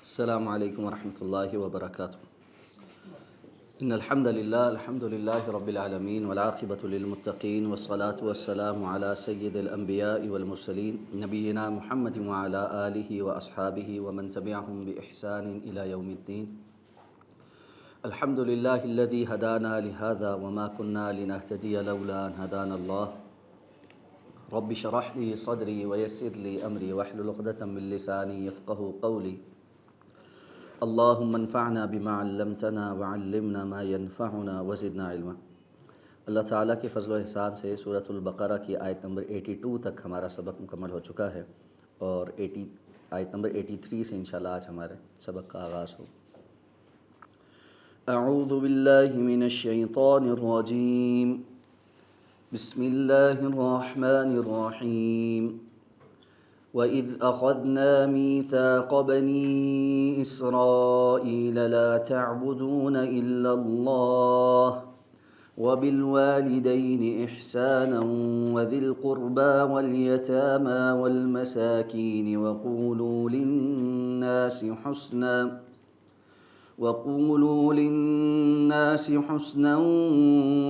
السلام علیکم ورحمۃ اللہ وبرکاتہ۔ ان الحمد للہ رب العالمین والعاقبۃ للمتقین والصلاة والسلام علی سید الانبیاء والمرسلین نبینا محمد وعلی آلہ واصحابہ ومن تبعہم بإحسان الی یوم الدین۔ الحمد للہ الذی ہدانا لہذا وما كنا لنہتدی لولا ان ہدانا اللہ۔ رب اشرح لی صدری ویسر لی امری واحلل عقدۃ من لسانی یفقہوا قولی۔ اللہم انفعنا بما علمتنا وعلمنا ما ينفعنا وزدنا علما۔ اللہ تعالیٰ کے فضل و احسان سے سورۃ البقرہ کی آیت نمبر 82 تک ہمارا سبق مکمل ہو چکا ہے، اور آیت نمبر 83 سے انشاءاللہ آج ہمارے سبق کا آغاز ہو۔ اعوذ باللہ من الشیطان الرجیم، بسم اللہ الرحمن الرحیم۔ وَإِذْ أَخَذْنَا مِيثَاقَ بَنِي إِسْرَائِيلَ لَا تَعْبُدُونَ إِلَّا اللَّهَ وَبِالْوَالِدَيْنِ إِحْسَانًا وَذِي الْقُرْبَى وَالْيَتَامَى وَالْمَسَاكِينِ وَقُولُوا لِلنَّاسِ حُسْنًا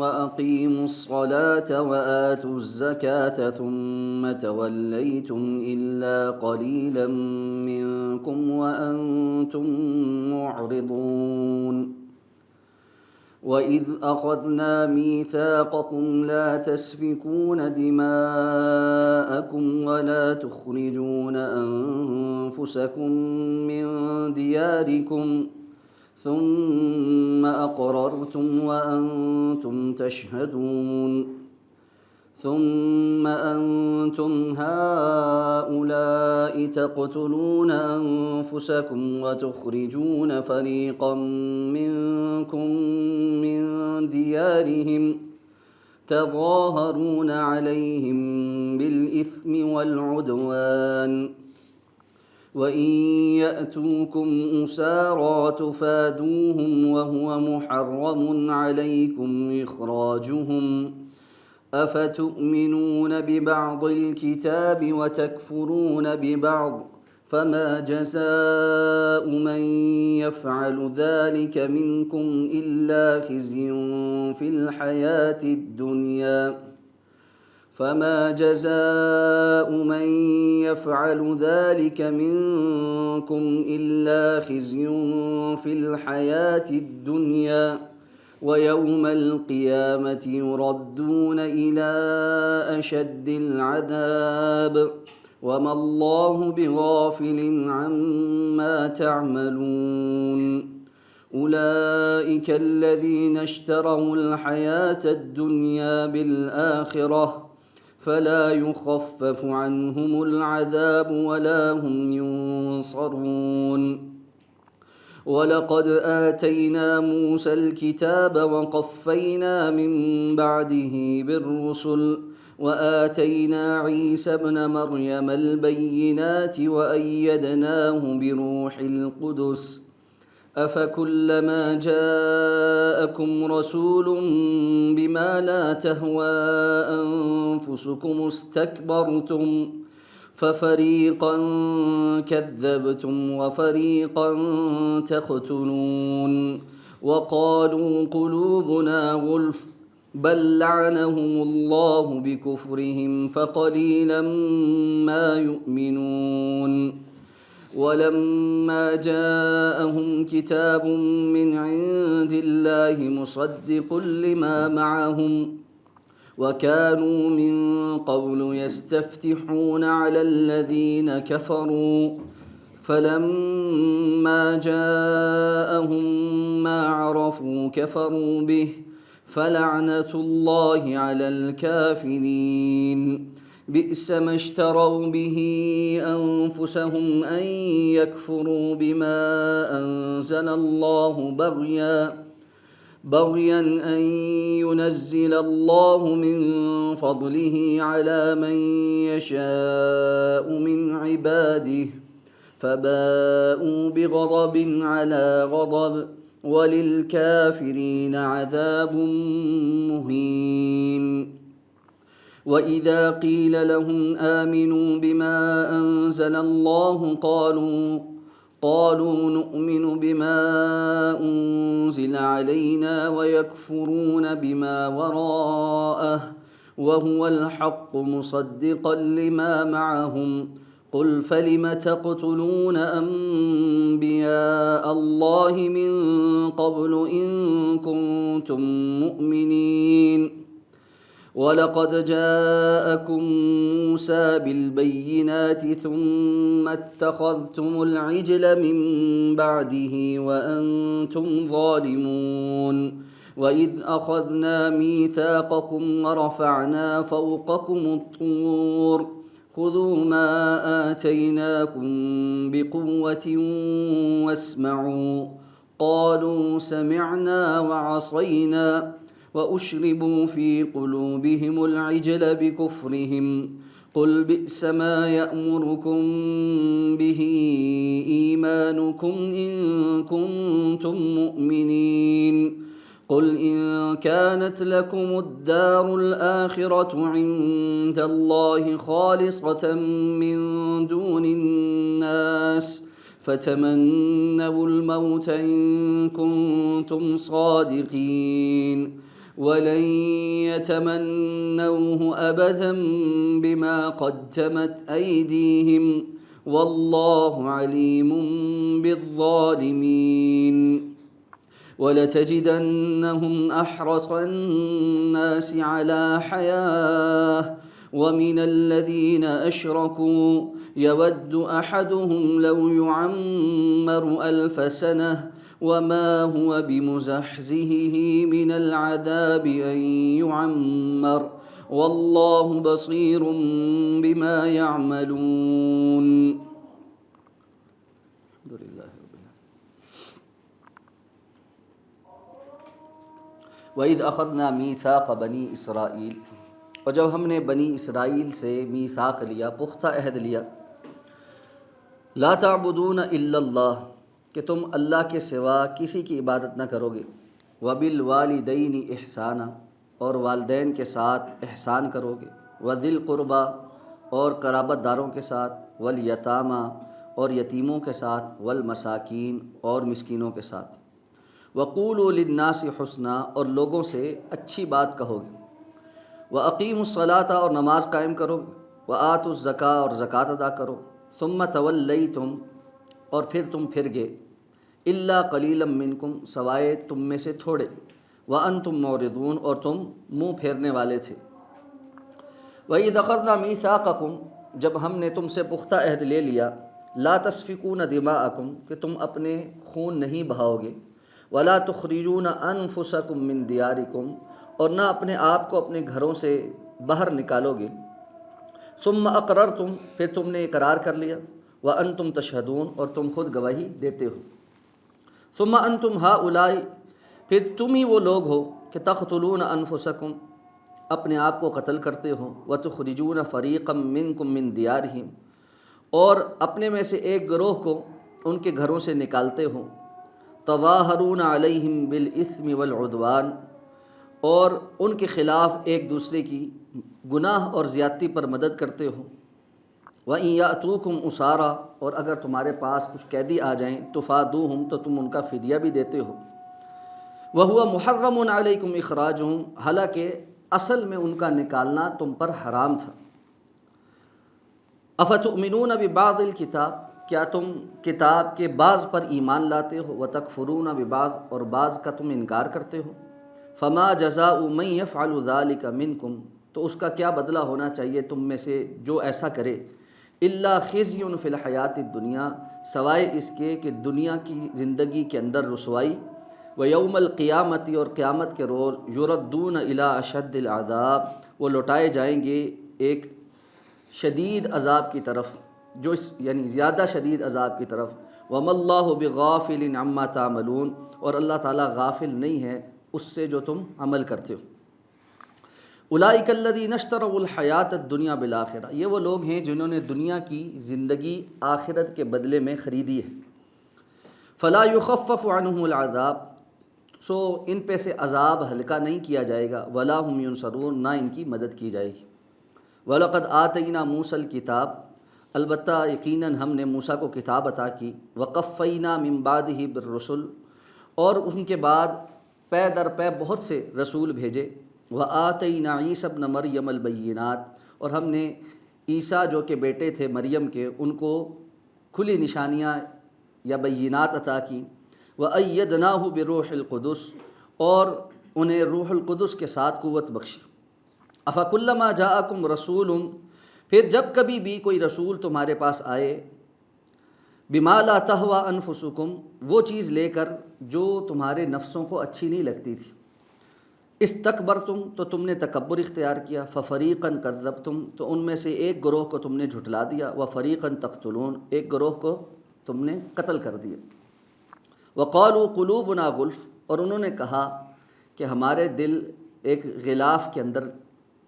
وَأَقِيمُوا الصَّلَاةَ وَآتُوا الزَّكَاةَ ثُمَّ تَوَلَّيْتُمْ إِلَّا قَلِيلًا مِّنكُمْ وَأَنتُم مُّعْرِضُونَ۔ وَإِذْ أَخَذْنَا مِيثَاقَكُمْ لَا تَسْفِكُونَ دِمَاءَكُمْ وَلَا تُخْرِجُونَ أَنفُسَكُم مِّن دِيَارِكُمْ ثُمَّ أَقْرَرْتُمْ وَأَنتُمْ تَشْهَدُونَ، ثُمَّ أَنتُمْ هَٰؤُلَاءِ تَقْتُلُونَ أَنفُسَكُمْ وَتُخْرِجُونَ فَرِيقًا مِّنكُم مِّن دِيَارِهِمْ تَظَاهَرُونَ عَلَيْهِم بِالْإِثْمِ وَالْعُدْوَانِ وَإِن يَأْتُوكُمْ أُسَارَىٰ تُفَادُوهُمْ وَهُوَ مُحَرَّمٌ عَلَيْكُمْ إِخْرَاجُهُمْ أَفَتُؤْمِنُونَ بِبَعْضِ الْكِتَابِ وَتَكْفُرُونَ بِبَعْضٍ فَمَا جَزَاءُ مَن يَفْعَلُ ذَلِكَ مِنكُمْ إِلَّا خِزْيٌ فِي الْحَيَاةِ الدُّنْيَا وَيَوْمَ الْقِيَامَةِ يُرَدُّونَ إِلَىٰ أَشَدِّ الْعَذَابِ وَمَا اللَّهُ بِغَافِلٍ عَمَّا تَعْمَلُونَ۔ أُولَٰئِكَ الَّذِينَ اشْتَرَوُا الْحَيَاةَ الدُّنْيَا بِالْآخِرَةِ فَلَا يُخَفَّفُ عَنْهُمُ الْعَذَابُ وَلَا هُمْ يُنصَرُونَ۔ وَلَقَدْ آتَيْنَا مُوسَى الْكِتَابَ وَقَفَّيْنَا مِن بَعْدِهِ بِالرُّسُلِ وَآتَيْنَا عِيسَى ابْنَ مَرْيَمَ الْبَيِّنَاتِ وَأَيَّدْنَاهُ بِرُوحِ الْقُدُسِ أَفَكُلَّمَا جَاءَكُمْ رَسُولٌ بِمَا لَا تَهْوَىٰ أَنفُسُكُمُ اسْتَكْبَرْتُمْ فَفَرِيقًا كَذَّبْتُمْ وَفَرِيقًا تَقْتُلُونَ وَقَالُوا قُلُوبُنَا غُلْفٌ بَل لَّعَنَهُمُ اللَّهُ بِكُفْرِهِمْ فَقَلِيلًا مَّا يُؤْمِنُونَ۔ وَلَمَّا جَاءَهُمْ كِتَابٌ مِّنْ عِندِ اللَّهِ مُصَدِّقٌ لِّمَا مَعَهُمْ وَكَانُوا مِن قَبْلُ يَسْتَفْتِحُونَ عَلَى الَّذِينَ كَفَرُوا فَلَمَّا جَاءَهُم مَّا عَرَفُوا كَفَرُوا بِهِ فَلَعْنَةُ اللَّهِ عَلَى الْكَافِرِينَ۔ بِئْسَ مَا اشْتَرَوْا بِهِ أَنفُسَهُمْ أَن يَكْفُرُوا بِمَا أَنزَلَ اللَّهُ بغيا أن ينزل الله من فضله على من يشاء من عباده فباءوا بغضب على غضب وللكافرين عذاب مهين۔ وَإِذَا قِيلَ لَهُمْ آمِنُوا بِمَا أَنزَلَ اللَّهُ قالوا نؤمن بما أنزل علينا ويكفرون بما وراءه وهو الحق مصدقا لما معهم قل فلم تقتلون أنبياء الله من قبل إن كنتم مؤمنين وَلَقَدْ جَاءَكُم مُوسَىٰ بِالْبَيِّنَاتِ ثُمَّ اتَّخَذْتُمُ الْعِجْلَ مِن بَعْدِهِ وَأَنتُمْ ظَالِمُونَ وَإِذْ أَخَذْنَا مِيثَاقَكُمْ وَرَفَعْنَا فَوْقَكُمُ الطُّورَ خُذُوا مَا آتَيْنَاكُم بِقُوَّةٍ وَاسْمَعُوا قَالُوا سَمِعْنَا وَعَصَيْنَا وَأُشْرِبُوا فِي قُلُوبِهِمُ الْعِجْلَ بِكُفْرِهِمْ قُلْ بِئْسَ مَا يَأْمُرُكُم بِهِ إِيمَانُكُمْ إِن كُنتُم مُّؤْمِنِينَ قُلْ إِن كَانَتْ لَكُمُ الدَّارُ الْآخِرَةُ عِندَ اللَّهِ خَالِصَةً مِّن دُونِ النَّاسِ فَتَمَنَّوُا الْمَوْتَ إِن كُنتُمْ صَادِقِينَ وَلَن يَتَمَنَّوْهُ أَبَدًا بِمَا قَدَّمَتْ أَيْدِيهِمْ وَاللَّهُ عَلِيمٌ بِالظَّالِمِينَ وَلَتَجِدَنَّهُمْ أَحْرَصَ النَّاسِ عَلَىٰ حَيَاةٍ وَمِنَ الَّذِينَ أَشْرَكُوا يَوَدُّ أَحَدُهُمْ لَوْ يُعَمَّرُ أَلْفَ سَنَةٍ وما هو بمزحزحه من العذاب أن يعمر والله بصير بما يعملون الحمد لله رب العالمين وَإِذْ أَخَذْنَا مِيثَاقَ بَنِي إِسْرَائِيل اور جب ہم نے بنی اسرائیل سے میثاق لیا، پختہ عہد لیا، لا تعبدون الا اللہ کہ تم اللہ کے سوا کسی کی عبادت نہ کرو گے، وبالوالدین احسانا اور والدین کے ساتھ احسان کرو گے، وذی القربیٰ اور قرابت داروں کے ساتھ، والیتامیٰ اور یتیموں کے ساتھ، والمساکین اور مسکینوں کے ساتھ، وقولوا للناس حسنا اور لوگوں سے اچھی بات کہو گے، واقیموا الصلاۃ اور نماز قائم کرو گے، وآتوا الزکاۃ اور زکوٰۃ ادا کرو، ثم تولیتم اور پھر تم پھر گئے، الا قلیلا منکم سوائے تم میں سے تھوڑے، وانتم معرضون اور تم منہ پھیرنے والے تھے۔ وَإِذْ أَخَذْنَا مِيثَاقَكُمْ جب ہم نے تم سے پختہ عہد لے لیا، لا تسفکون دماءکم کہ تم اپنے خون نہیں بہاؤ گے، ولا تخرجون انفسکم من دیارکم اور نہ اپنے آپ کو اپنے گھروں سے باہر نکالو گے، ثم اقررتم پھر تم نے اقرار کر لیا، وانتم تشہدون اور تم خود گواہی دیتے ہو، ثم انتم ہؤلاء پھر تم ہی وہ لوگ ہو کہ تقتلون انفسکم اپنے آپ کو قتل کرتے ہو، وتخرجون فریقا منکم من دیارہم اور اپنے میں سے ایک گروہ کو ان کے گھروں سے نکالتے ہو، تظاہرون علیہم بالاثم والعدوان اور ان کے خلاف ایک دوسرے کی گناہ اور زیادتی پر مدد کرتے ہو، وَإِن يَأْتُوكُمْ أُسَارَىٰ اور اگر تمہارے پاس کچھ قیدی آ جائیں تُفَادُوهُمْ تو تم ان کا فدیہ بھی دیتے ہو، وَهُوَ مُحَرَّمٌ عَلَيْكُمْ إِخْرَاجُهُمْ حالانکہ اصل میں ان کا نکالنا تم پر حرام تھا۔ أَفَتُؤْمِنُونَ بِبَعْضِ الْكِتَابِ کیا تم کتاب کے بعض پر ایمان لاتے ہو، وَتَكْفُرُونَ بِبَعْضٍ اور بعض کا تم انکار کرتے ہو، فَمَا جَزَاءُ مَن يَفْعَلُ ذَلِكَ مِنكُمْ تو اس کا کیا بدلہ ہونا چاہیے تم میں سے جو ایسا کرے، الا خزی فی الحیات الدنیا سوائے اس کے کہ دنیا کی زندگی کے اندر رسوائی، ویوم القیامت اور قیامت کے روز یردون الی اشد العذاب وہ لوٹائے جائیں گے ایک شدید عذاب کی طرف، جو یعنی زیادہ شدید عذاب کی طرف، وما اللہ بغافل عما تعملون اور اللہ تعالیٰ غافل نہیں ہے اس سے جو تم عمل کرتے ہو۔ اولئک الذین اشتروا الحیات الدنیا بالآخرہ یہ وہ لوگ ہیں جنہوں نے دنیا کی زندگی آخرت کے بدلے میں خریدی ہے، فلا یخفف عنہم العذاب سو ان پہ سے عذاب ہلکا نہیں کیا جائے گا، ولا هم ینصرون نہ ان کی مدد کی جائے گی۔ وَلَقَدْ آتَيْنَا مُوسَى الْكِتَابَ البتہ یقیناً ہم نے موسیٰ کو کتاب عطا کی، وقفینا من بعدہ بالرسل، اور ان کے بعد پے در پے بہت سے رسول بھیجے، وآتینا عیسی ابن مریم البینات، اور ہم نے عیسیٰ جو کہ بیٹے تھے مریم کے ان کو کھلی نشانیاں یا بینات عطا کی، وأیدناہ بروح القدس، اور انہیں روح القدس کے ساتھ قوت بخشی۔ افکلما جاءکم رسول، پھر جب کبھی بھی کوئی رسول تمہارے پاس آئے، بما لا تہوی انفسکم، وہ چیز لے کر جو تمہارے نفسوں کو اچھی نہیں لگتی تھی، استکبرتم، تو تم نے تکبر اختیار کیا، ففریقا کذبتم، تو ان میں سے ایک گروہ کو تم نے جھٹلا دیا، وفریقا تقتلون، ایک گروہ کو تم نے قتل کر دیا، وقالوا قلوبنا غلف، اور انہوں نے کہا کہ ہمارے دل ایک غلاف کے اندر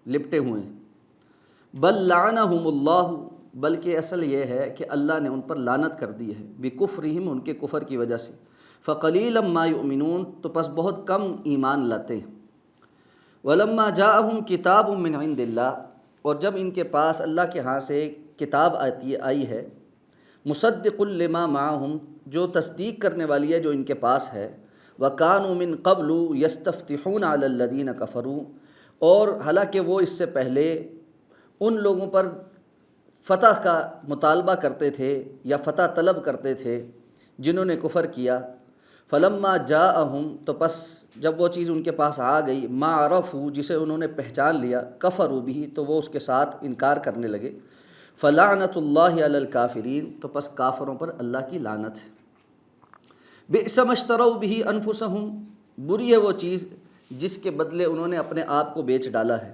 لپٹے ہوئے ہیں، بل لعنہم اللہ، بلکہ اصل یہ ہے کہ اللہ نے ان پر لعنت کر دی ہے، بکفرہم، ان کے کفر کی وجہ سے، فقلیلا ما یؤمنون، تو پس بہت کم ایمان لاتے ہیں، ولما جاءہم کتاب من عند اللہ، اور جب ان کے پاس اللہ کے ہاں سے کتاب آئی ہے، مصدق لما معہم، جو تصدیق کرنے والی ہے جو ان کے پاس ہے، وکانوا من قبل یستفتحون علی الذین کفروا، اور حالانکہ وہ اس سے پہلے ان لوگوں پر فتح کا مطالبہ کرتے تھے یا فتح طلب کرتے تھے جنہوں نے کفر کیا، فلما جاءہم، تو پس جب وہ چیز ان کے پاس آ گئی، ما عرفوا، جسے انہوں نے پہچان لیا، کفروا بھی، تو وہ اس کے ساتھ انکار کرنے لگے، فلعنت اللہ علی الکافرین، تو پس کافروں پر اللہ کی لعنت ہے، بئس ما اشتروا بہ انفسہم، بری ہے وہ چیز جس کے بدلے انہوں نے اپنے آپ کو بیچ ڈالا ہے،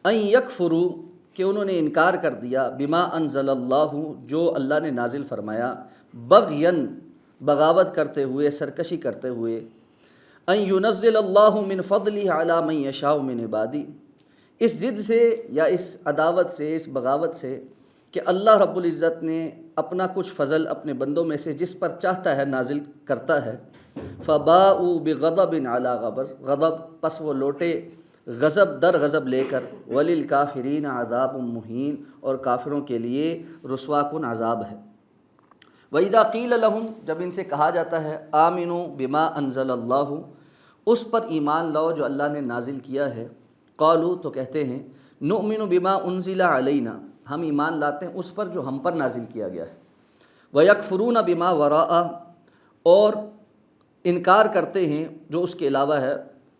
ان یکفروا، کہ انہوں نے انکار کر دیا، بما انزل اللہ، جو اللہ نے نازل فرمایا، بغین، بغاوت کرتے ہوئے، سرکشی کرتے ہوئے، ان ینزل اللہ من فضلہ علی من یشاء من عبادی، اس ضد سے یا اس عداوت سے، اس بغاوت سے کہ اللہ رب العزت نے اپنا کچھ فضل اپنے بندوں میں سے جس پر چاہتا ہے نازل کرتا ہے، فباؤوا بغضب علی غضب، پس وہ لوٹے غضب در غضب لے کر، وللکافرین عذاب مہین، اور کافروں کے لیے رسوا کن عذاب ہے، وَإِذَا قِيلَ لَهُمْ، جب ان سے کہا جاتا ہے، آمنوا بما انزل اللہ، اس پر ایمان لاؤ جو اللہ نے نازل کیا ہے، قالوا، تو کہتے ہیں، نؤمن بما انزل علینا، ہم ایمان لاتے ہیں اس پر جو ہم پر نازل کیا گیا ہے، وَيَكْفُرُونَ بما وراء، اور انکار کرتے ہیں جو اس کے علاوہ ہے،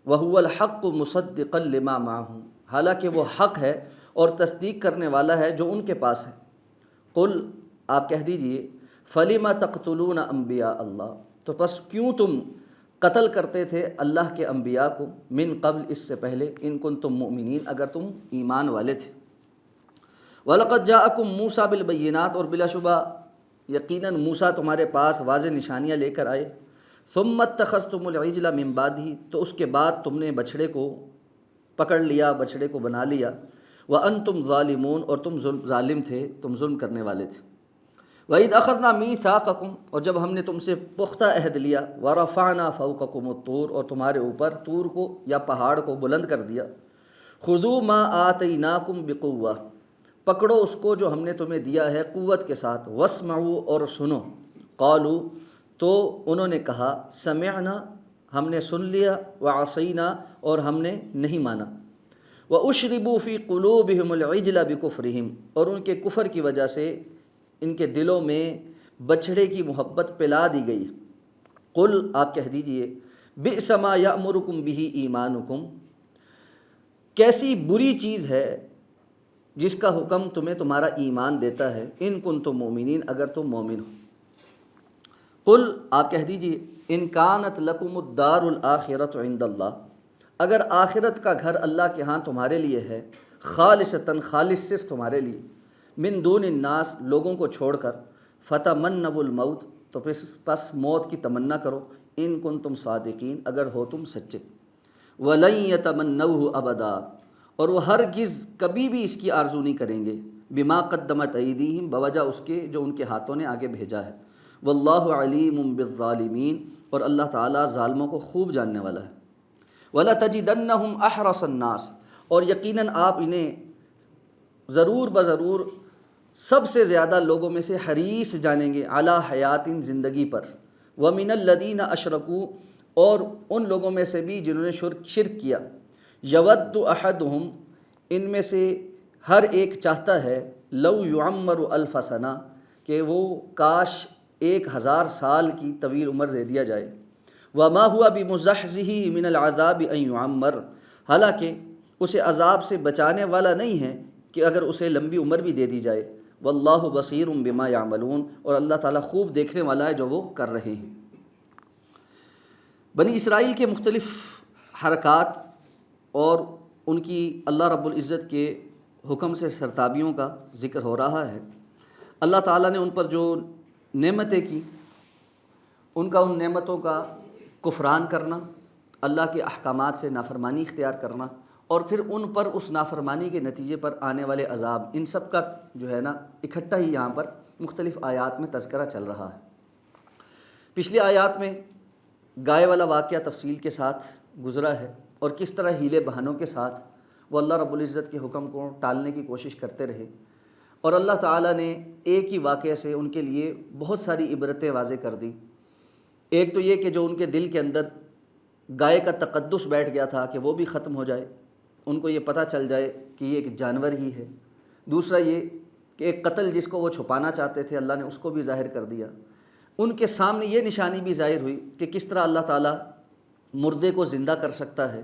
وَهُوَ الْحَقُّ مُصَدِّقًا لِمَا مَعَهُمْ، حالانکہ وہ حق ہے اور تصدیق کرنے والا ہے جو ان کے پاس ہے، قل، آپ کہہ دیجئے، فَلِمَ تَقْتُلُونَ أَنْبِيَاءَ اللَّهِ، تو پس کیوں تم قتل کرتے تھے اللہ کے انبیاء کو، من قبل، اس سے پہلے، ان کنتم مؤمنین، اگر تم ایمان والے تھے، وَلَقَدْ جَاءَكُم مُوسَىٰ بِالْبَيِّنَاتِ، اور بلا شبہ یقیناً موسیٰ تمہارے پاس واضح نشانیاں لے کر آئے، ثُمَّ اتَّخَذْتُمُ الْعِجْلَ مِن بَعْدِهِ، تو اس کے بعد تم نے بچھڑے کو پکڑ لیا، بچھڑے کو بنا لیا، وَأَنْتُمْ ظَالِمُونَ، اور تم ظالم تھے، تم ظلم کرنے والے تھے، وَإِذْ أَخَذْنَا مِيثَاقَكُمْ، اور جب ہم نے تم سے پختہ عہد لیا، وَرَفَعْنَا فَوْقَكُمُ الطُّورَ، اور تمہارے اوپر طور کو یا پہاڑ کو بلند کر دیا، خُذُوا مَا آتَيْنَاكُمْ بِقُوَّةٍ، پکڑو اس کو جو ہم نے تمہیں دیا ہے قوت کے ساتھ، وَاسْمَعُوا، اور سنو، قالوا، تو انہوں نے کہا، سمعنا، ہم نے سن لیا، وعصینا، اور ہم نے نہیں مانا، وَأُشْرِبُوا فِي قُلُوبِهِمُ الْعِجْلَ بِكُفْرِهِمْ، اور ان کے کفر کی وجہ سے ان کے دلوں میں بچھڑے کی محبت پلا دی گئی، قل، آپ کہہ دیجئے، بئس ما یأمرکم بہ ایمانکم، کیسی بری چیز ہے جس کا حکم تمہیں تمہارا ایمان دیتا ہے، ان کنتم مؤمنین، اگر تم مومن ہو، قل، آپ کہہ دیجئے، ان کانت لکم الدار الآخرۃ عند اللہ، اگر آخرت کا گھر اللہ کے ہاں تمہارے لیے ہے، خالصتاً، خالص صرف تمہارے لیے، من دون الناس، لوگوں کو چھوڑ کر، فتمنوا الموت، تو پس موت کی تمنا کرو، ان کنتم صادقین، اگر ہو تم سچے، ولن یتمنوہ ابدا، اور وہ ہرگز کبھی بھی اس کی آرزو نہیں کریں گے، بما قدمت ایدیہم، بوجہ اس کے جو ان کے ہاتھوں نے آگے بھیجا ہے، واللہ علیم بالظالمین، اور اللہ تعالیٰ ظالموں کو خوب جاننے والا ہے، وَلَتَجِدَنَّهُمْ أَحْرَصَ النَّاسِ، اور یقیناً آپ انہیں ضرور بضرور سب سے زیادہ لوگوں میں سے حریص جانیں گے علی حیات زندگی پر، ومن الذین اشرکوا اور ان لوگوں میں سے بھی جنہوں نے شرک کیا، یود احدہم ان میں سے ہر ایک چاہتا ہے، لو یعمر الف سنہ کہ وہ کاش 1000 سال کی طویل عمر دے دیا جائے، وما ہوا بمزحزحہ من العذاب ان یعمر حالانکہ اسے عذاب سے بچانے والا نہیں ہے کہ اگر اسے لمبی عمر بھی دے دی جائے، واللہ بصیر بما یعملون اور اللہ تعالیٰ خوب دیکھنے والا ہے جو وہ کر رہے ہیں۔ بنی اسرائیل کے مختلف حرکات اور ان کی اللہ رب العزت کے حکم سے سرتابیوں کا ذکر ہو رہا ہے۔ اللہ تعالیٰ نے ان پر جو نعمتیں کی، ان کا ان نعمتوں کا کفران کرنا، اللہ کے احکامات سے نافرمانی اختیار کرنا، اور پھر ان پر اس نافرمانی کے نتیجے پر آنے والے عذاب، ان سب کا جو ہے نا اکٹھا ہی یہاں پر مختلف آیات میں تذکرہ چل رہا ہے۔ پچھلی آیات میں گائے والا واقعہ تفصیل کے ساتھ گزرا ہے، اور کس طرح ہیلے بہانوں کے ساتھ وہ اللہ رب العزت کے حکم کو ٹالنے کی کوشش کرتے رہے، اور اللہ تعالیٰ نے ایک ہی واقعے سے ان کے لیے بہت ساری عبرتیں واضح کر دیں۔ ایک تو یہ کہ جو ان کے دل کے اندر گائے کا تقدس بیٹھ گیا تھا کہ وہ بھی ختم ہو جائے، ان کو یہ پتہ چل جائے کہ یہ ایک جانور ہی ہے۔ دوسرا یہ کہ ایک قتل جس کو وہ چھپانا چاہتے تھے اللہ نے اس کو بھی ظاہر کر دیا۔ ان کے سامنے یہ نشانی بھی ظاہر ہوئی کہ کس طرح اللہ تعالیٰ مردے کو زندہ کر سکتا ہے،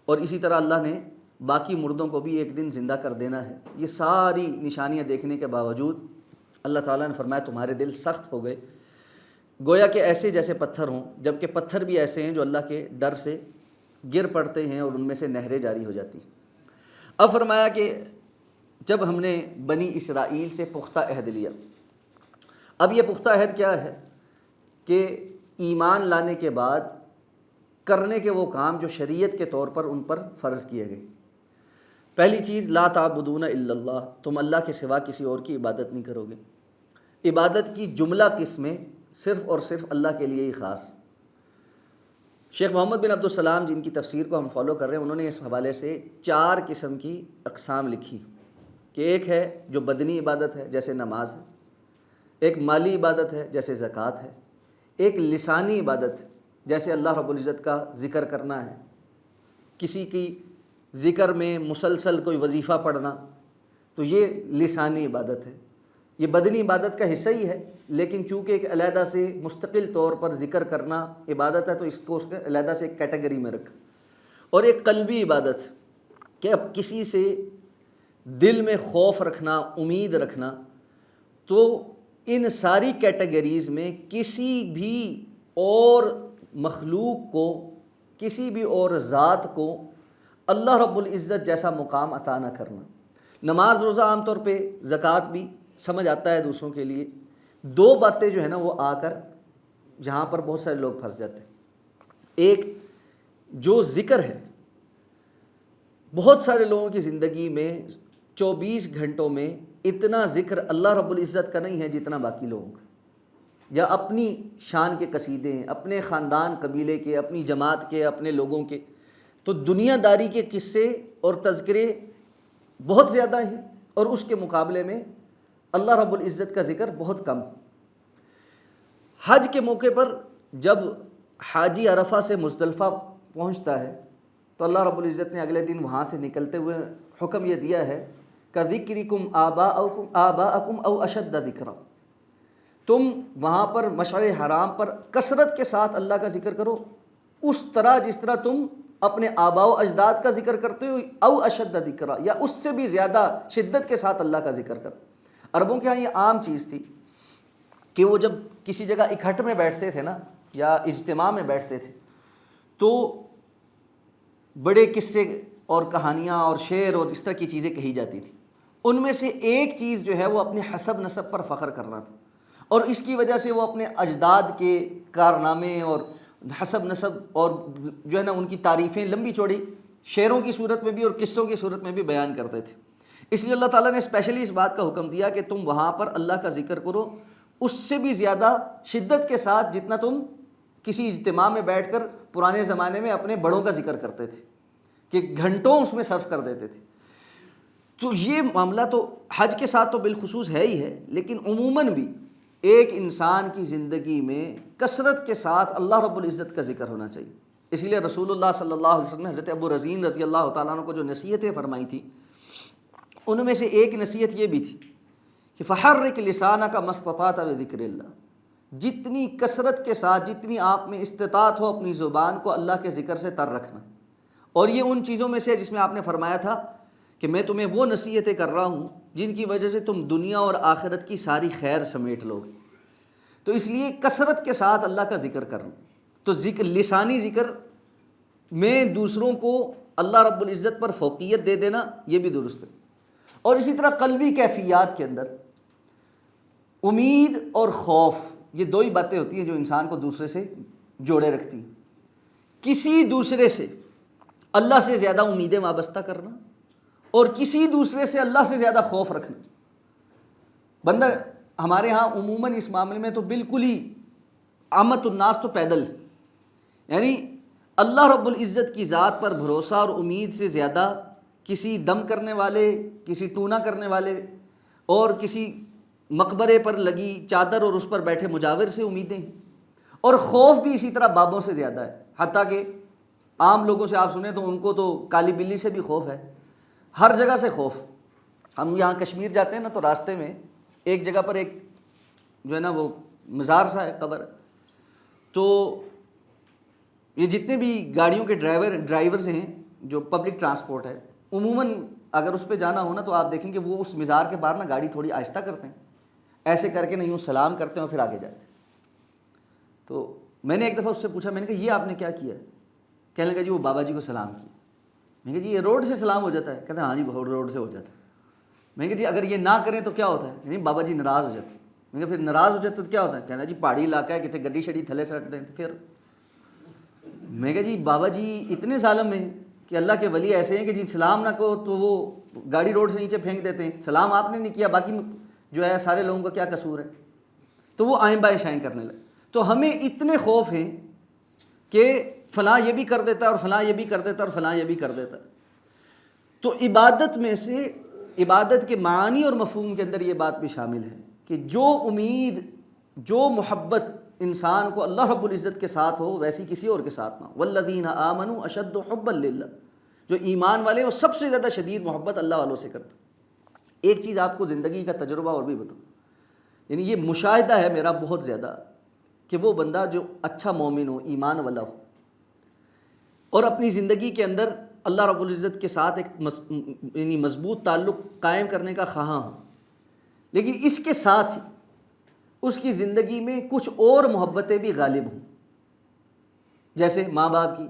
اور اسی طرح اللہ نے باقی مردوں کو بھی ایک دن زندہ کر دینا ہے۔ یہ ساری نشانیاں دیکھنے کے باوجود اللہ تعالیٰ نے فرمایا تمہارے دل سخت ہو گئے، گویا کہ ایسے جیسے پتھر ہوں، جبکہ پتھر بھی ایسے ہیں جو اللہ کے ڈر سے گر پڑتے ہیں اور ان میں سے نہریں جاری ہو جاتی۔ اب فرمایا کہ جب ہم نے بنی اسرائیل سے پختہ عہد لیا، اب یہ پختہ عہد کیا ہے کہ ایمان لانے کے بعد کرنے کے وہ کام جو شریعت کے طور پر ان پر فرض کیے گئے۔ پہلی چیز لا تعبدون الا اللہ، تم اللہ کے سوا کسی اور کی عبادت نہیں کرو گے۔ عبادت کی جملہ قسمیں صرف اور صرف اللہ کے لیے ہی خاص۔ شیخ محمد بن عبدالسلام جن کی تفسیر کو ہم فالو کر رہے ہیں، انہوں نے اس حوالے سے 4 قسم کی اقسام لکھی کہ ایک ہے جو بدنی عبادت ہے جیسے نماز ہے، ایک مالی عبادت ہے جیسے زکوٰۃ ہے، ایک لسانی عبادت ہے جیسے اللہ رب العزت کا ذکر کرنا ہے، کسی کی ذکر میں مسلسل کوئی وظیفہ پڑھنا، تو یہ لسانی عبادت ہے۔ یہ بدنی عبادت کا حصہ ہی ہے، لیکن چونکہ ایک علیحدہ سے مستقل طور پر ذکر کرنا عبادت ہے تو اس کو علیحدہ سے ایک کیٹیگری میں رکھا۔ اور ایک قلبی عبادت کہ اب کسی سے دل میں خوف رکھنا، امید رکھنا، تو ان ساری کیٹیگریز میں کسی بھی اور مخلوق کو، کسی بھی اور ذات کو اللہ رب العزت جیسا مقام عطا نہ کرنا۔ نماز روزہ عام طور پہ، زکوٰۃ بھی سمجھ آتا ہے دوسروں کے لیے، 2 باتیں جو ہے نا وہ آ کر جہاں پر بہت سارے لوگ پھنس جاتے ہیں۔ ایک جو ذکر ہے، بہت سارے لوگوں کی زندگی میں 24 گھنٹوں میں اتنا ذکر اللہ رب العزت کا نہیں ہے جتنا باقی لوگوں کا، یا اپنی شان کے قصیدے ہیں، اپنے خاندان قبیلے کے، اپنی جماعت کے، اپنے لوگوں کے، تو دنیا داری کے قصے اور تذکرے بہت زیادہ ہیں، اور اس کے مقابلے میں اللہ رب العزت کا ذکر بہت کم۔ حج کے موقع پر جب حاجی عرفہ سے مزدلفہ پہنچتا ہے تو اللہ رب العزت نے اگلے دن وہاں سے نکلتے ہوئے حکم یہ دیا ہے کَذِکْرِکُمْ آباءکم او اشد ذکرا، تم وہاں پر مشعر حرام پر کثرت کے ساتھ اللہ کا ذکر کرو، اس طرح جس طرح تم اپنے آباء و اجداد کا ذکر کرتے ہو، او اشد ذکرا، یا اس سے بھی زیادہ شدت کے ساتھ اللہ کا ذکر کرو۔ عربوں کے ہاں یہ عام چیز تھی کہ وہ جب کسی جگہ اکٹھ میں بیٹھتے تھے نا، یا اجتماع میں بیٹھتے تھے، تو بڑے قصے اور کہانیاں اور شعر اور اس طرح کی چیزیں کہی جاتی تھیں۔ ان میں سے ایک چیز جو ہے وہ اپنے حسب نسب پر فخر کرنا تھا، اور اس کی وجہ سے وہ اپنے اجداد کے کارنامے اور حسب نسب اور جو ہے نا ان کی تعریفیں لمبی چوڑی شعروں کی صورت میں بھی اور قصوں کی صورت میں بھی بیان کرتے تھے۔ اس لیے اللہ تعالیٰ نے اسپیشلی اس بات کا حکم دیا کہ تم وہاں پر اللہ کا ذکر کرو اس سے بھی زیادہ شدت کے ساتھ جتنا تم کسی اجتماع میں بیٹھ کر پرانے زمانے میں اپنے بڑوں کا ذکر کرتے تھے، کہ گھنٹوں اس میں صرف کر دیتے تھے۔ تو یہ معاملہ تو حج کے ساتھ تو بالخصوص ہے ہی ہے، لیکن عموماً بھی ایک انسان کی زندگی میں کثرت کے ساتھ اللہ رب العزت کا ذکر ہونا چاہیے۔ اس لیے رسول اللہ صلی اللہ علیہ وسلم نے حضرت ابو رزین رضی اللہ تعالیٰ عنہ کو جو نصیحتیں فرمائی تھی، ان میں سے ایک نصیحت یہ بھی تھی کہ فحرک لسانک ما استطعت بذکر اللہ، جتنی کثرت کے ساتھ جتنی آپ میں استطاعت ہو اپنی زبان کو اللہ کے ذکر سے تر رکھنا۔ اور یہ ان چیزوں میں سے جس میں آپ نے فرمایا تھا کہ میں تمہیں وہ نصیحتیں کر رہا ہوں جن کی وجہ سے تم دنیا اور آخرت کی ساری خیر سمیٹ لو گے، تو اس لیے کثرت کے ساتھ اللہ کا ذکر کرنا۔ تو ذکر، لسانی ذکر میں دوسروں کو اللہ رب العزت پر فوقیت دے دینا، یہ بھی درست ہے۔ اور اسی طرح قلبی کیفیات کے اندر امید اور خوف، یہ دو ہی باتیں ہوتی ہیں جو انسان کو دوسرے سے جوڑے رکھتی ہیں۔ کسی دوسرے سے اللہ سے زیادہ امیدیں وابستہ کرنا اور کسی دوسرے سے اللہ سے زیادہ خوف رکھنا۔ بندہ ہمارے ہاں عموماً اس معاملے میں تو بالکل ہی عامت الناس تو پیدل، یعنی اللہ رب العزت کی ذات پر بھروسہ اور امید سے زیادہ کسی دم کرنے والے، کسی ٹونا کرنے والے اور کسی مقبرے پر لگی چادر اور اس پر بیٹھے مجاور سے امیدیں ہیں، اور خوف بھی اسی طرح بابوں سے زیادہ ہے۔ حتیٰ کہ عام لوگوں سے آپ سنیں تو ان کو تو کالی بلی سے بھی خوف ہے، ہر جگہ سے خوف۔ ہم یہاں کشمیر جاتے ہیں نا تو راستے میں ایک جگہ پر ایک جو ہے نا وہ مزار سا ہے، قبر، تو یہ جتنے بھی گاڑیوں کے ڈرائیورز ہیں جو پبلک ٹرانسپورٹ ہے، عموماً اگر اس پہ جانا ہو نا تو آپ دیکھیں کہ وہ اس مزار کے باہر نا گاڑی تھوڑی آہستہ کرتے ہیں، ایسے کر کے نہیں یوں سلام کرتے ہیں اور پھر آگے جاتے ہیں۔ تو میں نے ایک دفعہ اس سے پوچھا، میں نے کہا یہ آپ نے کیا کیا ہے؟ کہنے لگا جی وہ بابا جی کو سلام کیا۔ میں نے کہا جی یہ روڈ سے سلام ہو جاتا ہے؟ کہتے ہیں ہاں جی روڈ سے ہو جاتا ہے۔ میں نے کہا جی اگر یہ نہ کریں تو کیا ہوتا ہے؟ نہیں بابا جی ناراض ہو جاتے ہیں۔ میں نے کہا پھر ناراض ہو جاتے تو کیا ہوتا ہے؟ کہنا جی پہاڑی علاقہ ہے، کتنے گڈی شڈی تھلے سٹ دیں پھر۔ میں کہا جی بابا جی اتنے ظالم ہیں کہ اللہ کے ولی ایسے ہیں کہ جی سلام نہ کہو تو وہ گاڑی روڈ سے نیچے پھینک دیتے ہیں، سلام آپ نے نہیں کیا، باقی جو ہے سارے لوگوں کا کیا قصور ہے؟ تو وہ آئیں بائیں شائیں کرنے لگے۔ تو ہمیں اتنے خوف ہیں کہ فلاں یہ بھی کر دیتا ہے اور فلاں یہ بھی کر دیتا ہے اور فلاں یہ بھی کر دیتا ہے۔ تو عبادت میں سے، عبادت کے معانی اور مفہوم کے اندر یہ بات بھی شامل ہے کہ جو امید، جو محبت انسان کو اللہ رب العزت کے ساتھ ہو ویسی کسی اور کے ساتھ نہ ہو۔ والذین آمنوا اشد حبا للہ، جو ایمان والے ہیں وہ سب سے زیادہ شدید محبت اللہ والوں سے کرتے۔ ایک چیز آپ کو زندگی کا تجربہ اور بھی بتاؤں، یعنی یہ مشاہدہ ہے میرا بہت زیادہ کہ وہ بندہ جو اچھا مومن ہو، ایمان والا ہو، اور اپنی زندگی کے اندر اللہ رب العزت کے ساتھ ایک یعنی مضبوط تعلق قائم کرنے کا خواہاں ہو، لیکن اس کے ساتھ ہی اس کی زندگی میں کچھ اور محبتیں بھی غالب ہوں، جیسے ماں باپ کی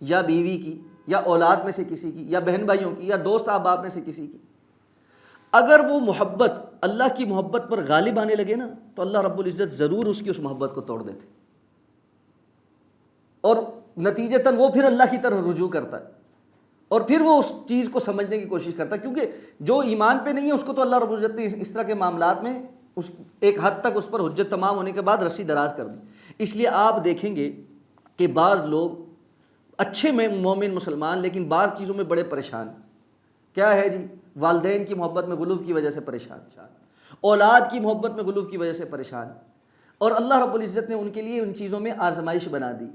یا بیوی کی یا اولاد میں سے کسی کی یا بہن بھائیوں کی یا دوست احباب میں سے کسی کی۔ اگر وہ محبت اللہ کی محبت پر غالب آنے لگے نا تو اللہ رب العزت ضرور اس کی اس محبت کو توڑ دیتے، اور نتیجتاً وہ پھر اللہ کی طرف رجوع کرتا ہے اور پھر وہ اس چیز کو سمجھنے کی کوشش کرتا ہے، کیونکہ جو ایمان پہ نہیں ہے اس کو تو اللہ رب العزت نے اس طرح کے معاملات میں ایک حد تک اس پر حجت تمام ہونے کے بعد رسی دراز کر دی۔ اس لیے آپ دیکھیں گے کہ بعض لوگ اچھے مومن مسلمان لیکن بعض چیزوں میں بڑے پریشان۔ کیا ہے جی؟ والدین کی محبت میں غلو کی وجہ سے پریشان، اولاد کی محبت میں غلو کی وجہ سے پریشان، اور اللہ رب العزت نے ان کے لیے ان چیزوں میں آزمائش بنا دی۔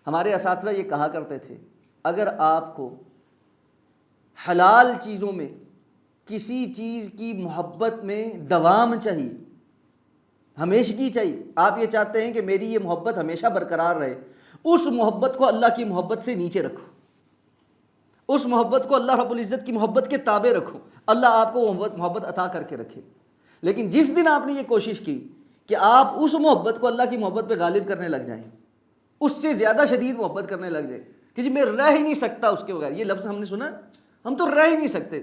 ہمارے اساتذہ یہ کہا کرتے تھے اگر آپ کو حلال چیزوں میں کسی چیز کی محبت میں دوام چاہیے، ہمیشگی چاہیے، آپ یہ چاہتے ہیں کہ میری یہ محبت ہمیشہ برقرار رہے، اس محبت کو اللہ کی محبت سے نیچے رکھو، اس محبت کو اللہ رب العزت کی محبت کے تابع رکھو، اللہ آپ کو محبت عطا کر کے رکھے۔ لیکن جس دن آپ نے یہ کوشش کی کہ آپ اس محبت کو اللہ کی محبت پہ غالب کرنے لگ جائیں، اس سے زیادہ شدید محبت کرنے لگ جائے کہ جی میں رہ ہی نہیں سکتا اس کے بغیر، یہ لفظ ہم نے سنا، ہم تو رہ ہی نہیں سکتے۔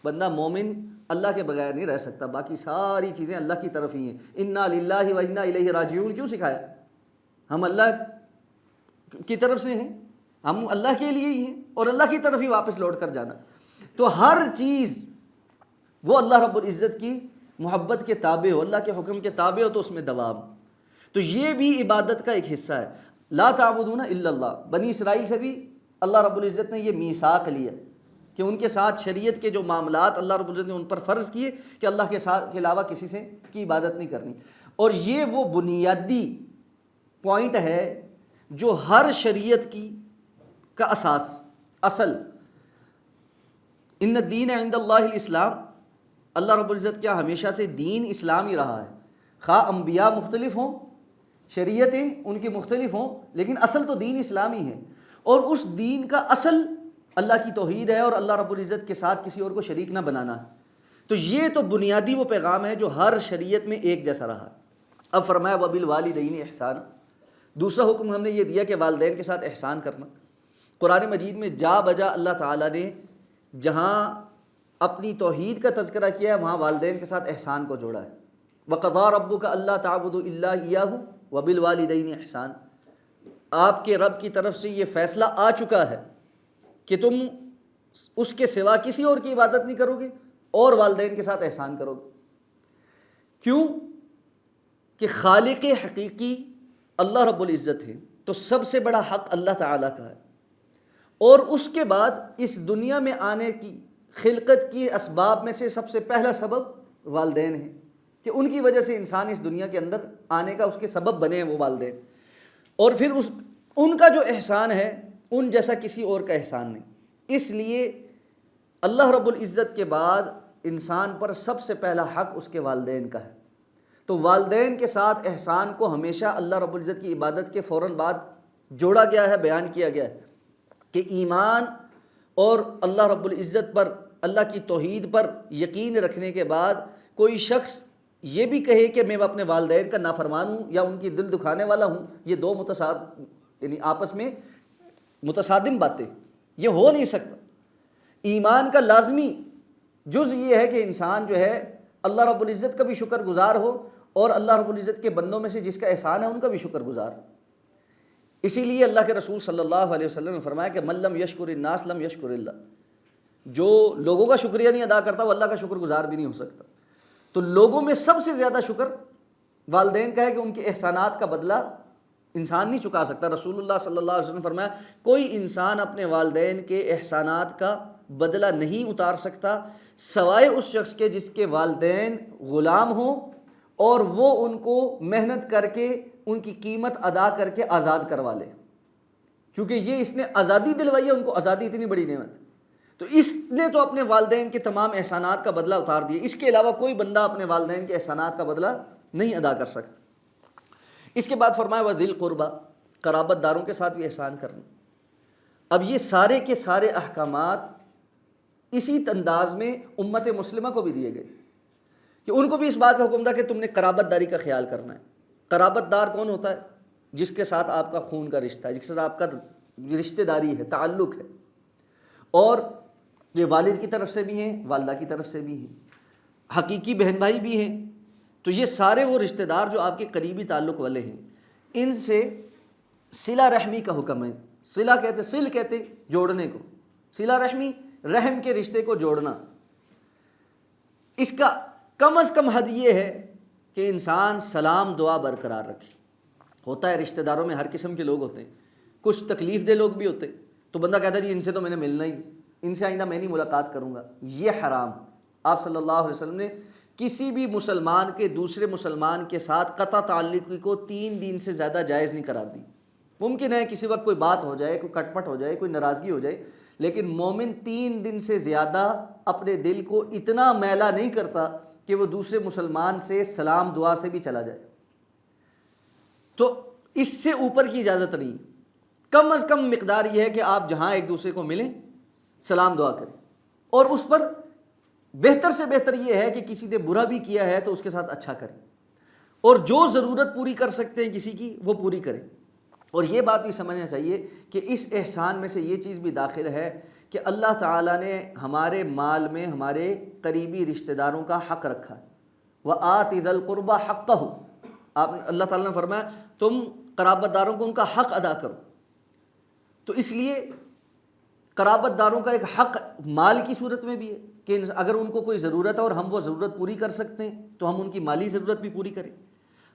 بندہ مومن اللہ کے بغیر نہیں رہ سکتا، باقی ساری چیزیں اللہ کی طرف ہی ہیں۔ انا للہ و انا الیہ راجعون کیوں سکھایا؟ ہم اللہ کی طرف سے ہیں، ہم اللہ کے لیے ہی ہیں اور اللہ کی طرف ہی واپس لوٹ کر جانا۔ تو ہر چیز وہ اللہ رب العزت کی محبت کے تابع ہو، اللہ کے حکم کے تابع ہو تو اس میں دوام۔ تو یہ بھی عبادت کا ایک حصہ ہے۔ لا تعبدون الا اللہ، بنی اسرائیل سے بھی اللہ رب العزت نے یہ میثاق لیا کہ ان کے ساتھ شریعت کے جو معاملات اللہ رب العزت نے ان پر فرض کیے کہ اللہ کے ساتھ کے علاوہ کسی سے کی عبادت نہیں کرنی. اور یہ وہ بنیادی پوائنٹ ہے جو ہر شریعت کی کا اصل ان الدین عند اللہ الاسلام. اللہ رب العزت کیا ہمیشہ سے دین اسلام ہی رہا ہے، خواہ انبیاء مختلف ہوں، شریعتیں ان کی مختلف ہوں، لیکن اصل تو دین اسلامی ہے. اور اس دین کا اصل اللہ کی توحید ہے اور اللہ رب العزت کے ساتھ کسی اور کو شریک نہ بنانا ہے. تو یہ تو بنیادی وہ پیغام ہے جو ہر شریعت میں ایک جیسا رہا. اب فرمایا وبالوالدین احسان، دوسرا حکم ہم نے یہ دیا کہ والدین کے ساتھ احسان کرنا. قرآن مجید میں جا بجا اللہ تعالیٰ نے جہاں اپنی توحید کا تذکرہ کیا ہے وہاں والدین کے ساتھ احسان کو جوڑا ہے. وَقَضَىٰ رَبُّكَ أَلَّا تَعْبُدُوا إِلَّا إِيَّاهُ وَبِالْوَالِدَيْنِ احسان. آپ کے رب کی طرف سے یہ فیصلہ آ چکا ہے کہ تم اس کے سوا کسی اور کی عبادت نہیں کرو گے اور والدین کے ساتھ احسان کرو گے. کیوں کہ خالق حقیقی اللہ رب العزت ہے، تو سب سے بڑا حق اللہ تعالیٰ کا ہے. اور اس کے بعد اس دنیا میں آنے کی خلقت کی اسباب میں سے سب سے پہلا سبب والدین ہے کہ ان کی وجہ سے انسان اس دنیا کے اندر آنے کا اس کے سبب بنے ہیں وہ والدین. اور پھر ان کا جو احسان ہے ان جیسا کسی اور کا احسان نہیں. اس لیے اللہ رب العزت کے بعد انسان پر سب سے پہلا حق اس کے والدین کا ہے. تو والدین کے ساتھ احسان کو ہمیشہ اللہ رب العزت کی عبادت کے فوراً بعد جوڑا گیا ہے، بیان کیا گیا ہے کہ ایمان اور اللہ رب العزت پر، اللہ کی توحید پر یقین رکھنے کے بعد کوئی شخص یہ بھی کہے کہ میں اپنے والدین کا نافرمان ہوں یا ان کی دل دکھانے والا ہوں، یہ دو یعنی آپس میں متصادم باتیں، یہ ہو نہیں سکتا. ایمان کا لازمی جز یہ ہے کہ انسان جو ہے اللہ رب العزت کا بھی شکر گزار ہو اور اللہ رب العزت کے بندوں میں سے جس کا احسان ہے ان کا بھی شکر گزار. اسی لیے اللہ کے رسول صلی اللہ علیہ وسلم نے فرمایا کہ من لم یشکر الناس لم یشکر اللہ، جو لوگوں کا شکریہ نہیں ادا کرتا وہ اللہ کا شکر گزار بھی نہیں ہو سکتا. تو لوگوں میں سب سے زیادہ شکر والدین کا ہے کہ ان کے احسانات کا بدلہ انسان نہیں چکا سکتا. رسول اللہ صلی اللہ علیہ وسلم نے فرمایا کوئی انسان اپنے والدین کے احسانات کا بدلہ نہیں اتار سکتا سوائے اس شخص کے جس کے والدین غلام ہوں اور وہ ان کو محنت کر کے ان کی قیمت ادا کر کے آزاد کروا لے. کیونکہ یہ اس نے آزادی دلوائی ہے، ان کو آزادی اتنی بڑی نعمت، تو اس نے تو اپنے والدین کے تمام احسانات کا بدلہ اتار دیا. اس کے علاوہ کوئی بندہ اپنے والدین کے احسانات کا بدلہ نہیں ادا کر سکتا. اس کے بعد فرمایا وذی القربیٰ، قرابت داروں کے ساتھ بھی احسان کرنا. اب یہ سارے کے سارے احکامات اسی انداز میں امت مسلمہ کو بھی دیے گئے کہ ان کو بھی اس بات کا حکم تھا کہ تم نے قرابت داری کا خیال کرنا ہے. قرابت دار کون ہوتا ہے؟ جس کے ساتھ آپ کا خون کا رشتہ ہے، جس کے ساتھ آپ کا رشتہ داری ہے، تعلق ہے. اور یہ والد کی طرف سے بھی ہیں، والدہ کی طرف سے بھی ہیں، حقیقی بہن بھائی بھی ہیں. تو یہ سارے وہ رشتہ دار جو آپ کے قریبی تعلق والے ہیں، ان سے صلہ رحمی کا حکم ہے. صل کہتے جوڑنے کو، صلہ رحمی رحم کے رشتے کو جوڑنا. اس کا کم از کم حد یہ ہے کہ انسان سلام دعا برقرار رکھے. ہوتا ہے رشتہ داروں میں ہر قسم کے لوگ ہوتے ہیں، کچھ تکلیف دہ لوگ بھی ہوتے ہیں، تو بندہ کہتا ہے جی ان سے تو میں نے ملنا ہی نہیں، ان سے آئندہ میں نہیں ملاقات کروں گا. یہ حرام. آپ صلی اللہ علیہ وسلم نے کسی بھی مسلمان کے دوسرے مسلمان کے ساتھ قطع تعلقی کو 3 دن سے زیادہ جائز نہیں قرار دی. ممکن ہے کسی وقت کوئی بات ہو جائے، کوئی کٹ پٹ ہو جائے، کوئی ناراضگی ہو جائے، لیکن مومن 3 دن سے زیادہ اپنے دل کو اتنا میلا نہیں کرتا کہ وہ دوسرے مسلمان سے سلام دعا سے بھی چلا جائے. تو اس سے اوپر کی اجازت نہیں. کم از کم مقدار یہ ہے کہ آپ جہاں ایک دوسرے کو ملیں سلام دعا کریں. اور اس پر بہتر سے بہتر یہ ہے کہ کسی نے برا بھی کیا ہے تو اس کے ساتھ اچھا کریں، اور جو ضرورت پوری کر سکتے ہیں کسی کی وہ پوری کریں. اور یہ بات بھی سمجھنا چاہیے کہ اس احسان میں سے یہ چیز بھی داخل ہے کہ اللہ تعالیٰ نے ہمارے مال میں ہمارے قریبی رشتہ داروں کا حق رکھا ہے. وَآتِ ذَا الْقُرْبَى حَقَّهُ، اللہ تعالیٰ نے فرمایا تم قرابت داروں کو ان کا حق ادا کرو. تو اس لیے قرابت داروں کا ایک حق مال کی صورت میں بھی ہے کہ اگر ان کو کوئی ضرورت ہے اور ہم وہ ضرورت پوری کر سکتے ہیں تو ہم ان کی مالی ضرورت بھی پوری کریں،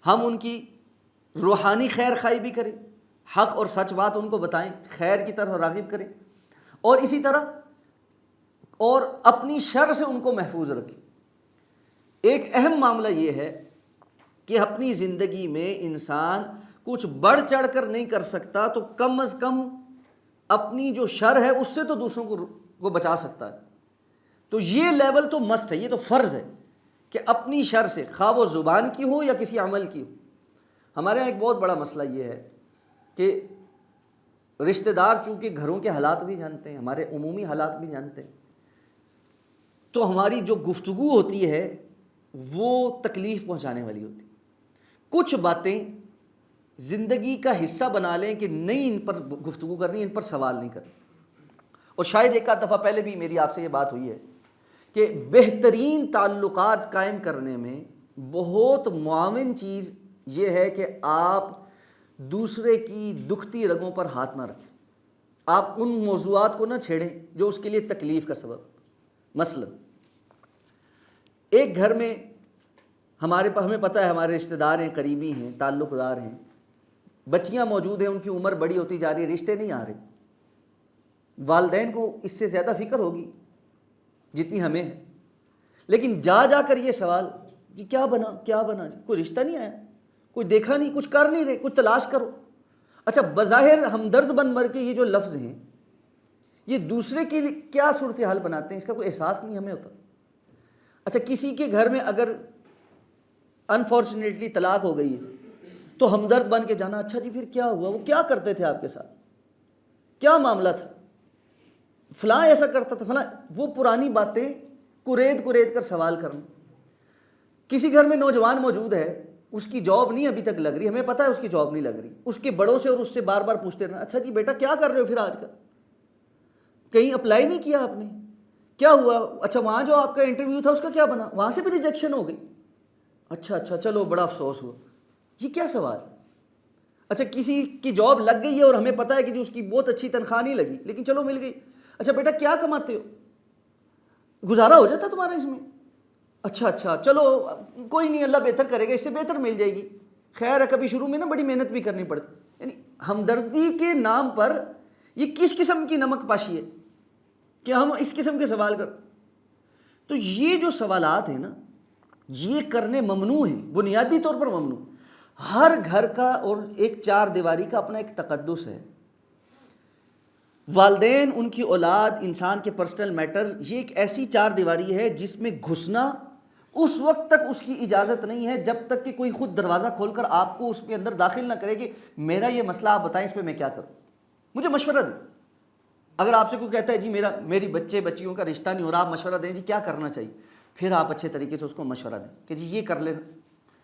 ہم ان کی روحانی خیر خواہی بھی کریں، حق اور سچ بات ان کو بتائیں، خیر کی طرف راغب کریں. اور اسی طرح اور اپنی شر سے ان کو محفوظ رکھیں۔ ایک اہم معاملہ یہ ہے کہ اپنی زندگی میں انسان کچھ بڑھ چڑھ کر نہیں کر سکتا تو کم از کم اپنی جو شر ہے اس سے تو دوسروں کو بچا سکتا ہے۔ تو یہ لیول تو مسٹ ہے، یہ تو فرض ہے کہ اپنی شر سے، خواہ وہ زبان کی ہو یا کسی عمل کی ہو۔ ہمارے یہاں ایک بہت بڑا مسئلہ یہ ہے کہ رشتہ دار چونکہ گھروں کے حالات بھی جانتے ہیں، ہمارے عمومی حالات بھی جانتے ہیں، تو ہماری جو گفتگو ہوتی ہے وہ تکلیف پہنچانے والی ہوتی ہے۔ کچھ باتیں زندگی کا حصہ بنا لیں کہ نہیں ان پر گفتگو کرنی، ان پر سوال نہیں کرنا۔ اور شاید ایک آدھ دفعہ پہلے بھی میری آپ سے یہ بات ہوئی ہے کہ بہترین تعلقات قائم کرنے میں بہت معاون چیز یہ ہے کہ آپ دوسرے کی دکھتی رگوں پر ہاتھ نہ رکھیں، آپ ان موضوعات کو نہ چھیڑیں جو اس کے لیے تکلیف کا سبب۔ مثلا ایک گھر میں ہمیں پتہ ہے ہمارے رشتہ دار ہیں، قریبی ہیں، تعلق دار ہیں، بچیاں موجود ہیں، ان کی عمر بڑی ہوتی جا رہی ہے، رشتے نہیں آ رہے۔ والدین کو اس سے زیادہ فکر ہوگی جتنی ہمیں ہے، لیکن جا کر یہ سوال کہ کیا بنا جی، کوئی رشتہ نہیں آیا، کوئی دیکھا نہیں، کچھ کر نہیں رہے، کچھ تلاش کرو۔ اچھا بظاہر ہمدرد بن مر کے یہ جو لفظ ہیں یہ دوسرے کے لیے کیا صورتحال بناتے ہیں، اس کا کوئی احساس نہیں ہمیں ہوتا۔ اچھا کسی کے گھر میں اگر انفارچونیٹلی طلاق ہو گئی ہے تو ہمدرد بن کے جانا، اچھا جی پھر کیا ہوا، وہ کیا کرتے تھے آپ کے ساتھ، کیا معاملہ تھا، فلاں ایسا کرتا تھا، فلاں، وہ پرانی باتیں کرید کر سوال کرنا۔ کسی گھر میں نوجوان موجود ہے، اس کی جاب نہیں ابھی تک لگ رہی، ہمیں پتہ ہے اس کی جاب نہیں لگ رہی، اس کے بڑوں سے اور اس سے بار بار پوچھتے رہنا، اچھا جی بیٹا کیا کر رہے ہو پھر آج کل، کہیں اپلائی نہیں کیا آپ نے، کیا ہوا، اچھا وہاں جو آپ کا انٹرویو تھا اس کا کیا بنا، وہاں سے بھی ریجیکشن ہو گئی، اچھا چلو بڑا افسوس ہوا۔ یہ کیا سوال؟ اچھا کسی کی جاب لگ گئی ہے اور ہمیں پتہ ہے کہ جو اس کی بہت اچھی تنخواہ نہیں لگی لیکن چلو مل گئی، اچھا بیٹا کیا کماتے ہو، گزارا ہو جاتا تمہارا اس میں، اچھا چلو کوئی نہیں، اللہ بہتر کرے گا، اس سے بہتر مل جائے گی، خیر ہے، کبھی شروع میں نا بڑی محنت بھی کرنی پڑتی۔ یعنی ہمدردی کے نام پر یہ کس قسم کی نمک پاشی ہے کہ ہم اس قسم کے سوال کر۔ تو یہ جو سوالات ہیں نا یہ کرنے ممنوع ہیں، بنیادی طور پر ممنوع۔ ہر گھر کا اور ایک چار دیواری کا اپنا ایک تقدس ہے، والدین، ان کی اولاد، انسان کے پرسنل میٹر، یہ ایک ایسی چار دیواری ہے جس میں گھسنا اس وقت تک اس کی اجازت نہیں ہے جب تک کہ کوئی خود دروازہ کھول کر آپ کو اس کے اندر داخل نہ کرے کہ میرا یہ مسئلہ آپ بتائیں، اس پہ میں کیا کروں، مجھے مشورہ دیں۔ اگر آپ سے کوئی کہتا ہے جی میری بچیوں کا رشتہ نہیں ہو رہا، آپ مشورہ دیں جی کیا کرنا چاہیے، پھر آپ اچھے طریقے سے اس کو مشورہ دیں کہ جی یہ کر لینا،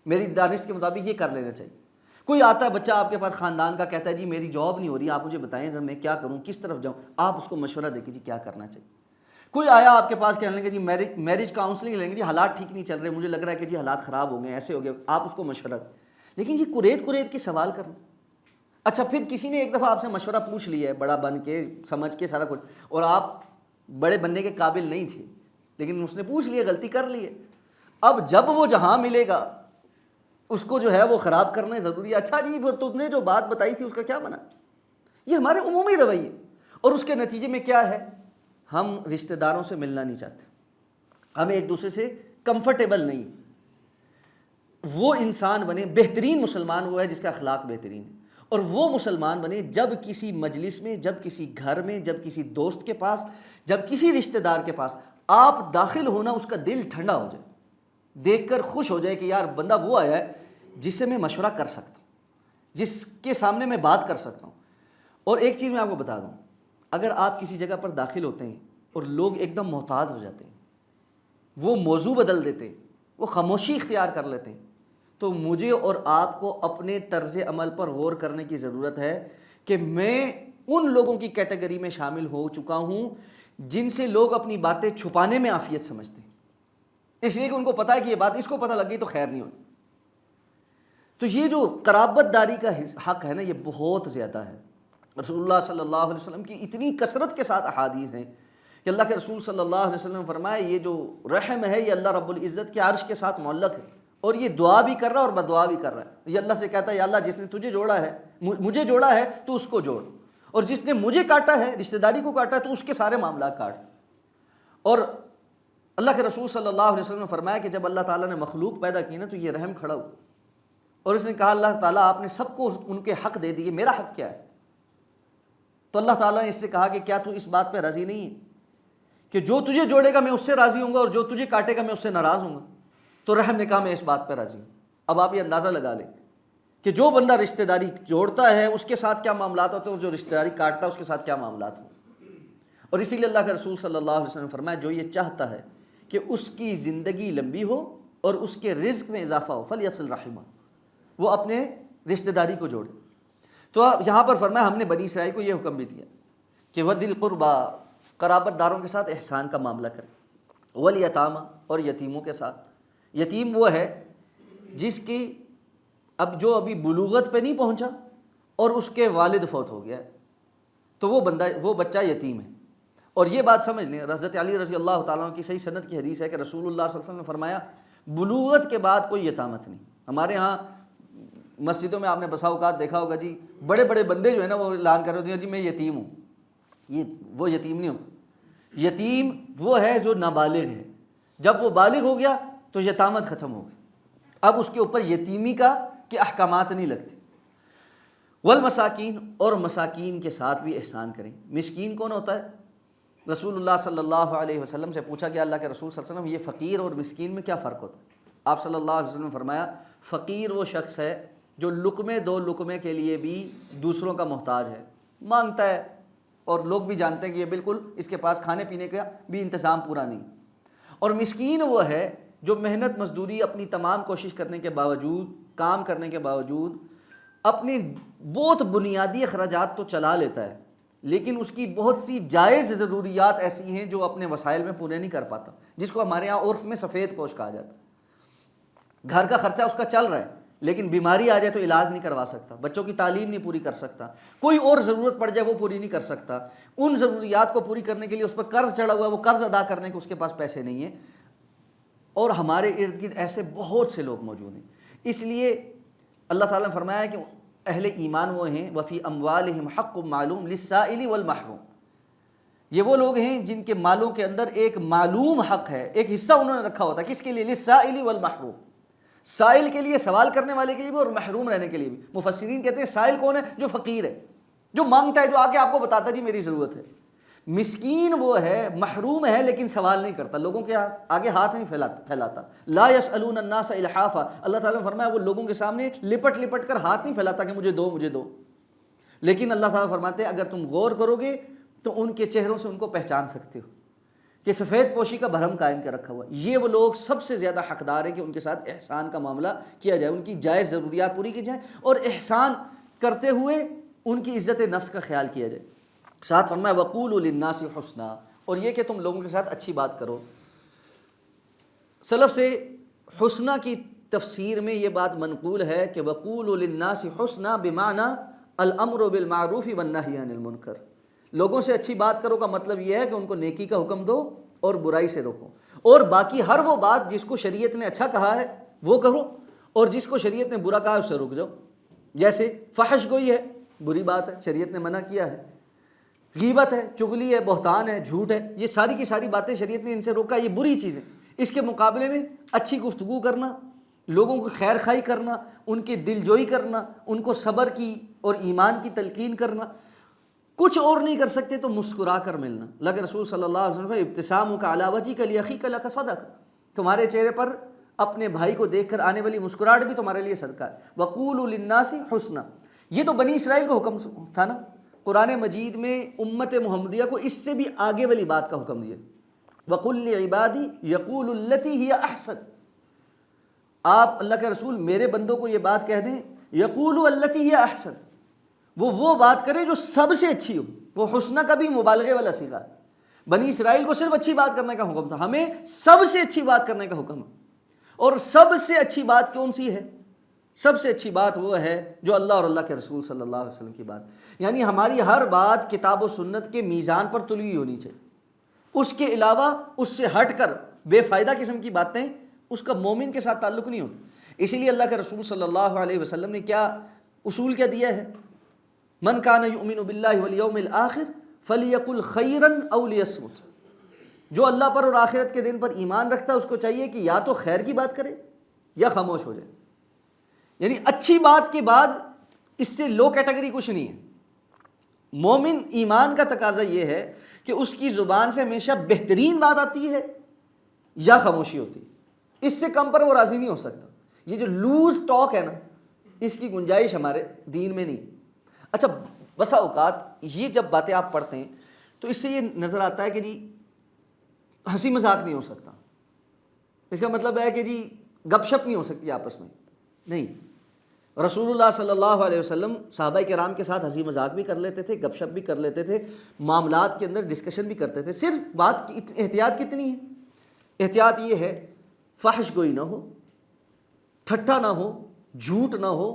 میری دانش کے مطابق یہ کر لینا چاہیے۔ کوئی آتا ہے بچہ آپ کے پاس خاندان کا، کہتا ہے جی میری جاب نہیں ہو رہی، آپ مجھے بتائیں میں کیا کروں، کس طرف جاؤں، آپ اس کو مشورہ دیں کہ جی کیا کرنا چاہیے۔ کوئی آیا آپ کے پاس کہنے لگے جی میرج کاؤنسلنگ لیں گے، جی حالات ٹھیک نہیں چل رہے، مجھے لگ رہا ہے کہ جی حالات خراب ہو گئے، ایسے ہو گئے، آپ اس کو مشورہ دیں۔ لیکن یہ کرید کے سوال کرنا۔ اچھا پھر کسی نے ایک دفعہ آپ سے مشورہ پوچھ لیا ہے، بڑا بن کے سمجھ کے سارا کچھ، اور آپ بڑے بننے کے قابل نہیں تھے لیکن اس نے پوچھ لیا، غلطی کر لی ہے، اب جب وہ جہاں ملے گا اس کو جو ہے وہ خراب کرنا ضروری ہے۔ اچھا جی پھر تم نے جو بات بتائی تھی اس کا کیا بنا؟ یہ ہمارے عمومی رویے، اور اس کے نتیجے میں کیا ہے، ہم رشتہ داروں سے ملنا نہیں چاہتے، ہم ایک دوسرے سے کمفرٹیبل نہیں۔ وہ انسان بنے، بہترین مسلمان وہ ہے جس کا اخلاق بہترین ہے، اور وہ مسلمان بنے جب کسی مجلس میں، جب کسی گھر میں، جب کسی دوست کے پاس، جب کسی رشتہ دار کے پاس آپ داخل ہونا اس کا دل ٹھنڈا ہو جائے، دیکھ کر خوش ہو جائے کہ یار بندہ وہ آیا ہے جس سے میں مشورہ کر سکتا ہوں، جس کے سامنے میں بات کر سکتا ہوں۔ اور ایک چیز میں آپ کو بتا دوں، اگر آپ کسی جگہ پر داخل ہوتے ہیں اور لوگ ایک دم محتاط ہو جاتے ہیں، وہ موضوع بدل دیتے ہیں، وہ خاموشی اختیار کر لیتے ہیں، تو مجھے اور آپ کو اپنے طرز عمل پر غور کرنے کی ضرورت ہے کہ میں ان لوگوں کی کیٹیگری میں شامل ہو چکا ہوں جن سے لوگ اپنی باتیں چھپانے میں عافیت سمجھتے ہیں، اس لیے کہ ان کو پتا ہے کہ یہ بات اس کو پتہ لگ گئی تو خیر نہیں ہوئی۔ تو یہ جو قرابت داری کا حق ہے نا، یہ بہت زیادہ ہے۔ رسول اللہ صلی اللہ علیہ وسلم کی اتنی کثرت کے ساتھ احادیث ہیں کہ اللہ کے رسول صلی اللہ علیہ وسلم نے فرمایا یہ جو رحم ہے یہ اللہ رب العزت کے عرش کے ساتھ معلق ہے، اور یہ دعا بھی کر رہا ہے اور بدعا بھی کر رہا ہے۔ یہ اللہ سے کہتا ہے یا اللہ جس نے تجھے جوڑا ہے، مجھے جوڑا ہے تو اس کو جوڑ، اور جس نے مجھے کاٹا ہے، رشتہ داری کو کاٹا ہے، تو اس کے سارے معاملات کاٹ۔ اور اللہ کے رسول صلی اللہ علیہ وسلم نے فرمایا کہ جب اللہ تعالیٰ نے مخلوق پیدا کی نا تو یہ رحم کھڑا ہوا اور اس نے کہا اللہ تعالیٰ آپ نے سب کو ان کے حق دے دیے، میرا حق کیا ہے؟ تو اللہ تعالیٰ نے اس سے کہا کہ کیا تو اس بات پہ راضی نہیں ہے کہ جو تجھے جوڑے گا میں اس سے راضی ہوں گا اور جو تجھے کاٹے گا میں اس سے ناراض ہوں گا؟ تو رحم نے کہا میں اس بات پہ راضی ہوں۔ اب آپ یہ اندازہ لگا لیں کہ جو بندہ رشتہ داری جوڑتا ہے اس کے ساتھ کیا معاملات ہوتے ہیں اور جو رشتہ داری کاٹتا ہے اس کے ساتھ کیا معاملات ہیں۔ اور اسی لیے اللہ کے رسول صلی اللہ علیہ وسلم نے فرمایا جو یہ چاہتا ہے کہ اس کی زندگی لمبی ہو اور اس کے رزق میں اضافہ ہو فلیصل رحمہ، وہ اپنے رشتہ داری کو جوڑے۔ تو یہاں پر فرمایا ہم نے بنی اسرائیل کو یہ حکم بھی دیا کہ وذی القربیٰ، قرابت داروں کے ساتھ احسان کا معاملہ کریں، والیتامى، اور یتیموں کے ساتھ۔ یتیم وہ ہے جس کی جو ابھی بلوغت پہ نہیں پہنچا اور اس کے والد فوت ہو گیا ہے تو وہ بچہ یتیم ہے۔ اور یہ بات سمجھ لیں، حضرت علی رضی اللہ تعالیٰ عنہ کی صحیح سند کی حدیث ہے کہ رسول اللہ صلی اللہ علیہ وسلم نے فرمایا بلوغت کے بعد کوئی یتامت نہیں۔ ہمارے ہاں مسجدوں میں آپ نے بسا اوقات دیکھا ہوگا جی بڑے بڑے بندے جو ہے نا وہ اعلان کر رہے ہوتے ہیں جی میں یتیم ہوں۔ وہ یتیم نہیں ہوتا، یتیم وہ ہے جو نابالغ ہے، جب وہ بالغ ہو گیا تو یتامت ختم ہو گئی، اب اس کے اوپر یتیمی کا کہ احکامات نہیں لگتے۔ والمساکین، اور مساکین کے ساتھ بھی احسان کریں۔ مسکین کون ہوتا ہے؟ رسول اللہ صلی اللہ علیہ وسلم سے پوچھا گیا اللہ کے رسول صلی اللہ علیہ وسلم یہ فقیر اور مسکین میں کیا فرق ہوتا ہے؟ آپ صلی اللہ علیہ وسلم نے فرمایا فقیر وہ شخص ہے جو لقمے دو لقمے کے لیے بھی دوسروں کا محتاج ہے، مانگتا ہے اور لوگ بھی جانتے ہیں کہ یہ بالکل اس کے پاس کھانے پینے کا بھی انتظام پورا نہیں۔ اور مسکین وہ ہے جو محنت مزدوری اپنی تمام کوشش کرنے کے باوجود، کام کرنے کے باوجود اپنی بہت بنیادی اخراجات تو چلا لیتا ہے لیکن اس کی بہت سی جائز ضروریات ایسی ہیں جو اپنے وسائل میں پورے نہیں کر پاتا، جس کو ہمارے ہاں عرف میں سفید پوش کہا جاتا ہے۔ گھر کا خرچہ اس کا چل رہا ہے لیکن بیماری آ جائے تو علاج نہیں کروا سکتا، بچوں کی تعلیم نہیں پوری کر سکتا، کوئی اور ضرورت پڑ جائے وہ پوری نہیں کر سکتا، ان ضروریات کو پوری کرنے کے لیے اس پر قرض چڑھا ہوا ہے، وہ قرض ادا کرنے کے اس کے پاس پیسے نہیں ہیں۔ اور ہمارے ارد گرد ایسے بہت سے لوگ موجود ہیں۔ اس لیے اللہ تعالیٰ نے فرمایا کہ اہل ایمان وہ ہیں وفی اموالہم حق معلوم للسائل والمحروم، یہ وہ لوگ ہیں جن کے مالوں کے اندر ایک معلوم حق ہے، ایک حصہ انہوں نے رکھا ہوتا ہے، کس کے لیے؟ للسائل والمحروم، سائل کے لیے، سوال کرنے والے کے لیے بھی اور محروم رہنے کے لیے بھی۔ مفسرین کہتے ہیں سائل کون ہے؟ جو فقیر ہے، جو مانگتا ہے، جو آ کے آپ کو بتاتا ہے جی میری ضرورت ہے۔ مسکین وہ ہے، محروم ہے لیکن سوال نہیں کرتا، لوگوں کے آگے ہاتھ نہیں پھیلاتا۔ لا یسألون الناس الحافا، اللہ تعالیٰ نے فرمایا وہ لوگوں کے سامنے لپٹ لپٹ کر ہاتھ نہیں پھیلاتا کہ مجھے دو مجھے دو، لیکن اللہ تعالیٰ فرماتے ہیں اگر تم غور کرو گے تو ان کے چہروں سے ان کو پہچان سکتے ہو کہ سفید پوشی کا بھرم قائم کر رکھا ہوا۔ یہ وہ لوگ سب سے زیادہ حقدار ہیں کہ ان کے ساتھ احسان کا معاملہ کیا جائے، ان کی جائز ضروریات پوری کی جائیں اور احسان کرتے ہوئے ان کی عزت نفس کا خیال کیا جائے۔ ساتھ فرمایا وقولوا للناس حسنا، اور یہ کہ تم لوگوں کے ساتھ اچھی بات کرو۔ سلف سے حسنا کی تفسیر میں یہ بات منقول ہے کہ وقولوا للناس حسنا بمعنی الامر بالمعروف والنہی عن المنکر، لوگوں سے اچھی بات کرو کا مطلب یہ ہے کہ ان کو نیکی کا حکم دو اور برائی سے روکو، اور باقی ہر وہ بات جس کو شریعت نے اچھا کہا ہے وہ کرو اور جس کو شریعت نے برا کہا ہے اس سے رک جاؤ۔ جیسے فحش گوئی ہے، بری بات ہے، شریعت نے منع کیا ہے، غیبت ہے، چغلی ہے، بہتان ہے، جھوٹ ہے، یہ ساری کی ساری باتیں شریعت نے ان سے روکا، یہ بری چیزیں۔ اس کے مقابلے میں اچھی گفتگو کرنا، لوگوں کو خیر خواہی کرنا، ان کی دل جوئی کرنا، ان کو صبر کی اور ایمان کی تلقین کرنا، کچھ اور نہیں کر سکتے تو مسکرا کر ملنا۔ اللہ کے رسول صلی اللہ علیہ وسلم ابتسامک علی وجہک لاخیک لک صدقہ، تمہارے چہرے پر اپنے بھائی کو دیکھ کر آنے والی مسکراہٹ بھی تمہارے لیے صدقہ ہے۔ وقولوا للناس حسنا، یہ تو بنی اسرائیل کا حکم تھا نا، قرآن مجید میں امت محمدیہ کو اس سے بھی آگے والی بات کا حکم دیا۔ وَقُلْ لِعِبَادِي يَقُولُ الَّتِي هِيَ أَحْسَنُ، آپ اللہ کے رسول میرے بندوں کو یہ بات کہہ دیں يَقُولُ الَّتِي هِيَ أَحْسَنُ، وہ بات کرے جو سب سے اچھی ہو۔ وہ حسنہ کا بھی مبالغے والا صیغہ ہے۔ بنی اسرائیل کو صرف اچھی بات کرنے کا حکم تھا، ہمیں سب سے اچھی بات کرنے کا حکم ہے۔ اور سب سے اچھی بات کون سی ہے؟ سب سے اچھی بات وہ ہے جو اللہ اور اللہ کے رسول صلی اللہ علیہ وسلم کی بات، یعنی ہماری ہر بات کتاب و سنت کے میزان پر تلی ہوئی ہونی چاہیے، اس کے علاوہ اس سے ہٹ کر بے فائدہ قسم کی باتیں اس کا مومن کے ساتھ تعلق نہیں ہوتا۔ اسی لیے اللہ کے رسول صلی اللہ علیہ وسلم نے کیا اصول کیا دیا ہے؟ من کان یؤمن باللہ والیوم الآخر فلیقل خیرا او لیصمت، جو اللہ پر اور آخرت کے دن پر ایمان رکھتا ہے اس کو چاہیے کہ یا تو خیر کی بات کرے یا خاموش ہو جائے. یعنی اچھی بات کے بعد اس سے لو کیٹیگری کچھ نہیں ہے. مومن ایمان کا تقاضا یہ ہے کہ اس کی زبان سے ہمیشہ بہترین بات آتی ہے یا خاموشی ہوتی ہے. اس سے کم پر وہ راضی نہیں ہو سکتا. یہ جو لوز ٹاک ہے نا اس کی گنجائش ہمارے دین میں نہیں. اچھا بسا اوقات یہ جب باتیں آپ پڑھتے ہیں تو اس سے یہ نظر آتا ہے کہ جی ہنسی مذاق نہیں ہو سکتا. اس کا مطلب ہے کہ جی گپ شپ نہیں ہو سکتی آپس میں. نہیں، رسول اللہ صلی اللہ علیہ وسلم صحابہ کرام کے ساتھ ہنسی مذاق بھی کر لیتے تھے، گپ شپ بھی کر لیتے تھے، معاملات کے اندر ڈسکشن بھی کرتے تھے. صرف بات احتیاط کتنی ہے؟ احتیاط یہ ہے فحش گوئی نہ ہو، ٹھٹھا نہ ہو، جھوٹ نہ ہو،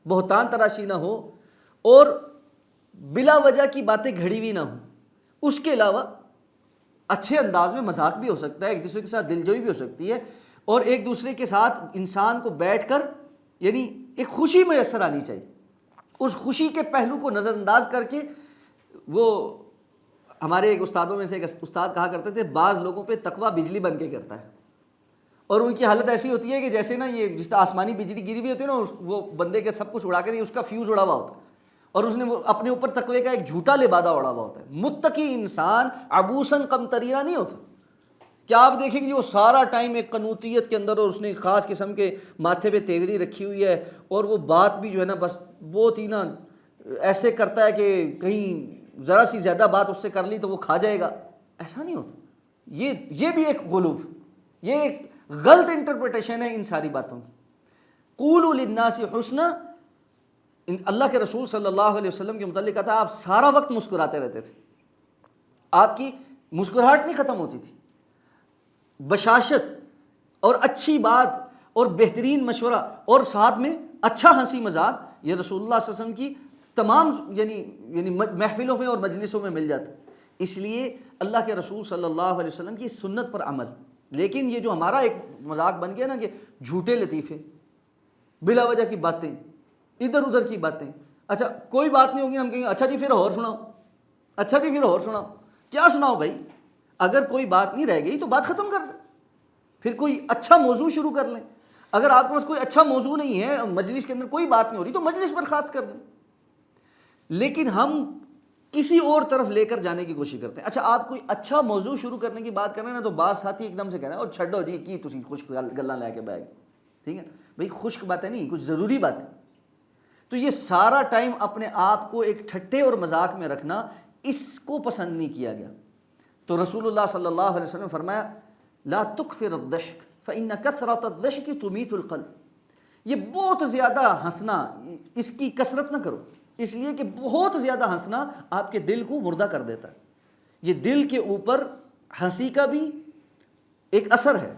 بہتان تراشی نہ ہو، اور بلا وجہ کی باتیں گھڑی ہوئی نہ ہو. اس کے علاوہ اچھے انداز میں مذاق بھی ہو سکتا ہے، ایک دوسرے کے ساتھ دل جوئی بھی ہو سکتی ہے، اور ایک دوسرے کے ساتھ انسان کو بیٹھ کر یعنی ایک خوشی میسر آنی چاہیے. اس خوشی کے پہلو کو نظر انداز کر کے وہ ہمارے ایک استادوں میں سے ایک استاد کہا کرتے تھے بعض لوگوں پہ تقویٰ بجلی بن کے کرتا ہے، اور ان کی حالت ایسی ہوتی ہے کہ جیسے نا یہ جس طرح آسمانی بجلی گری ہوئی ہوتی ہے نا، وہ بندے کے سب کچھ اڑا کے نہیں، اس کا فیوز اڑا ہوا ہوتا ہے اور اس نے وہ اپنے اوپر تقوی کا ایک جھوٹا لبادہ اڑا ہوا ہوتا ہے. متقی انسان عبوسن قمطریرہ نہیں ہوتا. کیا آپ دیکھیں گے وہ سارا ٹائم ایک قنوتیت کے اندر، اور اس نے خاص قسم کے ماتھے پہ تیوری رکھی ہوئی ہے، اور وہ بات بھی جو ہے نا بس بہت ہی نا ایسے کرتا ہے کہ کہیں ذرا سی زیادہ بات اس سے کر لی تو وہ کھا جائے گا. ایسا نہیں ہوتا. یہ بھی ایک غلو، یہ ایک غلط انٹرپریٹیشن ہے ان ساری باتوں کی. قولوا للناس حسنا، اللہ کے رسول صلی اللہ علیہ وسلم کے متعلق کہا تھا آپ سارا وقت مسکراتے رہتے تھے، آپ کی مسکراہٹ نہیں ختم ہوتی تھی. بشاشت اور اچھی بات اور بہترین مشورہ اور ساتھ میں اچھا ہنسی مذاق یہ رسول اللہ صلی اللہ علیہ وسلم کی تمام یعنی محفلوں میں اور مجلسوں میں مل جاتا. اس لیے اللہ کے رسول صلی اللہ علیہ وسلم کی سنت پر عمل. لیکن یہ جو ہمارا ایک مذاق بن گیا نا کہ جھوٹے لطیفے، بلا وجہ کی باتیں، ادھر ادھر کی باتیں. اچھا کوئی بات نہیں ہوگی، ہم کہیں اچھا جی پھر اور سناؤ، اچھا جی پھر اور سناؤ. کیا سناؤ بھائی؟ اگر کوئی بات نہیں رہ گئی تو بات ختم کر دیں، پھر کوئی اچھا موضوع شروع کر لیں. اگر آپ کے پاس کوئی اچھا موضوع نہیں ہے، مجلس کے اندر کوئی بات نہیں ہو رہی تو مجلس برخاست کر دیں. لیکن ہم کسی اور طرف لے کر جانے کی کوشش کرتے ہیں. اچھا آپ کوئی اچھا موضوع شروع کرنے کی بات کر رہے ہیں نا تو بعض ساتھی ایک دم سے کہہ رہے ہیں اور چھڈو جی کی تسی خشک گلاں لے کے بیٹھ گئے. ٹھیک ہے بھائی، خشک باتیں نہیں، کچھ ضروری باتیں. تو یہ سارا ٹائم اپنے آپ کو ایک ٹھٹے اور مذاق میں رکھنا اس کو پسند نہیں کیا گیا. تو رسول اللہ صلی اللہ علیہ وسلم نے فرمایا لا تکثر الضحک فإن کثرۃ الضحک تمیت القلب. یہ بہت زیادہ ہنسنا، اس کی کثرت نہ کرو، اس لیے کہ بہت زیادہ ہنسنا آپ کے دل کو مردہ کر دیتا ہے. یہ دل کے اوپر ہنسی کا بھی ایک اثر ہے.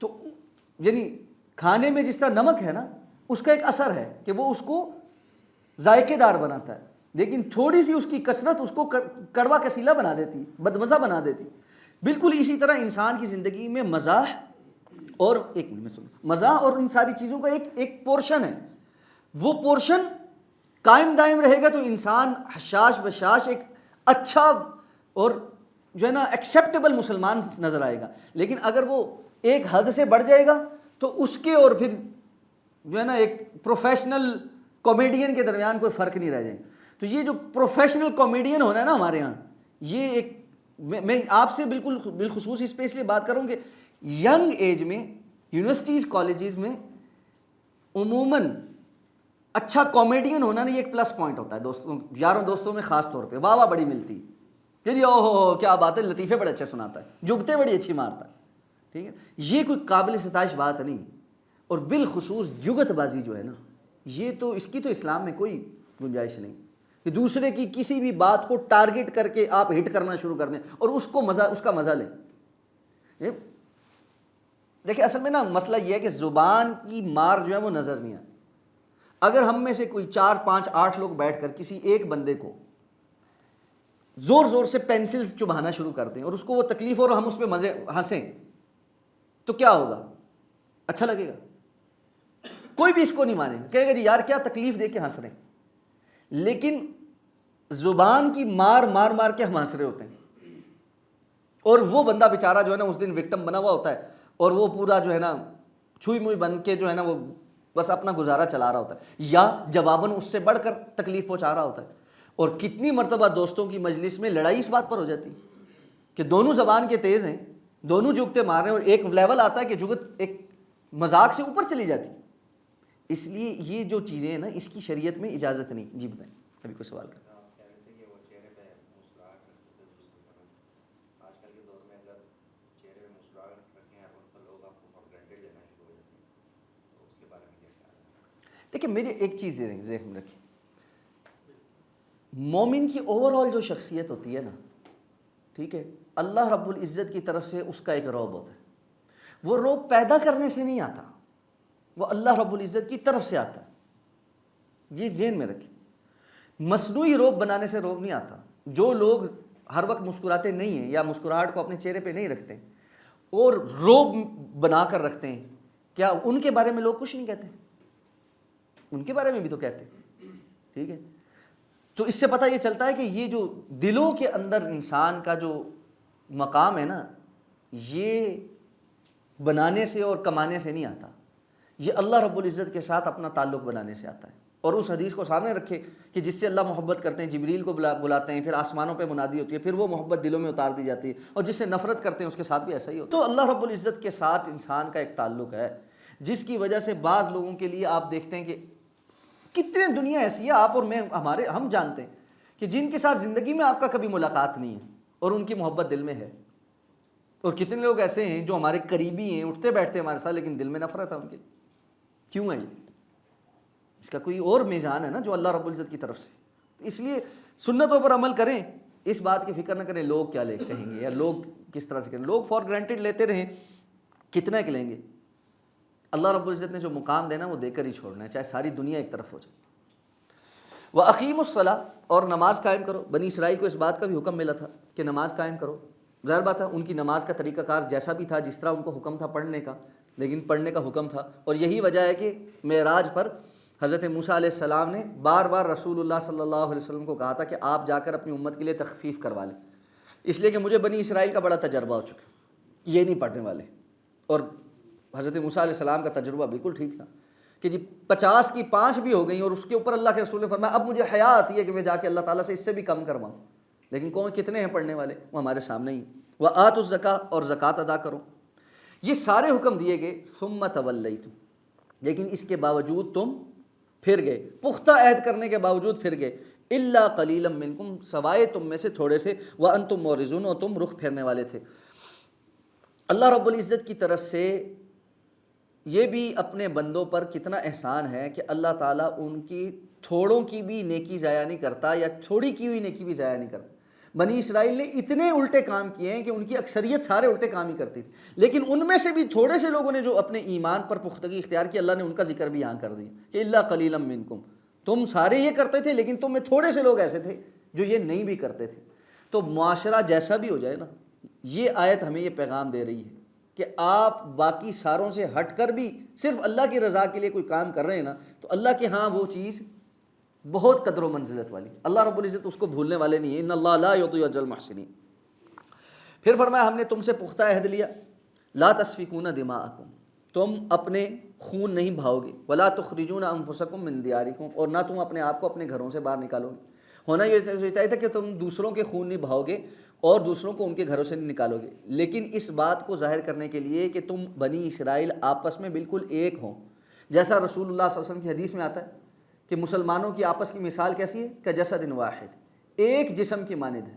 تو یعنی کھانے میں جس طرح نمک ہے نا، اس کا ایک اثر ہے کہ وہ اس کو ذائقے دار بناتا ہے، لیکن تھوڑی سی اس کی کثرت اس کو کڑوا کسیلا بنا دیتی، بدمزہ بنا دیتی. بالکل اسی طرح انسان کی زندگی میں مزاح اور مزاح اور ان ساری چیزوں کا ایک پورشن ہے. وہ پورشن قائم دائم رہے گا تو انسان حشاش بشاش ایک اچھا اور جو ہے نا ایکسیپٹیبل مسلمان نظر آئے گا. لیکن اگر وہ ایک حد سے بڑھ جائے گا تو اس کے اور پھر جو ہے نا ایک پروفیشنل کامیڈین کے درمیان کوئی فرق نہیں رہ جائے گا. تو یہ جو پروفیشنل کامیڈین ہونا ہے نا ہمارے ہاں، یہ ایک میں آپ سے بالخصوص اس پہ اس لیے بات کروں کہ ینگ ایج میں یونیورسٹیز کالجز میں عموماً اچھا کامیڈین ہونا نا یہ ایک پلس پوائنٹ ہوتا ہے. دوستوں یاروں دوستوں میں خاص طور پہ واہ واہ بڑی ملتی کہ جی او ہو کیا بات ہے، لطیفے بڑے اچھے سناتا ہے، جگتے بڑی اچھی مارتا ہے. ٹھیک ہے، یہ کوئی قابل ستائش بات نہیں. اور بالخصوص جگت بازی جو ہے نا، یہ تو اس کی تو اسلام میں کوئی گنجائش نہیں کہ دوسرے کی کسی بھی بات کو ٹارگٹ کر کے آپ ہٹ کرنا شروع کر دیں اور اس کا مزہ لیں. دیکھیں اصل میں نا مسئلہ یہ ہے کہ زبان کی مار جو ہے وہ نظر نہیں آتی. اگر ہم میں سے کوئی 4 5 8 لوگ بیٹھ کر کسی ایک بندے کو زور زور سے پینسلز چبھانا شروع کر دیں اور اس کو وہ تکلیف ہو اور ہم اس پہ مزے ہنسیں تو کیا ہوگا؟ اچھا لگے گا؟ کوئی بھی اس کو نہیں مانے گا، کہے گا جی یار کیا تکلیف دے کے ہنس رہے ہیں. لیکن زبان کی مار مار مار کے ہم ہنس رہے ہوتے ہیں اور وہ بندہ بیچارہ جو ہے نا اس دن وکٹم بنا ہوا ہوتا ہے، اور وہ پورا جو ہے نا چھوئی موئی بن کے جو ہے نا وہ بس اپنا گزارا چلا رہا ہوتا ہے، یا جواباً اس سے بڑھ کر تکلیف پہنچا رہا ہوتا ہے۔ اور کتنی مرتبہ دوستوں کی مجلس میں لڑائی اس بات پر ہو جاتی کہ دونوں زبان کے تیز ہیں، دونوں جگتے مار رہے ہیں، اور ایک لیول آتا ہے کہ جگت ایک مذاق سے اوپر چلی جاتی۔ اس لیے یہ جو چیزیں ہیں نا اس کی شریعت میں اجازت نہیں۔ جی بتائیں، ابھی کوئی سوال کریں؟ دیکھیں میرے ایک چیز ذہن میں رکھیں، مومن کی اوور آل جو شخصیت ہوتی ہے نا، ٹھیک ہے، اللہ رب العزت کی طرف سے اس کا ایک رعب ہوتا ہے۔ وہ رعب پیدا کرنے سے نہیں آتا، وہ اللہ رب العزت کی طرف سے آتا ہے۔ یہ ذہن میں رکھیں، مصنوعی رعب بنانے سے رعب نہیں آتا۔ جو لوگ ہر وقت مسکراتے نہیں ہیں یا مسکراہٹ کو اپنے چہرے پہ نہیں رکھتے اور رعب بنا کر رکھتے ہیں، کیا ان کے بارے میں لوگ کچھ نہیں کہتے؟ ان کے بارے میں بھی تو کہتے ہیں، ٹھیک ہے۔ تو اس سے پتہ یہ چلتا ہے کہ یہ جو دلوں کے اندر انسان کا جو مقام ہے نا، یہ بنانے سے اور کمانے سے نہیں آتا، یہ اللہ رب العزت کے ساتھ اپنا تعلق بنانے سے آتا ہے۔ اور اس حدیث کو سامنے رکھے کہ جس سے اللہ محبت کرتے ہیں، جبریل کو بلاتے ہیں، پھر آسمانوں پہ منادی ہوتی ہے، پھر وہ محبت دلوں میں اتار دی جاتی ہے، اور جس سے نفرت کرتے ہیں اس کے ساتھ بھی ایسا ہی ہوتا ہے۔ تو اللہ رب العزت کے ساتھ انسان کا ایک تعلق ہے، جس کی وجہ سے بعض لوگوں کے لیے آپ دیکھتے ہیں کہ کتنے دنیا ایسی ہے، آپ اور میں ہم جانتے ہیں کہ جن کے ساتھ زندگی میں آپ کا کبھی ملاقات نہیں ہے اور ان کی محبت دل میں ہے، اور کتنے لوگ ایسے ہیں جو ہمارے قریبی ہیں، اٹھتے بیٹھتے ہمارے ساتھ، لیکن دل میں نفرت ہے ان کے۔ کیوں ہے یہ؟ اس کا کوئی اور میزان ہے نا جو اللہ رب العزت کی طرف سے۔ اس لیے سنتوں پر عمل کریں، اس بات کی فکر نہ کریں لوگ کیا کہیں گے یا لوگ کس طرح سے کہیں۔ لوگ فار گرانٹیڈ لیتے رہیں، کتنا کہ لیں گے؟ اللہ رب العزت نے جو مقام دینا وہ دے کر ہی چھوڑنا ہے، چاہے ساری دنیا ایک طرف ہو جائے۔ وَأَقِیمُوا الصَّلَاةَ، اور نماز قائم کرو۔ بنی اسرائیل کو اس بات کا بھی حکم ملا تھا کہ نماز قائم کرو۔ ظاہر بات ہے ان کی نماز کا طریقہ کار جیسا بھی تھا، جس طرح ان کو حکم تھا پڑھنے کا، لیکن پڑھنے کا حکم تھا۔ اور یہی وجہ ہے کہ معراج پر حضرت موسیٰ علیہ السلام نے بار بار رسول اللہ صلی اللہ علیہ وسلم کو کہا تھا کہ آپ جا کر اپنی امت کے لیے تخفیف کروا لیں، اس لیے کہ مجھے بنی اسرائیل کا بڑا تجربہ ہو چکا، یہ نہیں پڑھنے والے۔ اور حضرت موسیٰ علیہ السلام کا تجربہ بالکل ٹھیک تھا کہ جی 50 کی 5 بھی ہو گئیں، اور اس کے اوپر اللہ کے رسول نے فرمایا اب مجھے حیا آتی ہے کہ میں جا کے اللہ تعالیٰ سے اس سے بھی کم کرواؤں، لیکن کون کتنے ہیں پڑھنے والے؟ وہ ہمارے سامنے ہی۔ وَآتُوا الزَّکَاۃَ، اور زکوٰۃ ادا کرو۔ یہ سارے حکم دیے گئے، ثُمَّ تَوَلَّیْتُمْ، لیکن اس کے باوجود تم پھر گئے، پختہ عہد کرنے کے باوجود پھر گئے۔ إِلَّا قَلِيلًا مِّنْكُمْ، سوائے تم میں سے تھوڑے سے، وَأَنْتُمْ مُعْرِضُونَ، اور تم رخ پھیرنے والے تھے۔ اللہ رب العزت کی طرف سے یہ بھی اپنے بندوں پر کتنا احسان ہے کہ اللہ تعالیٰ ان کی تھوڑوں کی بھی نیکی ضائع نہیں کرتا، یا تھوڑی کی ہوئی نیکی بھی ضائع نہیں کرتا۔ بنی اسرائیل نے اتنے الٹے کام کیے ہیں کہ ان کی اکثریت سارے الٹے کام ہی کرتی تھی، لیکن ان میں سے بھی تھوڑے سے لوگوں نے جو اپنے ایمان پر پختگی اختیار کی، اللہ نے ان کا ذکر بھی یہاں کر دیا کہ الا قلیلا منکم، تم سارے یہ کرتے تھے لیکن تم میں تھوڑے سے لوگ ایسے تھے جو یہ نہیں بھی کرتے تھے۔ تو معاشرہ جیسا بھی ہو جائے نا، یہ آیت ہمیں یہ پیغام دے رہی ہے کہ آپ باقی ساروں سے ہٹ کر بھی صرف اللہ کی رضا کے لیے کوئی کام کر رہے ہیں نا، تو اللہ کے ہاں وہ چیز بہت قدر و منزلت والی، اللہ رب العزت اس کو بھولنے والے نہیں ہیں۔ ان اللہ لا یضیع اجر المحسنین۔ پھر فرمایا ہم نے تم سے پختہ عہد لیا، لا تسفکون دماءکم، تم اپنے خون نہیں بہاؤ گے، ولا تخرجون انفسکم من دیارکم، اور نہ تم اپنے آپ کو اپنے گھروں سے باہر نکالو گے۔ ہونا یہ چاہیے تھا کہ تم دوسروں کے خون نہیں بہاؤ گے اور دوسروں کو ان کے گھروں سے نہیں نکالو گے، لیکن اس بات کو ظاہر کرنے کے لیے کہ تم بنی اسرائیل آپس میں بالکل ایک ہوں، جیسا رسول اللہ صلی اللہ علیہ وسلم کی حدیث میں آتا ہے کہ مسلمانوں کی آپس کی مثال کیسی ہے؟ کجسد واحد، ایک جسم کی مانند ہے۔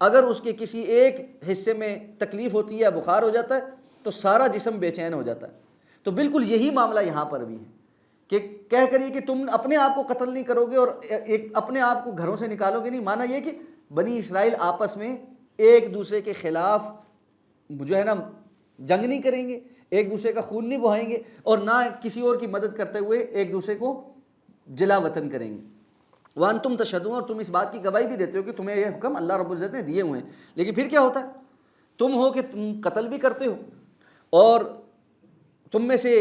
اگر اس کے کسی ایک حصے میں تکلیف ہوتی ہے یا بخار ہو جاتا ہے تو سارا جسم بے چین ہو جاتا ہے۔ تو بالکل یہی معاملہ یہاں پر بھی ہے کہ کہہ کریے کہ تم اپنے آپ کو قتل نہیں کرو گے اور اپنے آپ کو گھروں سے نکالو گے، نہیں، معنی یہ کہ بنی اسرائیل آپس میں ایک دوسرے کے خلاف جو ہے نا جنگ نہیں کریں گے، ایک دوسرے کا خون نہیں بہائیں گے، اور نہ کسی اور کی مدد کرتے ہوئے ایک دوسرے کو جلا وطن کریں گے۔ وانتم تشہدون، اور تم اس بات کی گواہی بھی دیتے ہو کہ تمہیں یہ حکم اللہ رب العزت نے دیے ہوئے ہیں، لیکن پھر کیا ہوتا ہے؟ تم ہو کہ تم قتل بھی کرتے ہو، اور تم میں سے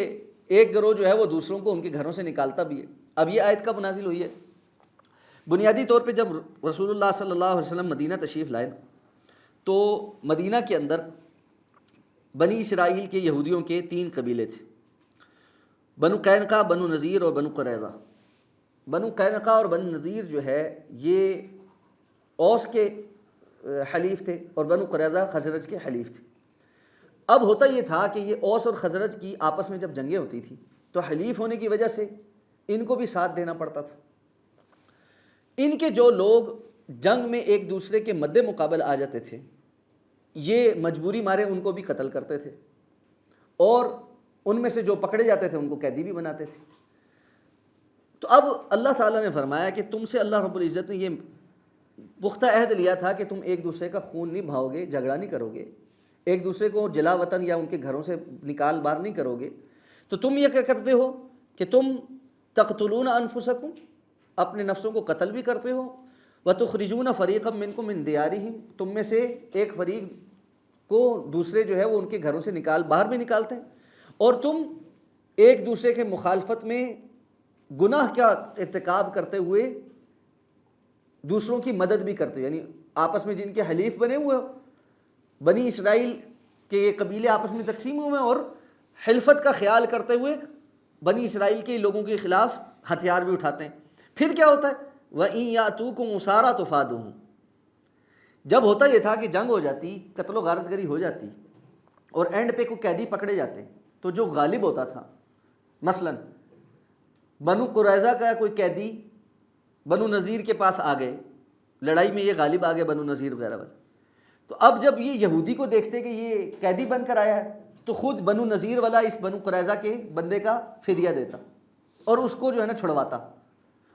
ایک گروہ جو ہے وہ دوسروں کو ان کے گھروں سے نکالتا بھی ہے۔ اب یہ آیت کب نازل ہوئی ہے؟ بنیادی طور پہ جب رسول اللہ صلی اللہ علیہ وسلم مدینہ تشریف لائے تو مدینہ کے اندر بنی اسرائیل کے یہودیوں کے 3 قبیلے تھے، بنو قینقاع، بنو نذیر اور بنو قریظہ۔ بنو قینقاع اور بنو نذیر جو ہے یہ اوس کے حلیف تھے، اور بنو قریظہ خزرج کے حلیف تھے۔ اب ہوتا یہ تھا کہ یہ اوس اور خزرج کی آپس میں جب جنگیں ہوتی تھیں تو حلیف ہونے کی وجہ سے ان کو بھی ساتھ دینا پڑتا تھا۔ ان کے جو لوگ جنگ میں ایک دوسرے کے مد مقابل آ جاتے تھے، یہ مجبوری مارے ان کو بھی قتل کرتے تھے، اور ان میں سے جو پکڑے جاتے تھے ان کو قیدی بھی بناتے تھے۔ تو اب اللہ تعالیٰ نے فرمایا کہ تم سے اللہ رب العزت نے یہ پختہ عہد لیا تھا کہ تم ایک دوسرے کا خون نہیں بہاؤ گے، جھگڑا نہیں کرو گے، ایک دوسرے کو جلا وطن یا ان کے گھروں سے نکال باہر نہیں کرو گے، تو تم یہ کیا کرتے ہو کہ تم تقتلون انفسکم، اپنے نفسوں کو قتل بھی کرتے ہو، وتخرجون فریقا منکم من دیارہم، تم میں سے ایک فریق کو دوسرے جو ہے وہ ان کے گھروں سے باہر بھی نکالتے ہیں، اور تم ایک دوسرے کے مخالفت میں گناہ کا ارتکاب کرتے ہوئے دوسروں کی مدد بھی کرتے ہو، یعنی آپس میں جن کے حلیف بنے ہوئے ہو، بنی اسرائیل کے یہ قبیلے آپس میں تقسیم ہوئے ہیں، اور حلفت کا خیال کرتے ہوئے بنی اسرائیل کے لوگوں کے خلاف ہتھیار بھی اٹھاتے ہیں۔ پھر کیا ہوتا ہے؟ وَإِن يَأْتُوكُمْ أُسَارَىٰ تُفَادُوهُمْ، جب ہوتا یہ تھا کہ جنگ ہو جاتی، قتل و غارت گری ہو جاتی، اور اینڈ پہ کوئی قیدی پکڑے جاتے، تو جو غالب ہوتا تھا، مثلا بنو قریظہ کا کوئی قیدی بنو نذیر کے پاس آ گئے، لڑائی میں یہ غالب آ گئے بنو نذیر وغیرہ والے، تو اب جب یہ یہودی کو دیکھتے کہ یہ قیدی بن کر آیا ہے تو خود بنو نذیر والا اس بنو قریظہ کے بندے کا فدیہ دیتا اور اس کو جو ہے نا چھڑواتا،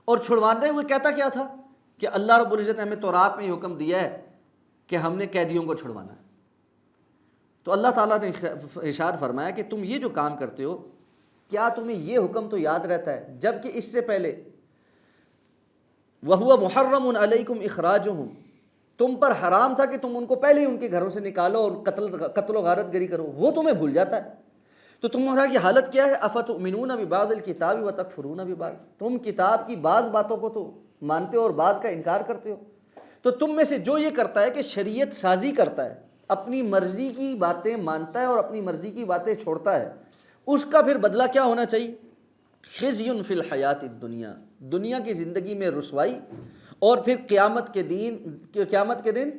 اور چھڑواتے ہوئے کہتا کیا تھا کہ اللہ رب العزت نے ہمیں تورات میں یہ حکم دیا ہے کہ ہم نے قیدیوں کو چھڑوانا ہے۔ تو اللہ تعالیٰ نے ارشاد فرمایا کہ تم یہ جو کام کرتے ہو، کیا تمہیں یہ حکم تو یاد رہتا ہے جبکہ اس سے پہلے وَهُوَ مُحَرَّمٌ عَلَيْكُمْ إِخْرَاجُهُمْ، تم پر حرام تھا کہ تم ان کو پہلے ہی ان کے گھروں سے نکالو اور قتل و غارت گری کرو، وہ تمہیں بھول جاتا ہے۔ تو تمہارا یہ حالت کیا ہے؟ أَفَتُؤْمِنُونَ بِبَعْضِ الْكِتَابِ وَتَكْفُرُونَ بِبَعْضٍ، تم کتاب کی بعض باتوں کو تو مانتے ہو اور بعض کا انکار کرتے ہو۔ تو تم میں سے جو یہ کرتا ہے کہ شریعت سازی کرتا ہے، اپنی مرضی کی باتیں مانتا ہے اور اپنی مرضی کی باتیں چھوڑتا ہے، اس کا پھر بدلہ کیا ہونا چاہیے؟ خزی فی الحیات الدنیا، دنیا کی زندگی میں رسوائی، اور پھر قیامت کے دن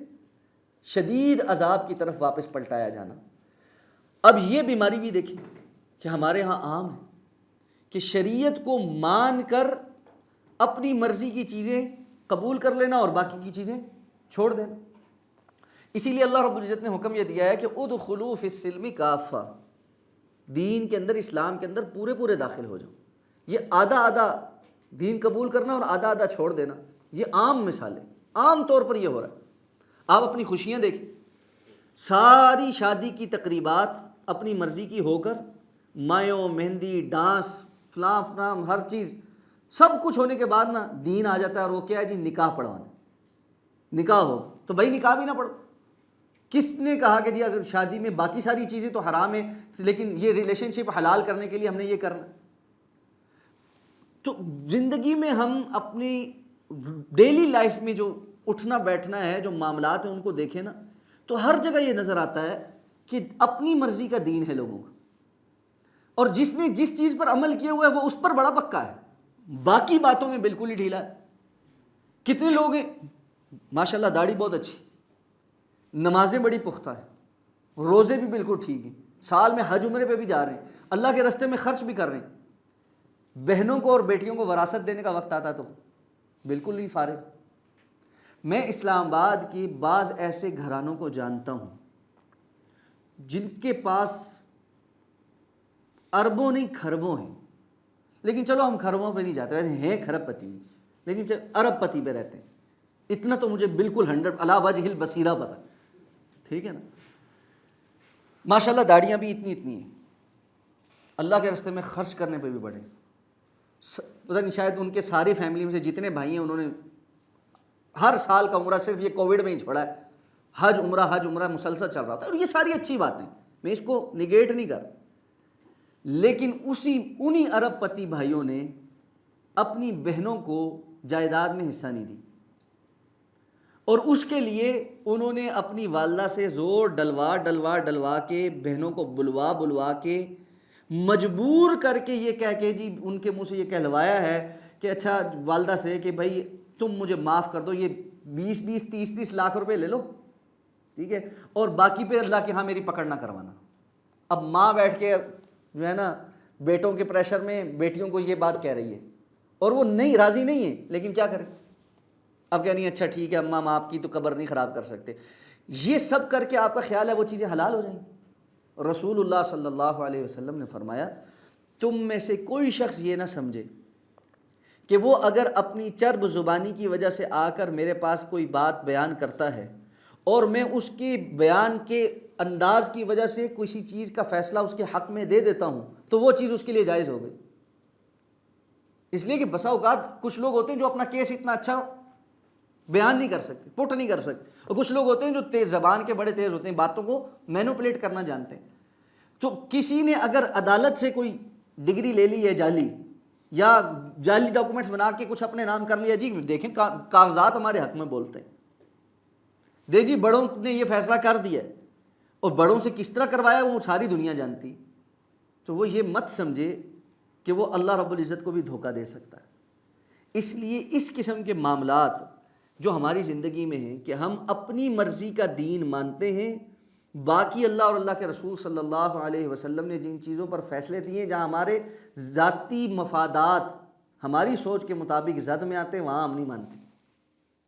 شدید عذاب کی طرف واپس پلٹایا جانا۔ اب یہ بیماری بھی دیکھیں کہ ہمارے ہاں عام ہے کہ شریعت کو مان کر اپنی مرضی کی چیزیں قبول کر لینا اور باقی کی چیزیں چھوڑ دینا۔ اسی لیے اللہ رب العزت نے حکم یہ دیا ہے کہ ادخلوا فی السلم کافہ، دین کے اندر، اسلام کے اندر پورے داخل ہو جاؤ۔ یہ آدھا دین قبول کرنا اور آدھا چھوڑ دینا، یہ عام مثال ہے، عام طور پر یہ ہو رہا ہے۔ آپ اپنی خوشیاں دیکھیں، ساری شادی کی تقریبات اپنی مرضی کی ہو کر، مایوں، مہندی، ڈانس، فلاں فلاں، ہر چیز سب کچھ ہونے کے بعد نا دین آ جاتا ہے، اور وہ کیا ہے جی؟ نکاح پڑھوانا، نکاح ہوگا تو بھائی نکاح بھی نہ پڑھو۔ کس نے کہا کہ جی اگر شادی میں باقی ساری چیزیں تو حرام ہیں لیکن یہ ریلیشن شپ حلال کرنے کے لیے ہم نے یہ کرنا؟ تو زندگی میں ہم اپنی ڈیلی لائف میں جو اٹھنا بیٹھنا ہے، جو معاملات ہیں، ان کو دیکھیں نا تو ہر جگہ یہ نظر آتا ہے کہ اپنی مرضی کا دین ہے لوگوں کا، اور جس نے جس چیز پر عمل کیا ہوا ہے وہ اس پر بڑا پکا ہے، باقی باتوں میں بالکل ہی ڈھیلا ہے۔ کتنے لوگ ہیں ماشاءاللہ داڑھی بہت اچھی، نمازیں بڑی پختہ ہیں، روزے بھی بالکل ٹھیک ہیں، سال میں حج عمرے پہ بھی جا رہے ہیں، اللہ کے راستے میں خرچ بھی کر رہے ہیں، بہنوں کو اور بیٹیوں کو وراثت دینے کا وقت آتا تو بالکل ہی فارغ۔ میں اسلام آباد کی بعض ایسے گھرانوں کو جانتا ہوں جن کے پاس اربوں نہیں کھربوں ہیں، لیکن چلو ہم کھربوں پہ نہیں جاتے، ویسے ہیں کھرب پتی، لیکن ارب پتی پہ رہتے ہیں۔ اتنا تو مجھے بالکل 100 علی وجہ البصیرہ پتہ، ٹھیک ہے نا؟ ماشاءاللہ داڑیاں بھی اتنی ہیں، اللہ کے راستے میں خرچ کرنے پہ بھی بڑے، پتہ نہیں شاید ان کے ساری فیملی میں سے جتنے بھائی ہیں انہوں نے ہر سال کا عمرہ صرف یہ کووڈ میں ہی چھوڑا ہے، حج عمرہ مسلسل چل رہا تھا، اور یہ ساری اچھی باتیں، میں اس کو نگیٹ نہیں کر، لیکن انہی ارب پتی بھائیوں نے اپنی بہنوں کو جائیداد میں حصہ نہیں دی، اور اس کے لیے انہوں نے اپنی والدہ سے زور ڈلوا کے، بہنوں کو بلوا کے، مجبور کر کے یہ کہہ کے جی ان کے منہ سے یہ کہلوایا ہے کہ اچھا والدہ سے کہ بھائی تم مجھے معاف کر دو، یہ 20-30 لاکھ روپے لے لو، ٹھیک ہے، اور باقی پہ اللہ کے ہاں میری پکڑ نہ کروانا۔ اب ماں بیٹھ کے جو ہے نا بیٹوں کے پریشر میں بیٹیوں کو یہ بات کہہ رہی ہے، اور وہ نہیں راضی نہیں ہے، لیکن کیا کریں، اب کہنی اچھا ٹھیک ہے اماں ہم آپ کی تو قبر نہیں خراب کر سکتے۔ یہ سب کر کے آپ کا خیال ہے وہ چیزیں حلال ہو جائیں گی؟ رسول اللہ صلی اللہ علیہ وسلم نے فرمایا تم میں سے کوئی شخص یہ نہ سمجھے کہ وہ اگر اپنی چرب زبانی کی وجہ سے آ کر میرے پاس کوئی بات بیان کرتا ہے اور میں اس کے بیان کے انداز کی وجہ سے کسی چیز کا فیصلہ اس کے حق میں دے دیتا ہوں تو وہ چیز اس کے لیے جائز ہو گئی۔ اس لیے کہ بسا اوقات کچھ لوگ ہوتے ہیں جو اپنا کیس اتنا اچھا بیان نہیں کر سکتے، پٹ نہیں کر سکتے، اور کچھ لوگ ہوتے ہیں جو تیز زبان کے بڑے تیز ہوتے ہیں، باتوں کو مینوپولیٹ کرنا جانتے ہیں۔ تو کسی نے اگر عدالت سے کوئی ڈگری لے لی ہے جعلی، یا جعلی ڈاکومنٹس بنا کے کچھ اپنے نام کر لیا، جی دیکھیں کاغذات ہمارے حق میں بولتے ہیں، دے جی بڑوں نے یہ فیصلہ کر دیا ہے، اور بڑوں سے کس طرح کروایا وہ ساری دنیا جانتی، تو وہ یہ مت سمجھے کہ وہ اللہ رب العزت کو بھی دھوکہ دے سکتا ہے۔ اس لیے اس قسم کے معاملات جو ہماری زندگی میں ہیں کہ ہم اپنی مرضی کا دین مانتے ہیں، باقی اللہ اور اللہ کے رسول صلی اللہ علیہ وسلم نے جن چیزوں پر فیصلے دیے ہیں جہاں ہمارے ذاتی مفادات ہماری سوچ کے مطابق زد میں آتے ہیں، وہاں ہم نہیں مانتے۔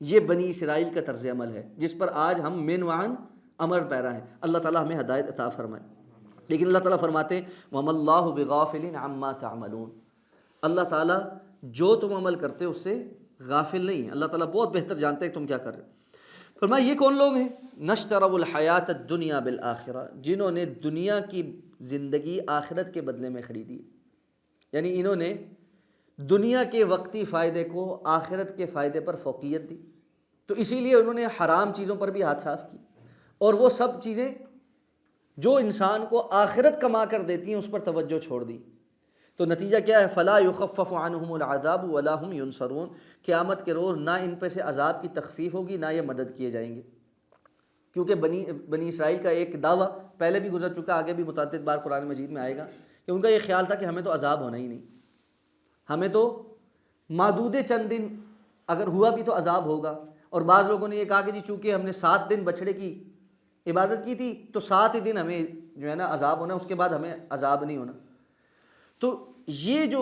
یہ بنی اسرائیل کا طرز عمل ہے جس پر آج ہم من وعن امر پیرا ہیں۔ اللہ تعالیٰ ہمیں ہدایت عطا فرمائے۔ لیکن اللہ تعالیٰ فرماتے ہیں وَمَا اللَّهُ بِغَافِلٍ عَمَّا تَعْمَلُونَ، اللہ تعالیٰ جو تم عمل کرتے ہو اس سے غافل نہیں ہے، اللہ تعالیٰ بہت بہتر جانتے ہیں تم کیا کر رہے ہو۔ فرمایا یہ کون لوگ ہیں؟ نَشْتَرَوُا الْحَيَاةَ الدُّنْيَا بِالْآخِرَةِ، جنہوں نے دنیا کی زندگی آخرت کے بدلے میں خریدی، یعنی انہوں نے دنیا کے وقتی فائدے کو آخرت کے فائدے پر فوقیت دی، تو اسی لیے انہوں نے حرام چیزوں پر بھی ہاتھ صاف کی، اور وہ سب چیزیں جو انسان کو آخرت کما کر دیتی ہیں اس پر توجہ چھوڑ دی۔ تو نتیجہ کیا ہے؟ فَلَا يُخَفَّفُ عَنْهُمُ الْعَذَابُ وَلَا هُمْ يُنصَرُونَ، قیامت کے روز نہ ان پہ سے عذاب کی تخفیف ہوگی نہ یہ مدد کیے جائیں گے، کیونکہ بنی اسرائیل کا ایک دعویٰ پہلے بھی گزر چکا، آگے بھی متعدد بار قرآن مجید میں آئے گا کہ ان کا یہ خیال تھا کہ ہمیں تو عذاب ہونا ہی نہیں، ہمیں تو محدود چند دن اگر ہوا بھی تو عذاب ہوگا۔ اور بعض لوگوں نے یہ کہا کہ جی چونکہ ہم نے 7 دن بچھڑے کی عبادت کی تھی تو 7 ہی دن ہمیں جو ہے نا عذاب ہونا، اس کے بعد ہمیں عذاب نہیں ہونا۔ تو یہ جو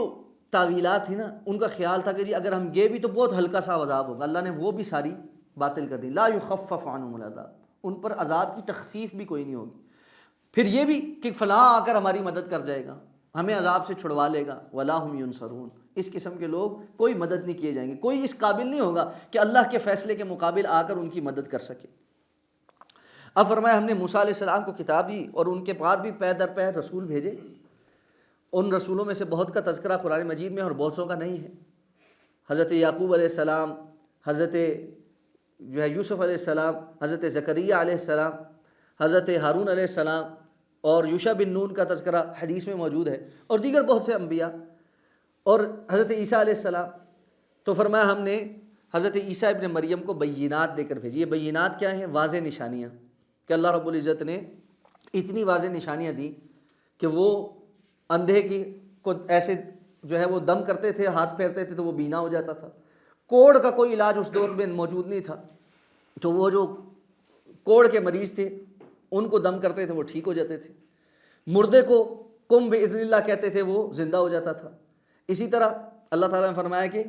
تعویلات تھی نا ان کا خیال تھا کہ جی اگر ہم گئے بھی تو بہت ہلکا سا عذاب ہوگا، اللہ نے وہ بھی ساری باطل کر دی، لا یخفف عنہم العذاب، ان پر عذاب کی تخفیف بھی کوئی نہیں ہوگی۔ پھر یہ بھی کہ فلاں آ کر ہماری مدد کر جائے گا، ہمیں عذاب سے چھڑوا لے گا، ولا ہم ینصرون، اس قسم کے لوگ کوئی مدد نہیں کیے جائیں گے، کوئی اس قابل نہیں ہوگا کہ اللہ کے فیصلے کے مقابل آ کر ان کی مدد کر سکے۔ اب فرمایا ہم نے موسیٰ علیہ السلام کو کتاب دی اور ان کے بعد بھی پے در پے رسول بھیجے، ان رسولوں میں سے بہت کا تذکرہ قرآن مجید میں اور بہت سو کا نہیں ہے۔ حضرت یعقوب علیہ السلام، حضرت جو ہے یوسف علیہ السلام، حضرت زکریا علیہ السلام، حضرت ہارون علیہ السلام اور یوشع بن نون کا تذکرہ حدیث میں موجود ہے، اور دیگر بہت سے انبیاء، اور حضرت عیسیٰ علیہ السلام۔ تو فرمایا ہم نے حضرت عیسیٰ ابن مریم کو بینات دے کر بھیجی۔ یہ بینات کیا ہیں؟ واضح نشانیاں، کہ اللہ رب العزت نے اتنی واضح نشانیاں دیں کہ وہ اندھے کی کو ایسے جو ہے وہ دم کرتے تھے، ہاتھ پھیرتے تھے تو وہ بینا ہو جاتا تھا۔ کوڑ کا کوئی علاج اس دور میں موجود نہیں تھا، تو وہ جو کوڑ کے مریض تھے ان کو دم کرتے تھے وہ ٹھیک ہو جاتے تھے۔ مردے کو قم باذن اللہ کہتے تھے، وہ زندہ ہو جاتا تھا۔ اسی طرح اللہ تعالیٰ نے فرمایا کہ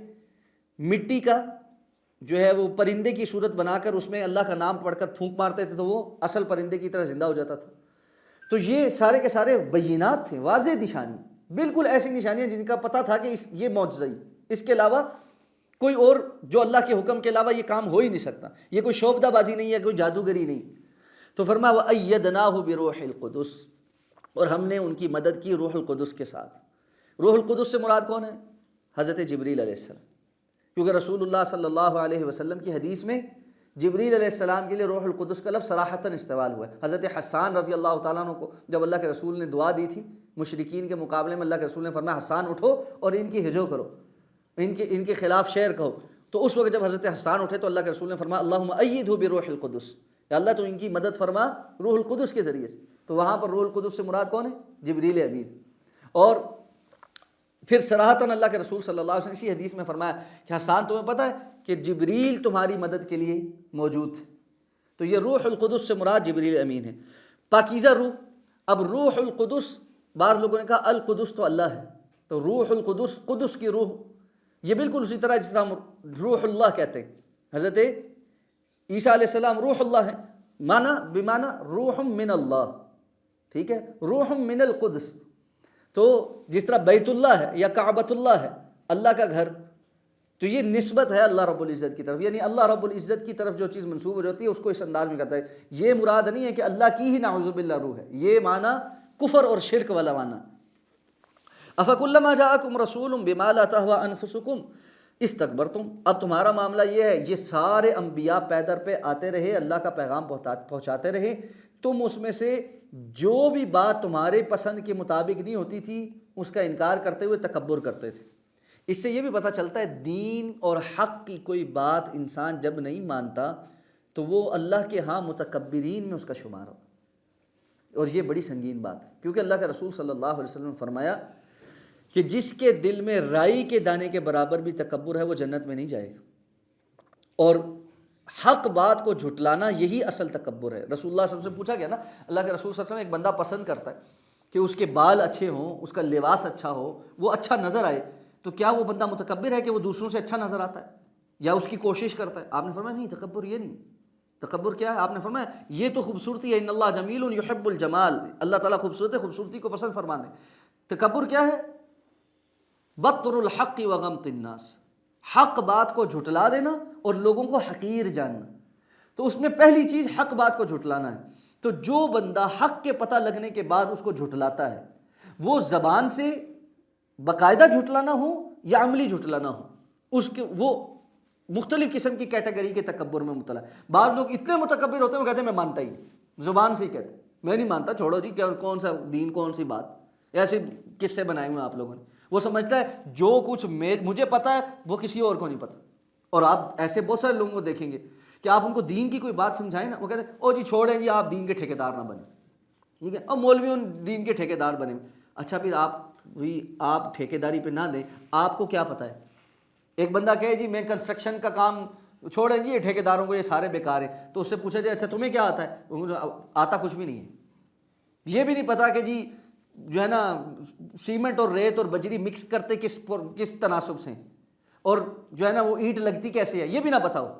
مٹی کا جو ہے وہ پرندے کی صورت بنا کر اس میں اللہ کا نام پڑھ کر پھونک مارتے تھے تو وہ اصل پرندے کی طرح زندہ ہو جاتا تھا۔ تو یہ سارے کے سارے بینات تھے، واضح نشانی، بالکل ایسی نشانیاں جن کا پتہ تھا کہ یہ معجزہ ہی، اس کے علاوہ کوئی اور جو اللہ کے حکم کے علاوہ یہ کام ہو ہی نہیں سکتا، یہ کوئی شعبدہ بازی نہیں ہے، کوئی جادوگری نہیں۔ تو فرمایا وَأَيَّدْنَاهُ بِرُوحِ الْقُدُسِ، اور ہم نے ان کی مدد کی روح القدس کے ساتھ۔ روح القدس سے مراد کون ہے؟ حضرت جبریل علیہ السلام، کیونکہ رسول اللہ صلی اللہ علیہ وسلم کی حدیث میں جبریل علیہ السلام کے لیے روح القدس کا لفظ صراحتاً استعمال ہوا ہے۔ حضرت حسان رضی اللہ تعالیٰ عنہ کو جب اللہ کے رسول نے دعا دی تھی مشرکین کے مقابلے میں، اللہ کے رسول نے فرمایا حسان اٹھو اور ان کی ہجو کرو، ان کے خلاف شعر کہو، تو اس وقت جب حضرت حسان اٹھے تو اللہ کے رسول نے فرمایا اللہم ایدہ بروح القدس، یا اللہ تو ان کی مدد فرما روح القدس کے ذریعے سے۔ تو وہاں پر روح القدس سے مراد کون ہے؟ جبریل امین۔ اور پھر صراحتاً اللہ کے رسول صلی اللہ علیہ وسلم اسی حدیث میں فرمایا کہ حسان تمہیں پتہ ہے کہ جبریل تمہاری مدد کے لیے موجود تھے۔ تو یہ روح القدس سے مراد جبریل امین ہے، پاکیزہ روح۔ اب روح القدس، بعض لوگوں نے کہا القدس تو اللہ ہے، تو روح القدس قدس کی روح، یہ بالکل اسی طرح جس طرح ہم روح اللہ کہتے ہیں۔ حضرت عیسیٰ علیہ السلام روح اللہ ہے، معنی بمعنی روح من اللہ، ٹھیک ہے، روح من القدس۔ تو جس طرح بیت اللہ ہے یا کعبۃ اللہ ہے، اللہ کا گھر، تو یہ نسبت ہے اللہ رب العزت کی طرف، یعنی اللہ رب العزت کی طرف جو چیز منسوب ہو جاتی ہے اس کو اس انداز میں کہتا ہے۔ یہ مراد نہیں ہے کہ اللہ کی ہی نعوذ باللہ روح ہے، یہ معنی کفر اور شرک والا معنی۔ افکلما جاءکم رسول بما لا تہوی انفسکم استکبرتم، اب تمہارا معاملہ یہ ہے، یہ سارے انبیاء پیدر پہ آتے رہے، اللہ کا پیغام پہنچاتے رہے، تم اس میں سے جو بھی بات تمہارے پسند کے مطابق نہیں ہوتی تھی اس کا انکار کرتے ہوئے تکبر کرتے تھے۔ اس سے یہ بھی پتہ چلتا ہے دین اور حق کی کوئی بات انسان جب نہیں مانتا تو وہ اللہ کے ہاں متکبرین میں اس کا شمار ہو، اور یہ بڑی سنگین بات ہے، کیونکہ اللہ کے رسول صلی اللہ علیہ وسلم نے فرمایا کہ جس کے دل میں رائی کے دانے کے برابر بھی تکبر ہے وہ جنت میں نہیں جائے گا، اور حق بات کو جھٹلانا یہی اصل تکبر ہے۔ رسول اللہ صلی اللہ علیہ وسلم سے پوچھا گیا نا، اللہ کے رسول صلی اللہ علیہ وسلم ایک بندہ پسند کرتا ہے کہ اس کے بال اچھے ہوں، اس کا لباس اچھا ہو، وہ اچھا نظر آئے، تو کیا وہ بندہ متکبر ہے کہ وہ دوسروں سے اچھا نظر آتا ہے یا اس کی کوشش کرتا ہے؟ آپ نے فرمایا نہیں، تکبر یہ نہیں۔ تکبر کیا ہے؟ آپ نے فرمایا یہ تو خوبصورتی ہے، ان اللہ جمیل یحب الجمال، اللہ تعالیٰ خوبصورت ہے، خوبصورتی کو پسند فرماتے ہیں۔ تکبر کیا ہے؟ بطر الحق وغمط الناس، حق بات کو جھٹلا دینا اور لوگوں کو حقیر جاننا۔ تو اس میں پہلی چیز حق بات کو جھٹلانا ہے۔ تو جو بندہ حق کے پتہ لگنے کے بعد اس کو جھٹلاتا ہے، وہ زبان سے باقاعدہ جھٹلانا ہو یا عملی جھٹلانا ہو، اس کے وہ مختلف قسم کی کیٹیگری کے تکبر میں مبتلا ہے۔ بعض لوگ اتنے متکبر ہوتے ہیں وہ کہتے ہیں میں مانتا ہی نہیں، زبان سے ہی کہتے ہیں میں نہیں مانتا، چھوڑو جی، کون سا دین، کون سی بات، ایسے قصے بنائے ہوئے ہیں آپ لوگوں نے۔ وہ سمجھتا ہے جو کچھ مجھے پتہ ہے وہ کسی اور کو نہیں پتہ۔ اور آپ ایسے بہت سارے لوگوں کو دیکھیں گے کہ آپ ان کو دین کی کوئی بات سمجھائیں نا، وہ کہتے ہیں او جی چھوڑیں جی، آپ دین کے ٹھیکیدار نہ بنیں، ٹھیک ہے، اور مولوی دین کے ٹھیکیدار بنیں۔ اچھا پھر آپ ٹھیکیداری پہ نہ دیں، آپ کو کیا پتہ ہے؟ ایک بندہ کہے جی میں کنسٹرکشن کا کام چھوڑیں جی، یہ ٹھیکیداروں کو یہ سارے بیکار ہیں، تو اس سے پوچھا جائے اچھا تمہیں کیا آتا ہے؟ آتا کچھ بھی نہیں ہے، یہ بھی نہیں پتا کہ جی جو ہے نا سیمنٹ اور ریت اور بجری مکس کرتے کس تناسب سے، اور جو ہے نا وہ اینٹ لگتی کیسے ہے یہ بھی نہ پتا ہو۔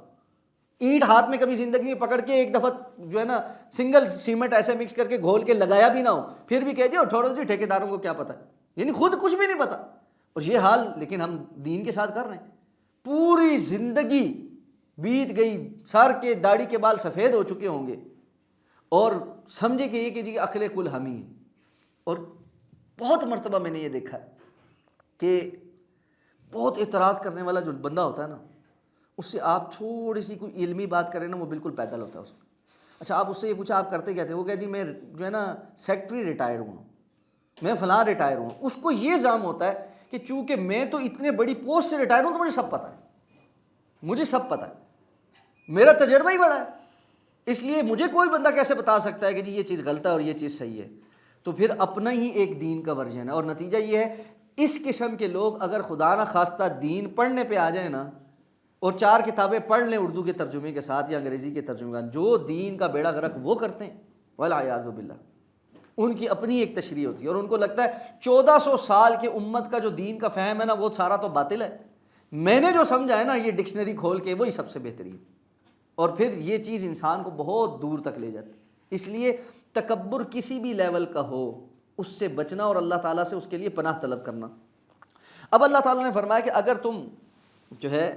اینٹ ہاتھ میں کبھی زندگی میں پکڑ کے ایک دفعہ جو ہے نا سنگل سیمنٹ ایسے مکس کر کے گھول کے لگایا بھی نہ ہو، پھر بھی کہہ جی چھوڑو جی ٹھیکیداروں کو کیا پتا ہے، یعنی خود کچھ بھی نہیں پتا۔ اور یہ حال لیکن ہم دین کے ساتھ کر رہے ہیں، پوری زندگی بیت گئی، سر کے داڑھی کے بال سفید ہو چکے ہوں گے، اور سمجھے کہ یہ کہ جی عقل کل ہم ہی ہیں۔ اور بہت مرتبہ میں نے یہ دیکھا ہے کہ بہت اعتراض کرنے والا جو بندہ ہوتا ہے نا، اس سے آپ تھوڑی سی کوئی علمی بات کریں نا وہ بالکل پیدل ہوتا ہے اس میں۔ اچھا آپ اس سے یہ پوچھا آپ کرتے کیا تھے؟ وہ کہتے جی میں جو ہے نا سیکٹری ریٹائر ہوں، میں فلاں ریٹائر ہوں۔ اس کو یہ زعم ہوتا ہے کہ چونکہ میں تو اتنے بڑی پوسٹ سے ریٹائر ہوں تو مجھے سب پتہ ہے، مجھے سب پتہ ہے، میرا تجربہ ہی بڑا ہے، اس لیے مجھے کوئی بندہ کیسے بتا سکتا ہے کہ جی یہ چیز غلط ہے اور یہ چیز صحیح ہے۔ تو پھر اپنا ہی ایک دین کا ورژن ہے، اور نتیجہ یہ ہے اس قسم کے لوگ اگر خدا نہ خواستہ دین پڑھنے پہ آ جائیں نا، اور 4 کتابیں پڑھ لیں اردو کے ترجمے کے ساتھ یا انگریزی کے ترجمے کا، جو دین کا بیڑا غرق وہ کرتے ہیں والعیاذ باللہ، ان کی اپنی ایک تشریح ہوتی ہے، اور ان کو لگتا ہے 1400 سال کے امت کا جو دین کا فہم ہے نا وہ سارا تو باطل ہے، میں نے جو سمجھا ہے نا یہ ڈکشنری کھول کے وہی سب سے بہترین۔ اور پھر یہ چیز انسان کو بہت دور تک لے جاتی ہے۔ اس لیے تکبر کسی بھی لیول کا ہو اس سے بچنا اور اللہ تعالیٰ سے اس کے لیے پناہ طلب کرنا۔ اب اللہ تعالیٰ نے فرمایا کہ اگر تم جو ہے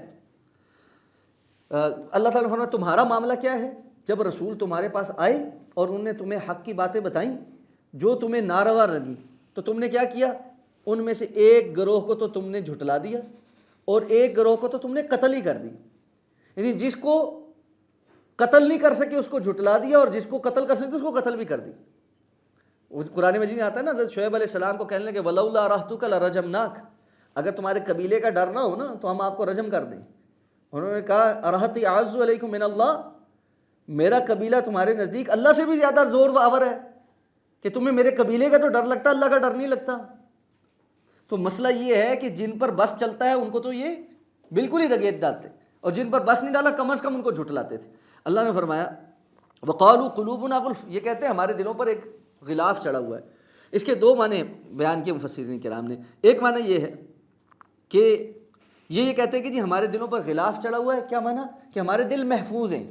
اللہ تعالیٰ نے فرمایا تمہارا معاملہ کیا ہے؟ جب رسول تمہارے پاس آئے اور انہوں نے تمہیں حق کی باتیں بتائیں جو تمہیں ناروا لگی تو تم نے کیا کیا؟ ان میں سے ایک گروہ کو تو تم نے جھٹلا دیا اور ایک گروہ کو تو تم نے قتل ہی کر دی، یعنی جس کو قتل نہیں کر سکے اس کو جھٹلا دیا اور جس کو قتل کر سکے اس کو قتل بھی کر دی۔ قرآن مجید میں آتا ہے نا حضرت شعیب علیہ السلام کو کہنے لگے وَلَوْلَا رَحْتُكَ لَرَجَمْنَاكَ، اگر تمہارے قبیلے کا ڈر نہ ہو نا تو ہم آپ کو رجم کر دیں۔ انہوں نے کہا ارہتی اعز علیکم من اللہ، میرا قبیلہ تمہارے نزدیک اللہ سے بھی زیادہ زور و آور ہے کہ تمہیں میرے قبیلے کا تو ڈر لگتا، اللہ کا ڈر نہیں لگتا؟ تو مسئلہ یہ ہے کہ جن پر بس چلتا ہے ان کو تو یہ بالکل ہی رگیٹ ڈالتے، اور جن پر بس نہیں ڈالا کم از کم ان کو جھٹلاتے تھے۔ اللہ نے فرمایا وقالوا قلوبنا غلف، یہ کہتے ہیں ہمارے دلوں پر ایک غلاف چڑھا ہوا ہے۔ اس کے دو معنی بیان کیے مفسرین کرام نے۔ ایک معنی یہ ہے کہ یہ کہتے ہیں کہ جی ہمارے دلوں پر غلاف چڑھا ہوا ہے، کیا معنی؟ کہ ہمارے دل محفوظ ہیں،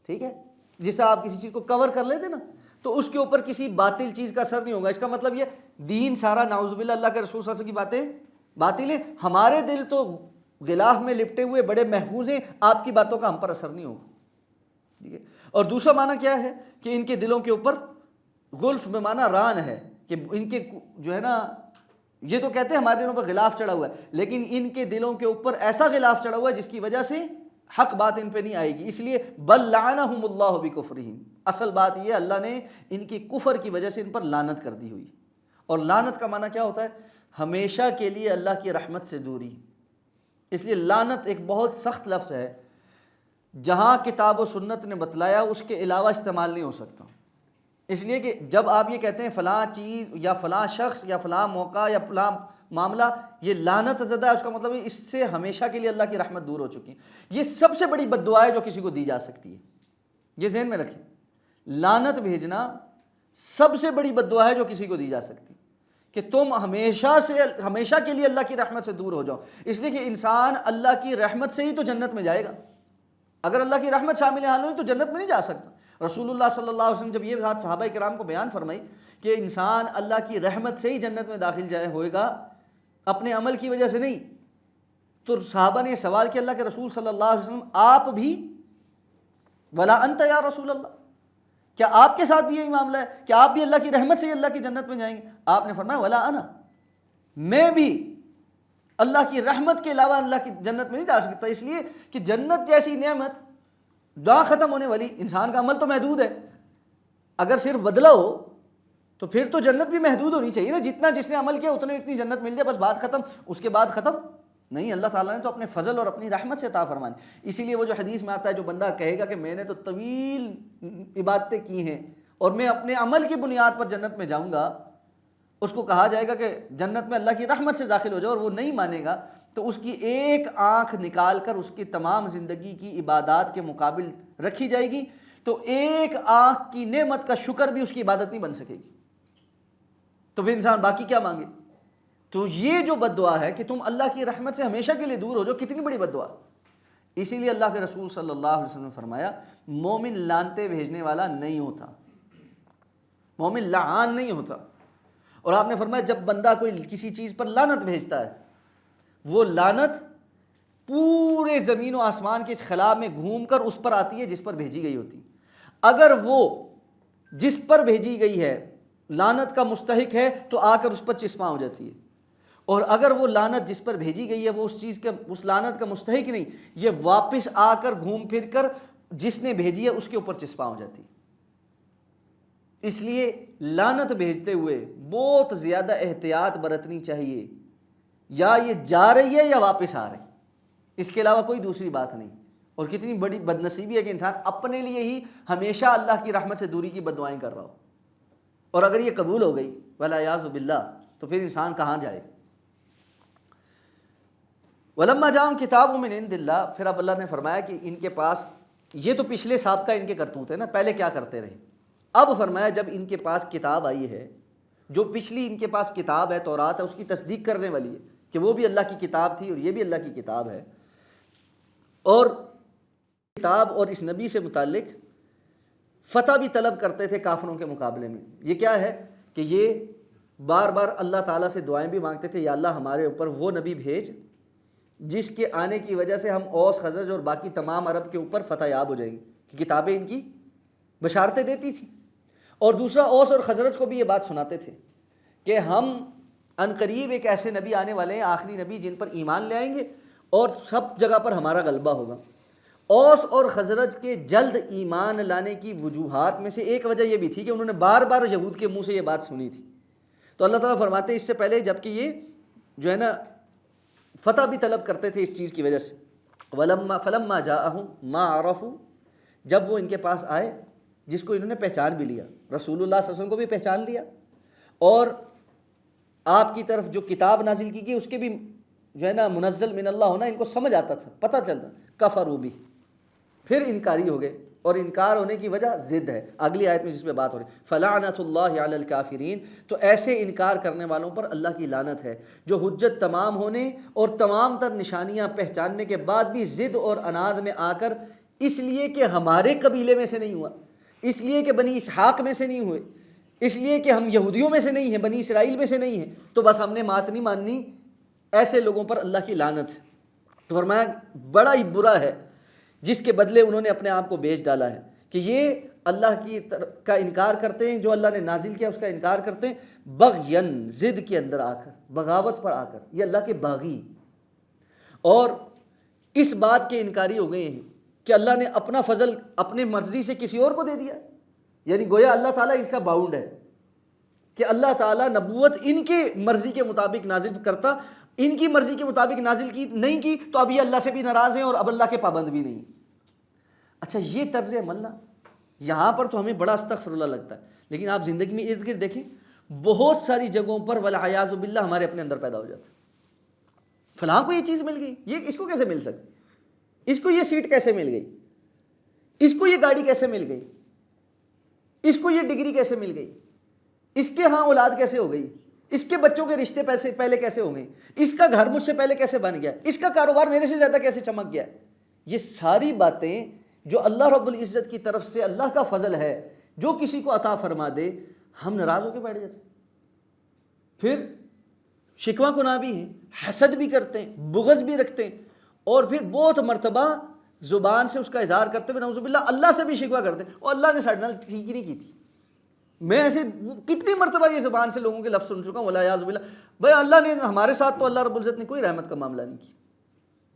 ٹھیک ہے، جس طرح آپ کسی چیز کو کور کر لیتے نا تو اس کے اوپر کسی باطل چیز کا اثر نہیں ہوگا۔ اس کا مطلب یہ دین سارا نعوذ باللہ اللہ کے رسول صلی اللہ علیہ وسلم کی باتیں باطل ہیں، ہمارے دل تو غلاف میں لپٹے ہوئے بڑے محفوظ ہیں، آپ کی باتوں کا ہم پر اثر نہیں ہوگا، ٹھیک ہے۔ اور دوسرا معنی کیا ہے کہ ان کے دلوں کے اوپر غلف میں معنی ران ہے، کہ ان کے جو ہے نا، یہ تو کہتے ہیں ہمارے دلوں پر غلاف چڑھا ہوا ہے، لیکن ان کے دلوں کے اوپر ایسا غلاف چڑھا ہوا ہے جس کی وجہ سے حق بات ان پہ نہیں آئے گی، اس لیے بل لعنہم اللہ بکفرہم، اصل بات یہ اللہ نے ان کی کفر کی وجہ سے ان پر لعنت کر دی ہوئی۔ اور لعنت کا معنی کیا ہوتا ہے؟ ہمیشہ کے لیے اللہ کی رحمت سے دوری۔ اس لیے لعنت ایک بہت سخت لفظ ہے، جہاں کتاب و سنت نے بتلایا اس کے علاوہ استعمال نہیں ہو سکتا۔ اس لیے کہ جب آپ یہ کہتے ہیں فلاں چیز یا فلاں شخص یا فلاں موقع یا فلاں معاملہ یہ لعنت زدہ ہے، اس کا مطلب ہے اس سے ہمیشہ کے لیے اللہ کی رحمت دور ہو چکی ہے۔ یہ سب سے بڑی بد دعا ہے جو کسی کو دی جا سکتی ہے، یہ ذہن میں رکھیں۔ لعنت بھیجنا سب سے بڑی بد دعا ہے جو کسی کو دی جا سکتی، کہ تم ہمیشہ کے لیے اللہ کی رحمت سے دور ہو جاؤ۔ اس لیے کہ انسان اللہ کی رحمت سے ہی تو جنت میں جائے گا، اگر اللہ کی رحمت شامل حال نہیں تو جنت میں نہیں جا سکتا۔ رسول اللہ صلی اللہ علیہ وسلم جب یہ بات صحابہ کرام کو بیان فرمائی کہ انسان اللہ کی رحمت سے ہی جنت میں داخل ہوئے گا، اپنے عمل کی وجہ سے نہیں، تو صحابہ نے سوال کیا اللہ کے رسول صلی اللہ علیہ وسلم آپ بھی، ولا انت یا رسول اللہ، کیا آپ کے ساتھ بھی یہی معاملہ ہے کہ آپ بھی اللہ کی رحمت سے ہی اللہ کی جنت میں جائیں گے؟ آپ نے فرمایا ولا انا، میں بھی اللہ کی رحمت کے علاوہ اللہ کی جنت میں نہیں جا سکتا، اس لیے کہ جنت جیسی نعمت نہ ختم ہونے والی، انسان کا عمل تو محدود ہے، اگر صرف بدلہ ہو تو پھر تو جنت بھی محدود ہونی چاہیے نا، جتنا جس نے عمل کیا اتنی جنت مل جائے، بس بات ختم، اس کے بعد ختم نہیں۔ اللہ تعالیٰ نے تو اپنے فضل اور اپنی رحمت سے عطا فرمانی۔ اسی لیے وہ جو حدیث میں آتا ہے جو بندہ کہے گا کہ میں نے تو طویل عبادتیں کی ہیں اور میں اپنے عمل کی بنیاد پر جنت میں جاؤں گا، اس کو کہا جائے گا کہ جنت میں اللہ کی رحمت سے داخل ہو جاؤ، اور وہ نہیں مانے گا تو اس کی ایک آنکھ نکال کر اس کی تمام زندگی کی عبادات کے مقابل رکھی جائے گی، تو ایک آنکھ کی نعمت کا شکر بھی اس کی عبادت نہیں بن سکے گی، تو پھر انسان باقی کیا مانگے؟ تو یہ جو بد دعا ہے کہ تم اللہ کی رحمت سے ہمیشہ کے لیے دور ہو جاؤ، کتنی بڑی بد دعا۔ اسی لیے اللہ کے رسول صلی اللہ علیہ وسلم نے فرمایا مومن لعنتیں بھیجنے والا نہیں ہوتا، مومن لعان نہیں ہوتا۔ اور آپ نے فرمایا جب بندہ کوئی کسی چیز پر لعنت بھیجتا ہے، وہ لعنت پورے زمین و آسمان کے اس خلا میں گھوم کر اس پر آتی ہے جس پر بھیجی گئی ہوتی۔ اگر وہ جس پر بھیجی گئی ہے لعنت کا مستحق ہے تو آ کر اس پر چسپاں ہو جاتی ہے، اور اگر وہ لعنت جس پر بھیجی گئی ہے وہ اس چیز کا اس لعنت کا مستحق نہیں، یہ واپس آ کر گھوم پھر کر جس نے بھیجی ہے اس کے اوپر چسپاں ہو جاتی ہے۔ اس لیے لعنت بھیجتے ہوئے بہت زیادہ احتیاط برتنی چاہیے، یا یہ جا رہی ہے یا واپس آ رہی، اس کے علاوہ کوئی دوسری بات نہیں۔ اور کتنی بڑی بد نصیبی ہے کہ انسان اپنے لیے ہی ہمیشہ اللہ کی رحمت سے دوری کی بد دعائیں کر رہا ہو، اور اگر یہ قبول ہو گئی والعیاذ باللہ تو پھر انسان کہاں جائے۔ وَلَمَّا جَاءَهُمْ كِتَابٌ مِّنْ عِندِ اللَّهِ، پھر اب اللہ نے فرمایا کہ ان کے پاس یہ تو پچھلے سابقہ ان کے کرتوت ہے نا، پہلے کیا کرتے رہے، اب فرمایا جب ان کے پاس کتاب آئی ہے، جو پچھلی ان کے پاس کتاب ہے تورات ہے اس کی تصدیق کرنے والی ہے کہ وہ بھی اللہ کی کتاب تھی اور یہ بھی اللہ کی کتاب ہے، اور کتاب اور اس نبی سے متعلق فتح بھی طلب کرتے تھے کافروں کے مقابلے میں۔ یہ کیا ہے کہ یہ بار بار اللہ تعالیٰ سے دعائیں بھی مانگتے تھے، یا اللہ ہمارے اوپر وہ نبی بھیج جس کے آنے کی وجہ سے ہم اوس خزرج اور باقی تمام عرب کے اوپر فتح یاب ہو جائیں گی، کہ کتابیں ان کی بشارتیں دیتی تھیں۔ اور دوسرا اوس اور خزرج کو بھی یہ بات سناتے تھے کہ ہم عنقریب ایک ایسے نبی آنے والے ہیں، آخری نبی جن پر ایمان لے آئیں گے اور سب جگہ پر ہمارا غلبہ ہوگا۔ اوس اور خزرج کے جلد ایمان لانے کی وجوہات میں سے ایک وجہ یہ بھی تھی کہ انہوں نے بار بار یہود کے منہ سے یہ بات سنی تھی۔ تو اللہ تعالیٰ فرماتے ہیں اس سے پہلے جب کہ یہ جو ہے نا فتح بھی طلب کرتے تھے اس چیز کی وجہ سے، فلما جاءہم ما عرفوا، جب وہ ان کے پاس آئے جس کو انہوں نے پہچان بھی لیا، رسول اللہ صلی اللہ علیہ وسلم کو بھی پہچان لیا، اور آپ کی طرف جو کتاب نازل کی گئی اس کے بھی جو ہے نا منزل من اللہ ہونا ان کو سمجھ آتا تھا، پتہ چلتا، کفروا بھی، پھر انکاری ہو گئے، اور انکار ہونے کی وجہ ضد ہے اگلی آیت میں جس پہ بات ہو رہی ہے، فلعنۃ اللہ علی الکافرین، تو ایسے انکار کرنے والوں پر اللہ کی لعنت ہے جو حجت تمام ہونے اور تمام تر نشانیاں پہچاننے کے بعد بھی ضد اور عناد میں آ کر، اس لیے کہ ہمارے قبیلے میں سے نہیں ہوا، اس لیے کہ بنی اسحاق میں سے نہیں ہوئے، اس لیے کہ ہم یہودیوں میں سے نہیں ہیں، بنی اسرائیل میں سے نہیں ہیں، تو بس ہم نے مات نہیں ماننی، ایسے لوگوں پر اللہ کی لعنت ہے۔ تو فرمایا بڑا ہی برا ہے جس کے بدلے انہوں نے اپنے آپ کو بیچ ڈالا ہے، کہ یہ اللہ کی کا انکار کرتے ہیں، جو اللہ نے نازل کیا اس کا انکار کرتے ہیں، بغین، ضد کے اندر آ کر، بغاوت پر آ کر، یہ اللہ کے باغی، اور اس بات کے انکاری ہو گئے ہیں کہ اللہ نے اپنا فضل اپنے مرضی سے کسی اور کو دے دیا، یعنی گویا اللہ تعالیٰ اس کا باؤنڈ ہے کہ اللہ تعالیٰ نبوت ان کے مرضی کے مطابق نازل کرتا، ان کی مرضی کے مطابق نازل کی نہیں کی تو اب یہ اللہ سے بھی ناراض ہیں اور اب اللہ کے پابند بھی نہیں۔ اچھا یہ طرز عمل نا یہاں پر تو ہمیں بڑا استغفر اللہ لگتا ہے، لیکن آپ زندگی میں ارد گرد دیکھیں بہت ساری جگہوں پر والعیاذ باللہ ہمارے اپنے اندر پیدا ہو جاتا ہے، فلاں کو یہ چیز مل گئی، یہ اس کو کیسے مل سکتی، اس کو یہ سیٹ کیسے مل گئی، اس کو یہ گاڑی کیسے مل گئی، اس کو یہ ڈگری کیسے مل گئی، اس کے ہاں اولاد کیسے ہو گئی، اس کے بچوں کے رشتے پہلے کیسے ہو گئے، اس کا گھر مجھ سے پہلے کیسے بن گیا، اس کا کاروبار میرے سے زیادہ کیسے چمک گیا۔ یہ ساری باتیں جو اللہ رب العزت کی طرف سے اللہ کا فضل ہے، جو کسی کو عطا فرما دے، ہم ناراض ہو کے بیٹھ جاتے ہیں، پھر شکوہ گناہ بھی ہیں، حسد بھی کرتے ہیں، بغض بھی رکھتے ہیں، اور پھر بہت مرتبہ زبان سے اس کا اظہار کرتے ہوئے نعوذ باللہ اللہ سے بھی شکوہ کرتے ہیں، اور اللہ نے ساڑھے نال ٹھیک ہی نہیں کی تھی۔ میں ایسے کتنی مرتبہ یہ زبان سے لوگوں کے لفظ سن چکا ہوں، والعیاذ باللہ، بھائی اللہ نے ہمارے ساتھ تو اللہ رب العزت نے کوئی رحمت کا معاملہ نہیں کیا۔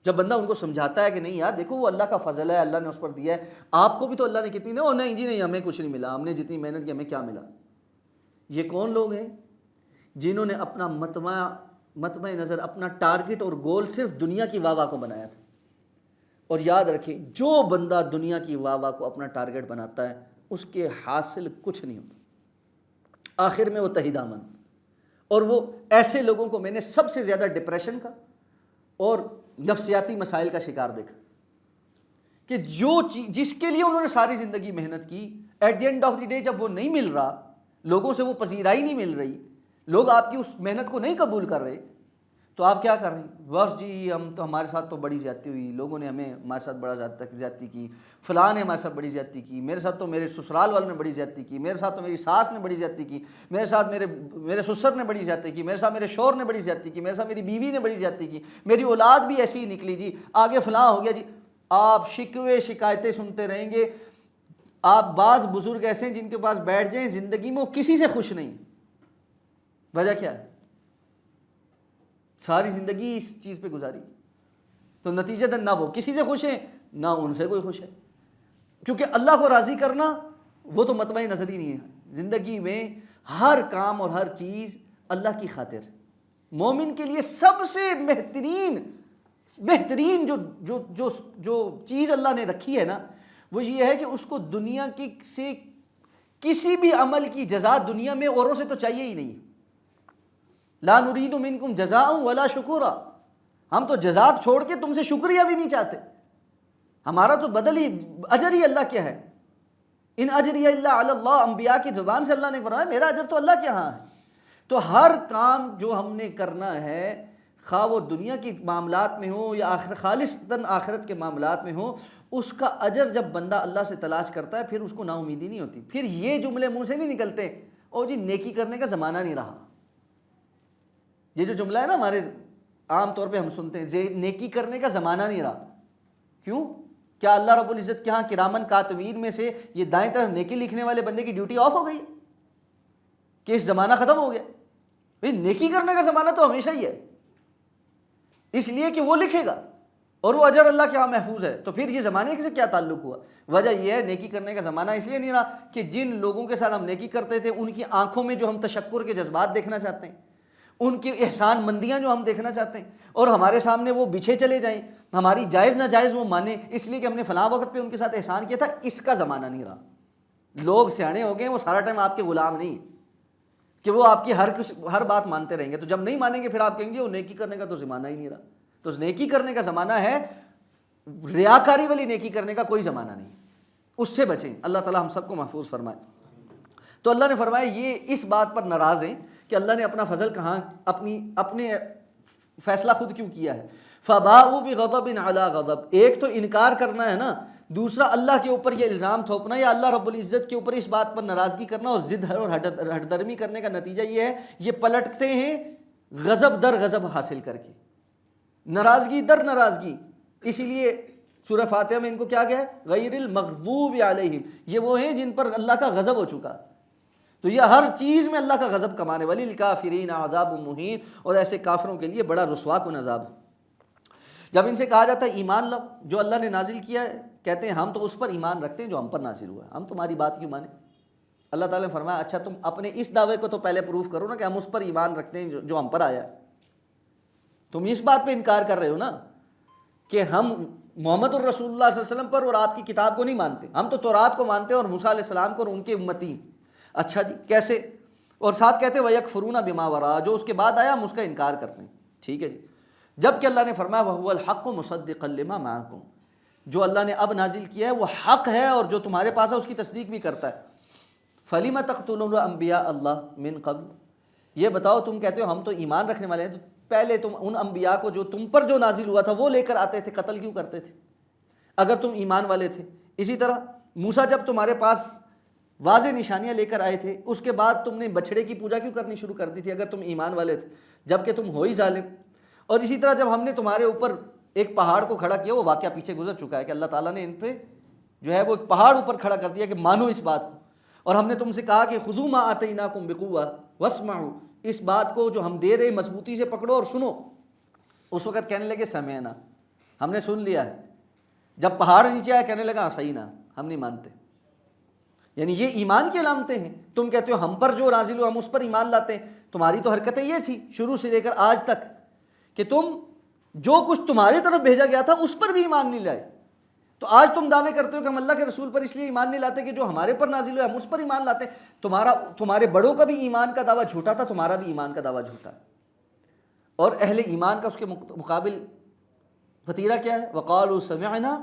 جب بندہ ان کو سمجھاتا ہے کہ نہیں یار دیکھو وہ اللہ کا فضل ہے، اللہ نے اس پر دیا ہے، آپ کو بھی تو اللہ نے کتنی نہیں، اور نہیں جی نہیں ہمیں کچھ نہیں ملا، ہم نے جتنی محنت کی ہمیں کیا ملا۔ یہ کون لوگ ہیں جنہوں نے اپنا مطمع نظر، اپنا ٹارگٹ اور گول صرف دنیا کی واہ واہ کو بنایا تھا۔ اور یاد رکھیں جو بندہ دنیا کی واہ واہ کو اپنا ٹارگٹ بناتا ہے اس کے حاصل کچھ نہیں ہوتا، آخر میں وہ تہی دامن، اور وہ ایسے لوگوں کو میں نے سب سے زیادہ ڈپریشن کا اور نفسیاتی مسائل کا شکار دیکھا کہ جو جس کے لیے انہوں نے ساری زندگی محنت کی، at the end of the day جب وہ نہیں مل رہا، لوگوں سے وہ پذیرائی نہیں مل رہی، لوگ آپ کی اس محنت کو نہیں قبول کر رہے، تو آپ کیا کر رہے ہیں، بس جی ہمارے ساتھ تو بڑی زیادتی ہوئی، لوگوں نے ہمارے ساتھ بڑا زیادتی کی، فلاں نے ہمارے ساتھ بڑی زیادتی کی، میرے ساتھ تو میرے سسرال والوں نے بڑی زیادتی کی، میرے ساتھ تو میری ساس نے بڑی زیادتی کی، میرے ساتھ میرے سسر نے بڑی زیادتی کی، میرے ساتھ میرے شوہر نے بڑی زیادتی کی، میرے ساتھ میری بیوی نے بڑی زیادتی کی، میری اولاد بھی ایسی ہی نکلی جی، آگے فلاں ہو گیا جی۔ آپ شکوے شکایتیں سنتے رہیں گے۔ آپ بعض بزرگ ایسے ہیں جن کے پاس بیٹھ جائیں زندگی میں وہ کسی سے خوش نہیں، وجہ کیا ہے، ساری زندگی اس چیز پہ گزاری، تو نتیجتاً نہ وہ کسی سے خوش ہیں نہ ان سے کوئی خوش ہے، کیونکہ اللہ کو راضی کرنا وہ تو مطمع نظر ہی نہیں ہے۔ زندگی میں ہر کام اور ہر چیز اللہ کی خاطر، مومن کے لیے سب سے بہترین جو چیز اللہ نے رکھی ہے نا، وہ یہ ہے کہ اس کو دنیا کی سے کسی بھی عمل کی جزا دنیا میں اوروں سے تو چاہیے ہی نہیں۔ لا نرید منکم جزاء ولا شکورا، ہم تو جزا چھوڑ کے تم سے شکریہ بھی نہیں چاہتے، ہمارا تو بدل ہی اجر ہی اللہ کیا ہے، ان اجری الا علی اللہ، انبیاء کی زبان سے اللہ نے فرمایا میرا اجر تو اللہ کے ہاں ہے۔ تو ہر کام جو ہم نے کرنا ہے، خواہ وہ دنیا کی معاملات میں ہو یا خالصتاً آخرت کے معاملات میں ہو، اس کا اجر جب بندہ اللہ سے تلاش کرتا ہے پھر اس کو نا امیدی نہیں ہوتی، پھر یہ جملے منہ سے نہیں نکلتے او جی نیکی کرنے کا زمانہ نہیں رہا۔ یہ جو جملہ ہے نا ہمارے عام طور پہ ہم سنتے ہیں نیکی کرنے کا زمانہ نہیں رہا، کیوں؟ کیا اللہ رب العزت کے ہاں کرامن کاتبین میں سے یہ دائیں طرف نیکی لکھنے والے بندے کی ڈیوٹی آف ہو گئی ہے کہ اس زمانہ ختم ہو گیا؟ بھئی نیکی کرنے کا زمانہ تو ہمیشہ ہی ہے، اس لیے کہ وہ لکھے گا اور وہ اجر اللہ کے ہاں محفوظ ہے، تو پھر یہ زمانے سے کیا تعلق ہوا؟ وجہ یہ ہے نیکی کرنے کا زمانہ اس لیے نہیں رہا کہ جن لوگوں کے ساتھ ہم نیکی کرتے تھے ان کی آنکھوں میں جو ہم تشکر کے جذبات دیکھنا چاہتے ہیں، ان کی احسان مندیاں جو ہم دیکھنا چاہتے ہیں، اور ہمارے سامنے وہ بچھے چلے جائیں، ہماری جائز ناجائز وہ مانیں اس لیے کہ ہم نے فلاں وقت پہ ان کے ساتھ احسان کیا تھا، اس کا زمانہ نہیں رہا۔ لوگ سیانے ہو گئے، وہ سارا ٹائم آپ کے غلام نہیں کہ وہ آپ کی ہر بات مانتے رہیں گے، تو جب نہیں مانیں گے پھر آپ کہیں گے وہ نیکی کرنے کا تو زمانہ ہی نہیں رہا۔ تو نیکی کرنے کا زمانہ ہے، ریاکاری والی نیکی کرنے کا کوئی زمانہ نہیں، اس سے بچیں۔ اللہ تعالی ہم سب کو محفوظ فرمائے۔ تو اللہ نے فرمایا یہ اس بات پر ناراض ہیں کہ اللہ نے اپنا فضل کہاں، اپنے فیصلہ خود کیوں کیا ہے۔ فباؤوا بغضب علی غضب، ایک تو انکار کرنا ہے نا، دوسرا اللہ کے اوپر یہ الزام تھوپنا یا اللہ رب العزت کے اوپر اس بات پر ناراضگی کرنا اور ضد اور ہٹ درمی کرنے کا نتیجہ یہ ہے، یہ پلٹتے ہیں غضب در غضب حاصل کر کے، ناراضگی در ناراضگی۔ اسی لیے سورہ فاتحہ میں ان کو کیا گیا؟ غیر المغضوب علیہم، یہ وہ ہیں جن پر اللہ کا غضب ہو چکا۔ تو یہ ہر چیز میں اللہ کا غضب کمانے والی، للکافرین عذاب مہین، اور ایسے کافروں کے لیے بڑا رسوا کن عذاب ہے۔ جب ان سے کہا جاتا ہے ایمان لاؤ جو اللہ نے نازل کیا ہے، کہتے ہیں ہم تو اس پر ایمان رکھتے ہیں جو ہم پر نازل ہوا ہے، ہم تمہاری بات کیوں مانیں؟ اللہ تعالیٰ نے فرمایا اچھا تم اپنے اس دعوے کو تو پہلے پروف کرو نا کہ ہم اس پر ایمان رکھتے ہیں جو ہم پر آیا ہے۔ تم اس بات پہ انکار کر رہے ہو نا کہ ہم محمد الرسول اللہ صلی اللہ علیہ وسلم پر اور آپ کی کتاب کو نہیں مانتے، ہم تو تورات کو مانتے ہیں اور موسیٰ علیہ السلام کو اور ان کے امتی۔ اچھا جی کیسے؟ اور ساتھ کہتے ہیں وَيَكْفُرُونَ بِمَا وَرَاءَ، جو اس کے بعد آیا ہم اس کا انکار کرتے ہیں۔ ٹھیک ہے جی، جب کہ اللہ نے فرمایا وَهُوَ الْحَقُّ مُصَدِّقًا لِمَا مَعَكُمْ، جو اللہ نے اب نازل کیا ہے وہ حق ہے اور جو تمہارے پاس ہے اس کی تصدیق بھی کرتا ہے۔ فَلِمَ تَقْتُلُونَ أَنْبِيَاءَ اللَّهِ مِنْ قَبْلُ، یہ بتاؤ تم کہتے ہو ہم تو ایمان رکھنے والے ہیں، تو پہلے تم ان انبیاء کو جو تم پر جو نازل ہوا تھا وہ لے کر آتے تھے، قتل کیوں کرتے تھے اگر تم ایمان والے تھے؟ اسی طرح موسیٰ جب تمہارے پاس واضح نشانیاں لے کر آئے تھے، اس کے بعد تم نے بچھڑے کی پوجا کیوں کرنی شروع کر دی تھی اگر تم ایمان والے تھے، جب کہ تم ہو ہی ظالم۔ اور اسی طرح جب ہم نے تمہارے اوپر ایک پہاڑ کو کھڑا کیا، وہ واقعہ پیچھے گزر چکا ہے کہ اللہ تعالیٰ نے ان پہ جو ہے وہ ایک پہاڑ اوپر کھڑا کر دیا کہ مانو اس بات کو، اور ہم نے تم سے کہا کہ خذوا ما آتیناکم بقوۃ واسمعوا، اس بات کو جو ہم دے رہے مضبوطی سے پکڑو اور سنو۔ اس وقت کہنے لگے سمعنا، ہم نے سن لیا ہے۔ جب پہاڑ نیچے آیا کہنے لگا صحیح نا، ہم نہیں مانتے۔ یعنی یہ ایمان کی علامتیں ہیں۔ تم کہتے ہو ہم پر جو نازل ہوا ہم اس پر ایمان لاتے ہیں، تمہاری تو حرکتیں یہ تھی شروع سے لے کر آج تک کہ تم جو کچھ تمہاری طرف بھیجا گیا تھا اس پر بھی ایمان نہیں لائے۔ تو آج تم دعوے کرتے ہو کہ ہم اللہ کے رسول پر اس لیے ایمان نہیں لاتے کہ جو ہمارے پر نازل ہوا ہم اس پر ایمان لاتے ہیں۔ تمہارے بڑوں کا بھی ایمان کا دعویٰ جھوٹا تھا، تمہارا بھی ایمان کا دعویٰ جھوٹا ہے۔ اور اہل ایمان کا اس کے مقابل وتیرہ کیا ہے؟ وقالوا سمعنا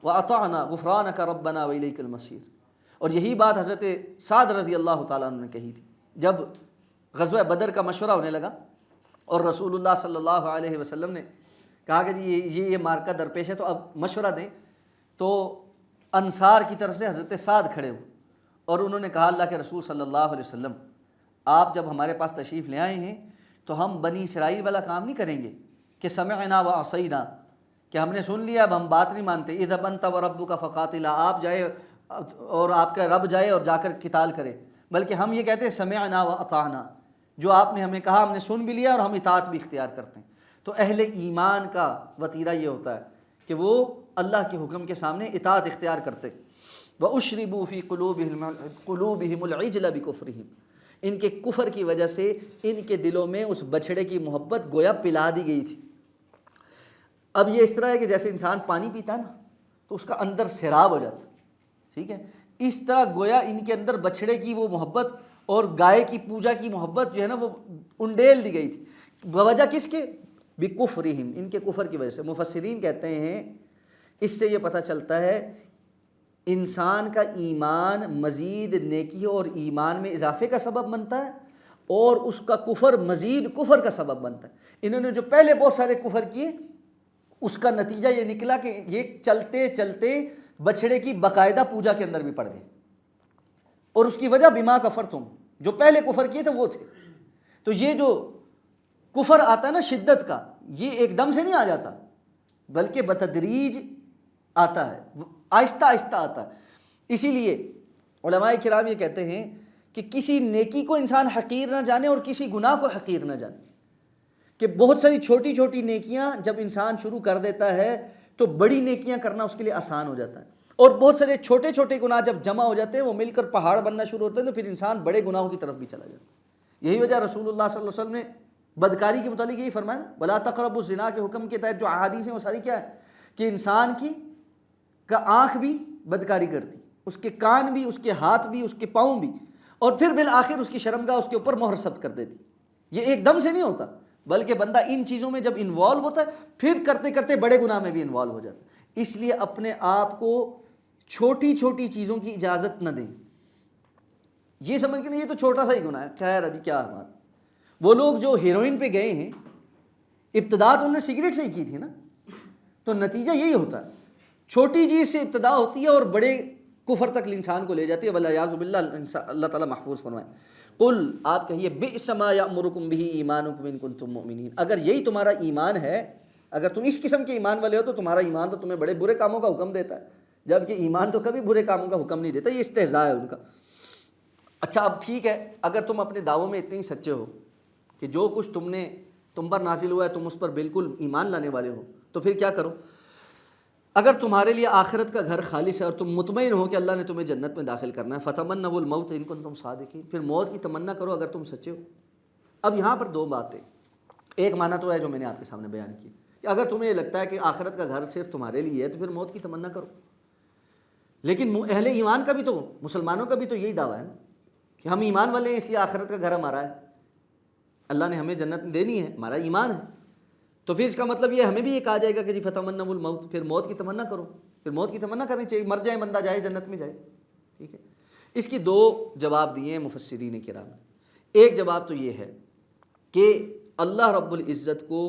واطعنا غفرانک ربنا والیک المصیر۔ اور یہی بات حضرت سعد رضی اللہ تعالیٰ عنہ نے کہی تھی جب غزوہ بدر کا مشورہ ہونے لگا اور رسول اللہ صلی اللہ علیہ وسلم نے کہا کہ جی یہ مارکہ درپیش ہے تو اب مشورہ دیں، تو انصار کی طرف سے حضرت سعد کھڑے ہوئے اور انہوں نے کہا اللہ کے رسول صلی اللہ علیہ وسلم آپ جب ہمارے پاس تشریف لے آئے ہیں تو ہم بنی اسرائیل والا کام نہیں کریں گے کہ سمعنا وعصینا، کہ ہم نے سن لیا اب ہم بات نہیں مانتے۔ اذهب انت وربک فقاتلا، آپ جائے اور آپ کا رب جائے اور جا کر قتال کرے، بلکہ ہم یہ کہتے ہیں سمعنا واطعنا، جو آپ نے ہمیں کہا ہم نے سن بھی لیا اور ہم اطاعت بھی اختیار کرتے ہیں۔ تو اہل ایمان کا وتیرہ یہ ہوتا ہے کہ وہ اللہ کے حکم کے سامنے اطاعت اختیار کرتے۔ وَأُشْرِبُوا فِي قُلُوبِهِمُ الْعِجْلَ بِكُفْرِهِمْ، ان کے کفر کی وجہ سے ان کے دلوں میں اس بچھڑے کی محبت گویا پلا دی گئی تھی۔ اب یہ اس طرح ہے کہ جیسے انسان پانی پیتا ہے نا تو اس کا اندر سیراب ہو جاتا ہے، ٹھیک ہے، اس طرح گویا ان کے اندر بچھڑے کی وہ محبت اور گائے کی پوجا کی محبت جو ہے نا وہ انڈیل دی گئی تھی۔ بوجہ کس کے؟ بکفرہم، ان کے کفر کی وجہ سے۔ مفسرین کہتے ہیں اس سے یہ پتہ چلتا ہے انسان کا ایمان مزید نیکی اور ایمان میں اضافے کا سبب بنتا ہے اور اس کا کفر مزید کفر کا سبب بنتا ہے۔ انہوں نے جو پہلے بہت سارے کفر کیے اس کا نتیجہ یہ نکلا کہ یہ چلتے چلتے بچھڑے کی باقاعدہ پوجا کے اندر بھی پڑ گئے، اور اس کی وجہ بما کفرتم، جو پہلے کفر کیے تھے وہ تھے۔ تو یہ جو کفر آتا ہے نا شدت کا، یہ ایک دم سے نہیں آ جاتا بلکہ بتدریج آتا ہے، آہستہ آہستہ آتا ہے۔ اسی لیے علماء کرام یہ کہتے ہیں کہ کسی نیکی کو انسان حقیر نہ جانے اور کسی گناہ کو حقیر نہ جانے، کہ بہت ساری چھوٹی چھوٹی نیکیاں جب انسان شروع کر دیتا ہے تو بڑی نیکیاں کرنا اس کے لیے آسان ہو جاتا ہے، اور بہت سارے چھوٹے چھوٹے گناہ جب جمع ہو جاتے ہیں وہ مل کر پہاڑ بننا شروع ہوتے ہیں تو پھر انسان بڑے گناہوں کی طرف بھی چلا جاتا ہے۔ یہی وجہ رسول اللہ صلی اللہ علیہ وسلم نے بدکاری کے متعلق یہی فرمایا نا، ولا تقربوا الزنا کے حکم کے تحت جو احادیث ہیں وہ ساری کیا ہے کہ انسان کا آنکھ بھی بدکاری کرتی، اس کے کان بھی، اس کے ہاتھ بھی، اس کے پاؤں بھی، اور پھر بالآخر اس کی شرمگاہ اس کے اوپر مہر ثبت کر دیتی۔ یہ ایک دم سے نہیں ہوتا، بلکہ بندہ ان چیزوں میں جب انوالو ہوتا ہے پھر کرتے کرتے بڑے گناہ میں بھی انوالو ہو جاتا ہے۔ اس لیے اپنے آپ کو چھوٹی چھوٹی چیزوں کی اجازت نہ دیں، یہ سمجھ کے نہیں یہ تو چھوٹا سا ہی گناہ ہے، خیر ابھی کیا بات۔ وہ لوگ جو ہیروئن پہ گئے ہیں، ابتدا تو انہوں نے سگریٹ سے ہی کی تھی نا، تو نتیجہ یہی ہوتا ہے، چھوٹی چیز سے ابتدا ہوتی ہے اور بڑے کفر تک انسان کو لے جاتی ہے، والعیاذ باللہ، اللہ تعالیٰ محفوظ فرمائے۔ قل، آپ کہیے، بئس ما یأمرکم بہ ایمانکم ان کنتم مؤمنین، اگر یہی تمہارا ایمان ہے، اگر تم اس قسم کے ایمان والے ہو تو تمہارا ایمان تو تمہیں بڑے برے کاموں کا حکم دیتا ہے، جبکہ ایمان تو کبھی برے کاموں کا حکم نہیں دیتا، یہ استہزاء ہے ان کا۔ اچھا اب ٹھیک ہے، اگر تم اپنے دعووں میں اتنے ہی سچے ہو کہ جو کچھ تم پر نازل ہوا ہے تم اس پر بالکل ایمان لانے والے ہو، تو پھر کیا کرو؟ اگر تمہارے لیے آخرت کا گھر خالص ہے اور تم مطمئن ہو کہ اللہ نے تمہیں جنت میں داخل کرنا ہے، فتمنوا الموت ان کنتم صادقین، پھر موت کی تمنا کرو اگر تم سچے ہو۔ اب یہاں پر دو باتیں، ایک معنی تو ہے جو میں نے آپ کے سامنے بیان کی کہ اگر تمہیں یہ لگتا ہے کہ آخرت کا گھر صرف تمہارے لیے ہے تو پھر موت کی تمنا کرو، لیکن اہل ایمان کا بھی تو، مسلمانوں کا بھی تو یہی دعویٰ ہے نا کہ ہم ایمان والے ہیں اس لیے آخرت کا گھر ہمارا ہے، اللہ نے ہمیں جنت دینی ہے، ہمارا ایمان ہے، تو پھر اس کا مطلب یہ ہمیں بھی یہ کہا جائے گا کہ جی فتمنوا الموت، پھر موت کی تمنا کرو، پھر موت کی تمنا کرنی چاہیے، مر جائے بندہ جائے جنت میں جائے، ٹھیک ہے۔ اس کی دو جواب دیے ہیں مفسرین کرام نے۔ ایک جواب تو یہ ہے کہ اللہ رب العزت کو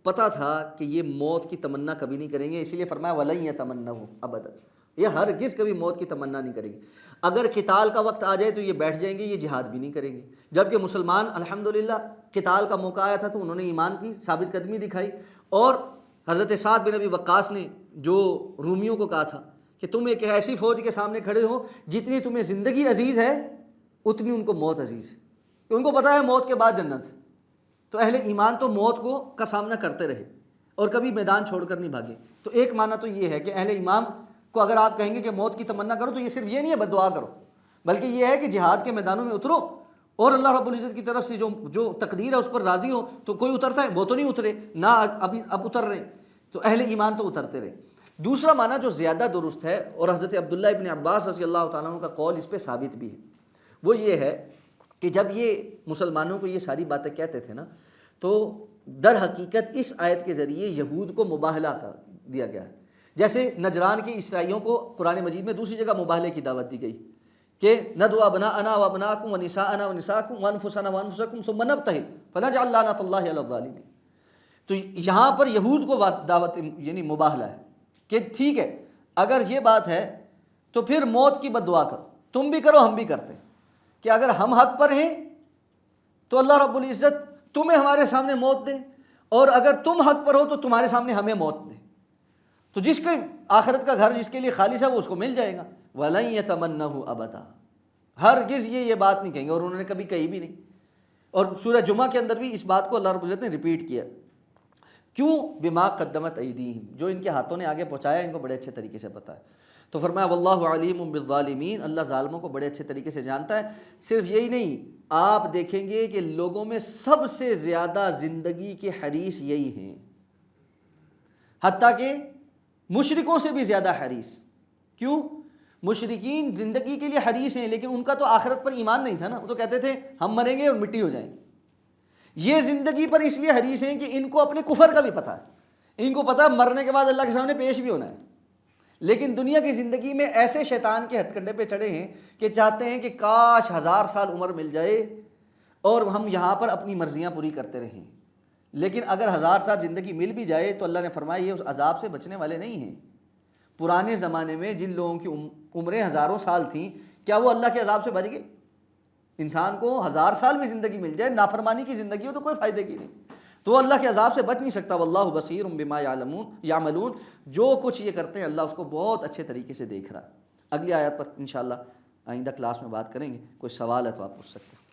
پتہ تھا کہ یہ موت کی تمنا کبھی نہیں کریں گے، اسی لیے فرمایا وَلَن يَتَمَنَّهُ ابدا، یہ ہرگز کبھی موت کی تمنا نہیں کریں گے۔ اگر قتال کا وقت آ جائے تو یہ بیٹھ جائیں گے، یہ جہاد بھی نہیں کریں گے، جبکہ مسلمان الحمدللہ قتال کا موقع آیا تھا تو انہوں نے ایمان کی ثابت قدمی دکھائی، اور حضرت سعد بن ابی وقاص نے جو رومیوں کو کہا تھا کہ تم ایک ایسی فوج کے سامنے کھڑے ہو جتنی تمہیں زندگی عزیز ہے اتنی ان کو موت عزیز ہے، کہ ان کو پتہ ہے موت کے بعد جنت ہے۔ تو اہل ایمان تو موت کا سامنا کرتے رہے اور کبھی میدان چھوڑ کر نہیں بھاگے۔ تو ایک معنی تو یہ ہے کہ اہل ایمان کو اگر آپ کہیں گے کہ موت کی تمنا کرو تو یہ صرف یہ نہیں ہے بد دعا کرو، بلکہ یہ ہے کہ جہاد کے میدانوں میں اترو اور اللہ رب العزت کی طرف سے جو تقدیر ہے اس پر راضی ہو۔ تو کوئی اترتا ہے، وہ تو نہیں اترے نہ اب اتر رہے، تو اہل ایمان تو اترتے رہے۔ دوسرا معنی جو زیادہ درست ہے، اور حضرت عبداللہ ابن عباس رضی اللہ تعالیٰ عنہ کا قول اس پہ ثابت بھی ہے، وہ یہ ہے کہ جب یہ مسلمانوں کو یہ ساری باتیں کہتے تھے نا، تو در حقیقت اس آیت کے ذریعے یہود کو مباہلہ کر دیا گیا ہے۔ جیسے نجران کے عیسائیوں کو قرآن مجید میں دوسری جگہ مباہلے کی دعوت دی گئی کہ ندعو ابناءنا وابناءکم ونساءنا ونساءکم وانفسنا وانفسکم ثم نبتہل فنجعل لعنۃ اللہ علی الظالمین۔ تو یہاں پر یہود کو دعوت یعنی مباہلہ ہے کہ ٹھیک ہے اگر یہ بات ہے تو پھر موت کی بد دعا کرو، تم بھی کرو ہم بھی کرتے ہیں، کہ اگر ہم حق پر ہیں تو اللہ رب العزت تمہیں ہمارے سامنے موت دے، اور اگر تم حق پر ہو تو تمہارے سامنے ہمیں موت دے، تو جس کے آخرت کا گھر جس کے لیے خالص ہے وہ اس کو مل جائے گا۔ وَلَن يَتَمَنَّهُ ابدا، ہرگز یہ بات نہیں کہیں گے، اور انہوں نے کبھی کہی بھی نہیں۔ اور سورہ جمعہ کے اندر بھی اس بات کو اللہ رب العزت نے ریپیٹ کیا، کیوں؟ بما قدمت ایدیہم، جو ان کے ہاتھوں نے آگے پہنچایا ان کو بڑے اچھے طریقے سے پتہ ہے۔ تو فرمایا واللہ علیم بالظالمین، اللہ ظالموں کو بڑے اچھے طریقے سے جانتا ہے۔ صرف یہی نہیں، آپ دیکھیں گے کہ لوگوں میں سب سے زیادہ زندگی کے حریص یہی ہیں، حتیٰ کہ مشرکوں سے بھی زیادہ حریص۔ کیوں؟ مشرکین زندگی کے لیے حریص ہیں لیکن ان کا تو آخرت پر ایمان نہیں تھا نا، وہ تو کہتے تھے ہم مریں گے اور مٹی ہو جائیں گے۔ یہ زندگی پر اس لیے حریص ہیں کہ ان کو اپنے کفر کا بھی پتہ ہے، ان کو پتہ ہے مرنے کے بعد اللہ کے سامنے پیش بھی ہونا ہے، لیکن دنیا کی زندگی میں ایسے شیطان کے ہتھ کنڈے پہ چڑھے ہیں کہ چاہتے ہیں کہ کاش 1000 سال عمر مل جائے اور ہم یہاں پر اپنی مرضیاں پوری کرتے رہیں۔ لیکن اگر 1000 سال زندگی مل بھی جائے تو اللہ نے فرمایا یہ اس عذاب سے بچنے والے نہیں ہیں۔ پرانے زمانے میں جن لوگوں کی عمریں ہزاروں سال تھیں، کیا وہ اللہ کے عذاب سے بچ گئے؟ انسان کو 1000 سال بھی زندگی مل جائے، نافرمانی کی زندگی ہو تو کوئی فائدے کی نہیں، تو وہ اللہ کے عذاب سے بچ نہیں سکتا۔ واللہ بصیر بما یعملون، جو کچھ یہ کرتے ہیں اللہ اس کو بہت اچھے طریقے سے دیکھ رہا ہے۔ اگلی آیت پر انشاءاللہ آئندہ کلاس میں بات کریں گے، کوئی سوال ہے تو آپ پوچھ سکتے ہیں۔